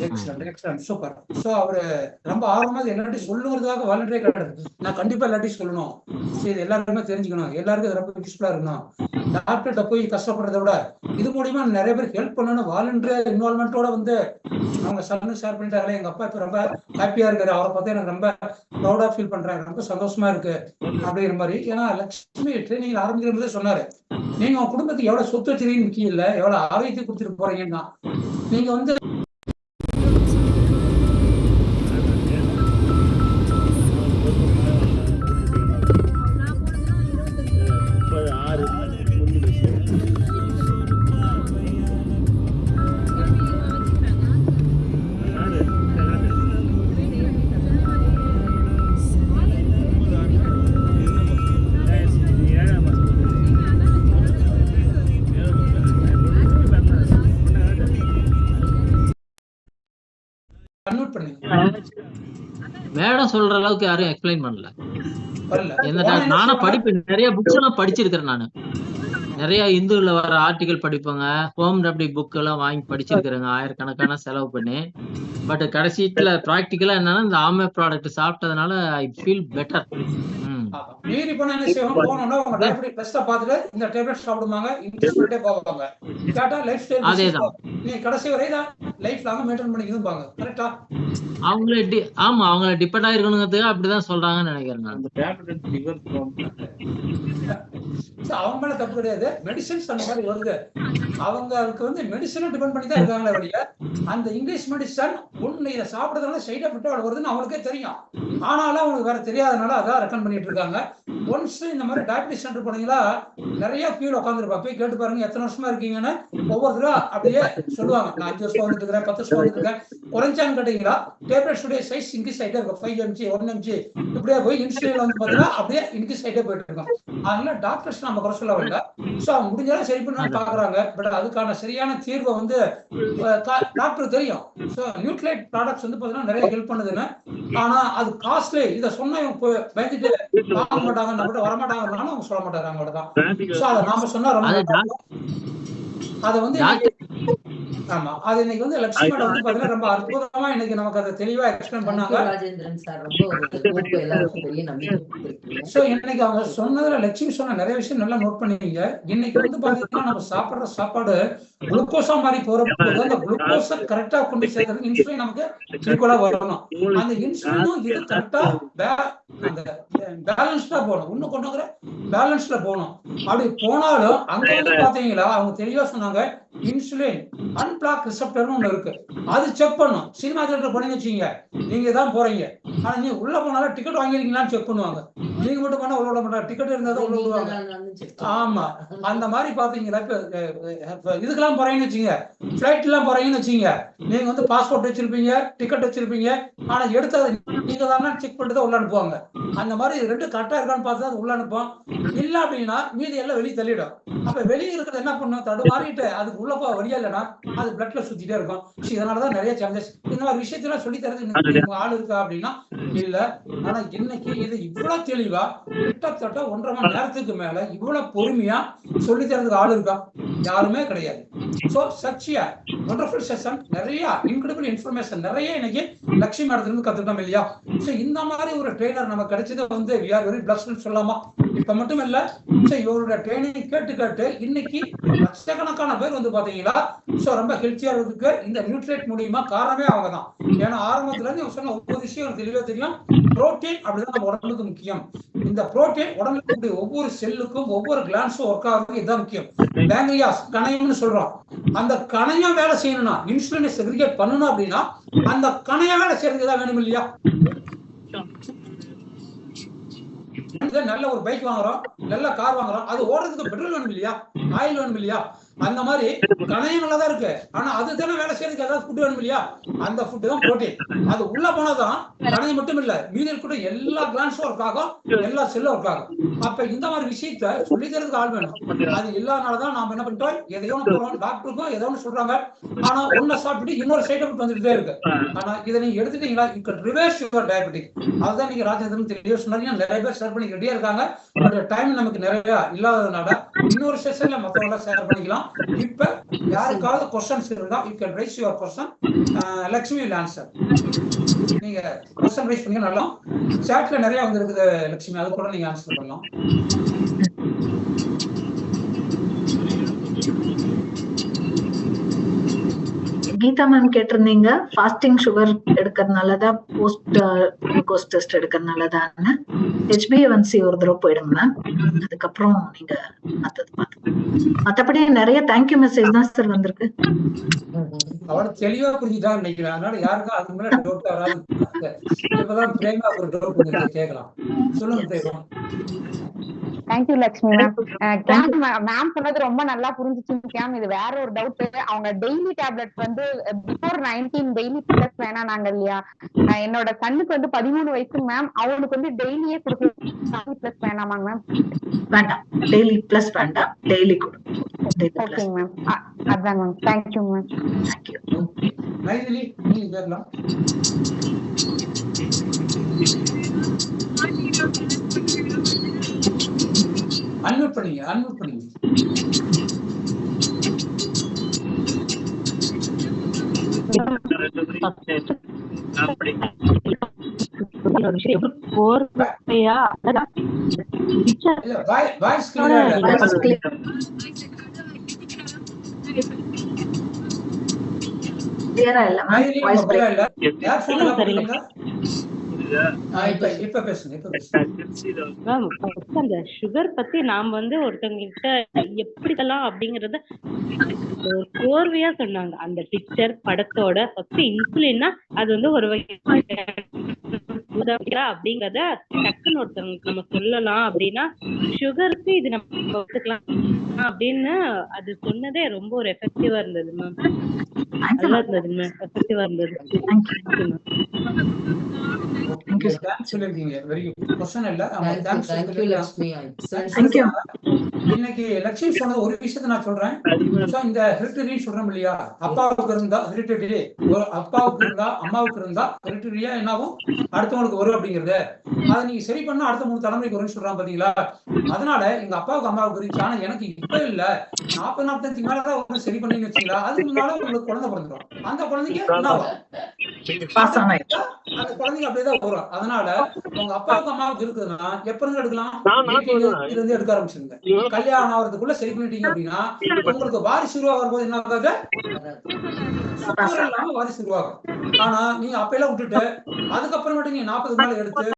Speaker 2: Excellent excellent super. So அவரு ரொம்ப ஆர்வமா எல்லாத்தையும் சொல்லுங்கிறதுக்காக வாலண்டரியா கிடையாது. நான் கண்டிப்பா எல்லாத்தையும் சொல்லணும், சரி இது எல்லாருமே தெரிஞ்சுக்கணும், எல்லாருக்கும் இது ரொம்ப யூஸ்ஃபுல்லா இருக்கணும். டாக்டர்கிட்ட போய் கஷ்டப்படுறத விட இது மூலியமா நிறைய பேர் ஹெல்ப் பண்ணணும். வாலண்டரியா இன்வால்மெண்டோட வந்து அவங்க சன்னு ஷேர் பண்ணிட்டாங்களே, எங்க அப்பா இப்ப ரொம்ப ஹாப்பியா இருக்காரு, அவரை பார்த்து எனக்கு ரொம்ப ப்ரௌடா ஃபீல் பண்றேன், ரொம்ப சந்தோஷமா இருக்கு அப்படிங்கிற மாதிரி. ஏன்னா லட்சுமி ட்ரைனிங் ஆரம்பிக்கிற போதே சொன்னாரு, நீங்க உங்க குடும்பத்துக்கு எவ்வளவு சொத்து வச்சிருக்கீங்கன்னு முக்கியம் இல்ல, எவ்வளவு ஆரோக்கியத்தை கொடுத்துட்டு போறீங்கன்னா. நீங்க வந்து
Speaker 3: மேடம் சொல்ற அளவுக்கு யாரும் எக்ஸ்பிளைன் பண்ணல. நானும் படிப்பேன், நிறைய புக்ஸ் எல்லாம் படிச்சிருக்கிறேன். நானு நிறைய இந்துல வர ஆர்டிகல் படிப்பேங்க, ஹோம் ரெமடி புக் எல்லாம் வாங்கி படிச்சிருக்கிறேங்க, ஆயிரக்கணக்கான செலவு பண்ணி. பட் கடைசியில பிராக்டிக்கலா என்னன்னா இந்த ஆமே ப்ராடக்ட் சாப்பிட்டதுனால ஐ ஃபீல் பெட்டர்.
Speaker 2: மீறி பண்ண என்ன செய்வாங்க, போனோம்னா அவங்க டயபெட்டிக் டெஸ்ட பார்த்துட்டு இந்த டேப்லெட் சாப்பிடுவாங்க, இன்ஜெக்ட் பண்ணிட்டே போவாங்க. கேட்டா லைஃப் ஸ்டைல்
Speaker 3: அதேதான்,
Speaker 2: நீ கடைசி வரை தான் லைஃப் லாங் மெயின்டைன் பண்ணிக்கணும்பாங்க. கரெக்ட்டா?
Speaker 3: அவங்களே ஆமா, அவங்கள டிபெண்ட் ஆயிருக்கணுங்கிறதுக்கு அப்படிதான் சொல்றாங்கன்னு நினைக்கிறேன் நான்.
Speaker 4: அந்த டேப்லெட் லிவர்
Speaker 2: அவங்க மேல தப்பு கிடையாது, மெடிசன்ஸ் அந்த மாதிரி வருது. அவங்களுக்கு வந்து மெடிசனை டிபெண்ட் பண்ணி தான் இருக்காங்களே வழிய, அந்த இங்கிலீஷ் மெடிசன் ஒண்ணு இதை சாப்பிடுறதுனால சைட் எஃபெக்ட் வருதுன்னு அவங்களுக்கே தெரியும். ஆனாலும் அவங்களுக்கு வேற தெரியாதனால அதான் ரெக்கமெண்ட் பண்ணிட்டு இருக்காங்க. ஒன்ஸ் இந்த மாதிரி டயபெட்டிஸ் சென்டர் போனீங்களா, நிறைய கீழே உட்காந்துருப்பா, போய் கேட்டு பாருங்க எத்தனை வருஷமா இருக்கீங்கன்னு. ஒவ்வொருத்தரும் அப்படியே சொல்லுவாங்க, நான் 5 வருஷம் வந்துட்டு இருக்கேன், 10 வருஷம் வந்துட்டு இருக்கேன். குறைஞ்சான்னு கேட்டீங்களா, டேப்லெட்ஸ் உடைய சைஸ் இன்க்ரீஸ் ஆகிட்டே இருக்கும். 5 mg 1 mg இப்படியே போய் இன்சுலின் வந்து பாத்தீங்கன்னா அப்படியே இன்க்ரீஸ் ஆகிட்டே போயிட்டு இருக்கும். அதனால டாக்டர்ஸ் நம்ம குறை சொல்ல வேண்டாம். ஸோ அவங்க முடிஞ்சாலும் சரி பண்ண பாக்குறாங்க. பட் அதுக்கான சரியான தீர்வை வந்து டாக்டர் தெரியும். ஸோ நியூட்ரிலைட் ப்ராடக்ட்ஸ் வந்து பாத்தீங்கன்னா நிறைய ஹெல்ப் பண்ணுதுன்னு. ஆனா அது காஸ்ட்லி, இதை சொன்னா பயந்துட்டு வாங்க மாட்டாங்க, நம்ம வரமாட்டாங்கன்னு அவங்க சொல்ல மாட்டாங்க. அவ்வளவுதான். ஸோ அதை நாம சொன்னா ரொம்ப அதை வந்து ஆமா, அது இன்னைக்கு வந்து லட்சுமி மேடம் வந்து பாத்தீங்கன்னா ரொம்ப அற்புதமா இன்னைக்கு நமக்கு அதை தெளிவா எக்ஸ்பிளைன் பண்ணாங்க.
Speaker 5: ராஜேந்திரன் சார் ரொம்ப எல்லாருக்கும் பெரிய நம்பிக்கை.
Speaker 2: சோ இன்னைக்கு அவங்க சொன்னதுல லட்சுமி சொன்ன நிறைய விஷயம் நல்லா நோட் பண்ணீங்க. இன்னைக்கு வந்து பாத்தீங்கன்னா நம்ம சாப்பிடுற சாப்பாடு குளுக்கோஸா மாதிரி போறப்போது அந்த குளுக்கோஸை கரெக்டா கொண்டு சேர்க்கறதுக்கு இன்சுலின் நமக்கு ஈக்குவலா வரணும். அந்த இன்சுலினும் இது கரெக்டா பேலன்ஸ்டா போகணும், இன்னும் கொண்டு பேலன்ஸ்ல போகணும். அப்படி போனாலும் அங்க வந்து பாத்தீங்களா அவங்க தெளிவா சொன்னாங்க, இன்சுலின் அன்பிளாக் ரிசெப்டர்னு ஒண்ணு இருக்கு, அது செக் பண்ணும். சினிமா தியேட்டர் போனீங்கன்னு வச்சுக்கீங்க, நீங்க தான் போறீங்க, ஆனா நீங்க உள்ள போனாலும் டிக்கெட் வாங்கிருக்கீங்களான்னு செக் பண்ணுவாங்க. நீங்க மட்டும் பண்ணா உள்ள விட மாட்டாங்க, டிக்கெட் இருந்தா தான் உள்ள விடுவாங்க. ஆமா, அந்த மாதிரி பாத்தீங்களா இதுக்கெல்லாம் போறீங்கன்னு வச்சுங்க, பிளைட் எல்லாம் போறீங்கன்னு வச்சுங்க, நீங்க வந்து பாஸ்போர்ட் வச்சிருப்பீங்க, டிக்கெட் வச்சிருப்பீங்க, ஆனா எடுத்தது நீங்க தான் செக் பண்ணிட்டு தான் உள்ள அனுப்புவாங்க. அந்த மாதிரி ரெண்டு கரெக்டா இருக்கான்னு பார்த்து தான் உள்ள அனுப்புவோம். இல்ல அப்படின்னா மீதி எல்லாம் வெளியே தள்ளிடும். அப்ப வெளியே இருக்கிறது என்ன பண்ணும், தடுமாறிட்டு அதுக்கு உள்ள போக வழியா இல்லைன்னா அது பிளட்ல சுத்திட்டே இருக்கும். இதனாலதான் நிறைய சேஞ்சஸ். இந்த மாதிரி விஷயத்தெல்லாம் சொல்லி தரது ஆள் இருக்கா அப்படின்னா இல்ல. ஆனா இன்னைக்கு இது இவ்வளவு தெளிவா கிட்டத்தட்ட 1.5 மணி நேரத்துக்கு மேல இவ்வளவு பொறுமையா சொல்லி தரதுக்கு ஆள் இருக்கா? யாருமே கிடையாது. So such a wonderful session, நிறைய இன்கிரெடிபிள் இன்ஃபர்மேஷன் நிறைய இன்னைக்கு லட்சுமி மேடத்துல இருந்து கத்துக்கிட்டோம் இல்லையா? சோ இந்த மாதிரி ஒரு ட்ரெயினர் நமக்கு கிடைச்சது வந்து we are very blessed சொல்லலாமா? இப்ப மட்டும் இல்ல, சோ இவரோட ட்ரைனிங் கேட்டு இன்னைக்கு லட்சக்கணக்கான பேர் வந்து பாத்தீங்களா சோ ரொம்ப ஹெல்த்தியா இருக்கிறதுக்கு இந்த நியூட்ரியேட் மூலியமா காரணமே அவங்க தான். ஏன்னா ஆரம்பத்துல இருந்து இவங்க சொன்ன ஒவ்வொரு விஷயம் தெளிவா தெரியும். புரோட்டீன் அப்படிதான் நம்ம உடம்புக்கு முக்கியம். இந்த புரோட்டீன் உடம்புக்கு ஒவ்வொரு செல்லுக்கும் ஒவ்வொரு கிளான்ஸும் ஒர்க் ஆகுறதுக்கு இதுதான் முக்கியம். பேங்க்ரியாஸ் கணையம்னு சொல்றோம். அந்த கணையம் வேலை செய்யணும்னா, இன்சுலினை செக்ரிகேட் பண்ணணும் அப்படின்னா அந்த கணையம் வேலை செய்யறதுக்கு தான் வேணும் இல்லையா? நல்ல ஒரு பைக் வாங்குறோம், நல்ல கார் வாங்குறோம், அது ஓடுறதுக்கு பெட்ரோல் வேணும் இல்லையா, ஆயில் வேணும் இல்லையா? அந்த மாதிரி கணையம் நல்லதா இருக்கு, ஆனா அது தானே வேலை செய்யறதுக்கு ஏதாவது ஃபுட் வேணும் இல்லையா? அந்த ஃபுட் தான் புரோட்டீன். அது உள்ள போனாதான் கணையம் மட்டும் இல்ல, மீதி கூட எல்லா கிளான்ஸும் ஒர்க் ஆகும், எல்லா செல்லும் ஒர்க் ஆகும். அப்ப இந்த மாதிரி விஷயத்த சொல்லி தரதுக்கு ஆள் வேணும். அது இல்லாதனாலதான் நாம என்ன பண்ணிட்டோம், எதையோ போறோம், டாக்டருக்கும் ஏதோ ஒன்று சொல்றாங்க, ஆனா ஒன்ன சாப்பிட்டு இன்னொரு சைட் எஃபெக்ட் வந்துட்டே இருக்கு. ஆனா இதை நீங்க எடுத்துட்டீங்களா, you can reverse your diabetic. அதுதான் நீங்க ராஜேந்திரன் தெளிவா சொன்னீங்க. நிறைய பேர் ஷேர் பண்ணி ரெடியா இருக்காங்க. டைம் நமக்கு நிறைய இல்லாததுனால இன்னொரு செஷன்ல மத்தவங்க ஷேர் பண்ணிக்கலாம். இப்ப யாருக்காவது क्वेश्चंस இருந்தா you can raise your question. Lakshmi will answer. நீங்க क्वेश्चन ரைஸ் பண்ணீங்க. நல்லா சாட்ல நிறைய வந்திருக்குது லட்சுமி, அது கூட நீங்க ஆன்சர் பண்ணலாம்.
Speaker 1: கீதா மேம் கேட்டிருந்தீங்க, ஃபாஸ்டிங் சுகர் எடுக்கிறதுனாலதா போஸ்ட் குளுக்கோஸ் டெஸ்ட் எடுக்கிறதுனாலதான்னு. HbA1c ஒரு தடவை போயிடுங்க மேம், அதுக்கப்புறம் நீங்க மத்தது பாத்து. மத்தபடி நிறைய தேங்க்யூ மெசேஜ் தான் சார் வந்திருக்கு.
Speaker 2: அவட தெளிவா புரிஞ்சுதான் நினைக்கிறேன். அதனால யாருக்கும் அதுக்கு மேல டவுட் வராது. இப்பதான் பிரேமா ஒரு டவுட் கொஞ்சம் கேட்கலாம். சொல்லுங்க Prema.
Speaker 4: Thank you Lakshmi ma'am. Ma'am சொன்னது ரொம்ப நல்லா புரிஞ்சுச்சு மேம். இது வேற ஒரு டவுட், அவங்க டெய்லி டேப்லெட் வந்து பிஃபோர் 19 டெய்லி பிளஸ் வேணாங்க இல்லையா? என்னோட சன்னுக்கு வந்து 13 வயசு மேம், அவனுக்கு வந்து டெய்லியே கொடுக்கலாம் பிளஸ் வேணாமாங்க மேம்?
Speaker 1: வேண்டாம், டெய்லி பிளஸ் வேண்டாம், டெய்லி கொடு.
Speaker 4: ஓகே மேம், அதான் ma'am. Thank you ma'am.
Speaker 1: Thank you.
Speaker 2: Maithili நீங்க கேட்கலாம். அன்மியூட் பண்ணீங்க, அன்மியூட் பண்ணீங்க. வாய்ஸ்
Speaker 1: கிளியரா இல்ல மேம், வாய்ஸ் பிரேக்
Speaker 2: இல்ல. யார் சொல்லுங்க. இப்ப பேசுங்க.
Speaker 6: மேம் அந்த சுகர் பத்தி நாம வந்து ஒருத்தவங்ககிட்ட எப்படிலாம் அப்படிங்கறத கோர்வையா சொன்னாங்க. அந்த பிக்சர் படத்தோட ஃபர்ஸ்ட் இன்சுலின்னா அது வந்து ஒரு அப்படிங்கறத டக்குன்னு ஒருத்தவங்களுக்கு நம்ம சொல்லலாம் அப்படின்னா, சுகருக்கு இது நம்ம ஒத்துக்கலாம் அப்படின்னு அது சொன்னதே ரொம்ப ஒரு எஃபெக்டிவா இருந்தது மேம். நல்லா இருந்தது மேம், எஃபெக்டிவா இருந்தது.
Speaker 2: இன்னைக்கு லட்சுமி சொன்னது ஒரு விஷயத்த நான் சொல்றேன். இந்த ஹெரிடிட்டரி சொல்றோம் இல்லையா, அப்பாவுக்கு இருந்தா ஹெரிடிட்டரி, அப்பாவுக்கு இருந்தா அம்மாவுக்கு இருந்தா ஹெரிடிட்டரியா என்னாகும், அடுத்தவங்களுக்கு வரும் அப்படிங்கறது. அதை நீங்க சரி பண்ணா அடுத்த 3 தலைமுறைக்கு வரும்னு சொல்றாங்க பாத்தீங்களா? அதனால எங்க அப்பாவுக்கு அம்மாவுக்கு இருந்துச்சு, ஆனா எனக்கு இப்ப இல்ல, 40-45 மேலதான் சரி பண்ணீங்கன்னு வச்சுங்களா, அதுக்கு முன்னால உங்களுக்கு குழந்தை பிறந்துடும். அந்த குழந்தைக்கு அந்த குழந்தைங்க அப்படியேதான் வரும். அதனால உங்க அப்பாவுக்கு அம்மாவுக்கு இருக்குதுன்னா எப்ப இருந்து எடுக்கலாம், இருந்து எடுக்க ஆரம்பிச்சிருங்க. கல்யாணம் ஆகிறதுக்குள்ள சரி பண்ணிட்டீங்க அப்படின்னா உங்களுக்கு வாரிசு உருவாகும் போது என்ன ஆகாது, வாரிசு உருவாகும். ஆனா நீங்க அப்ப எல்லாம் விட்டுட்டு அதுக்கப்புறமேட்டு நீங்க 40 மேல எடுத்து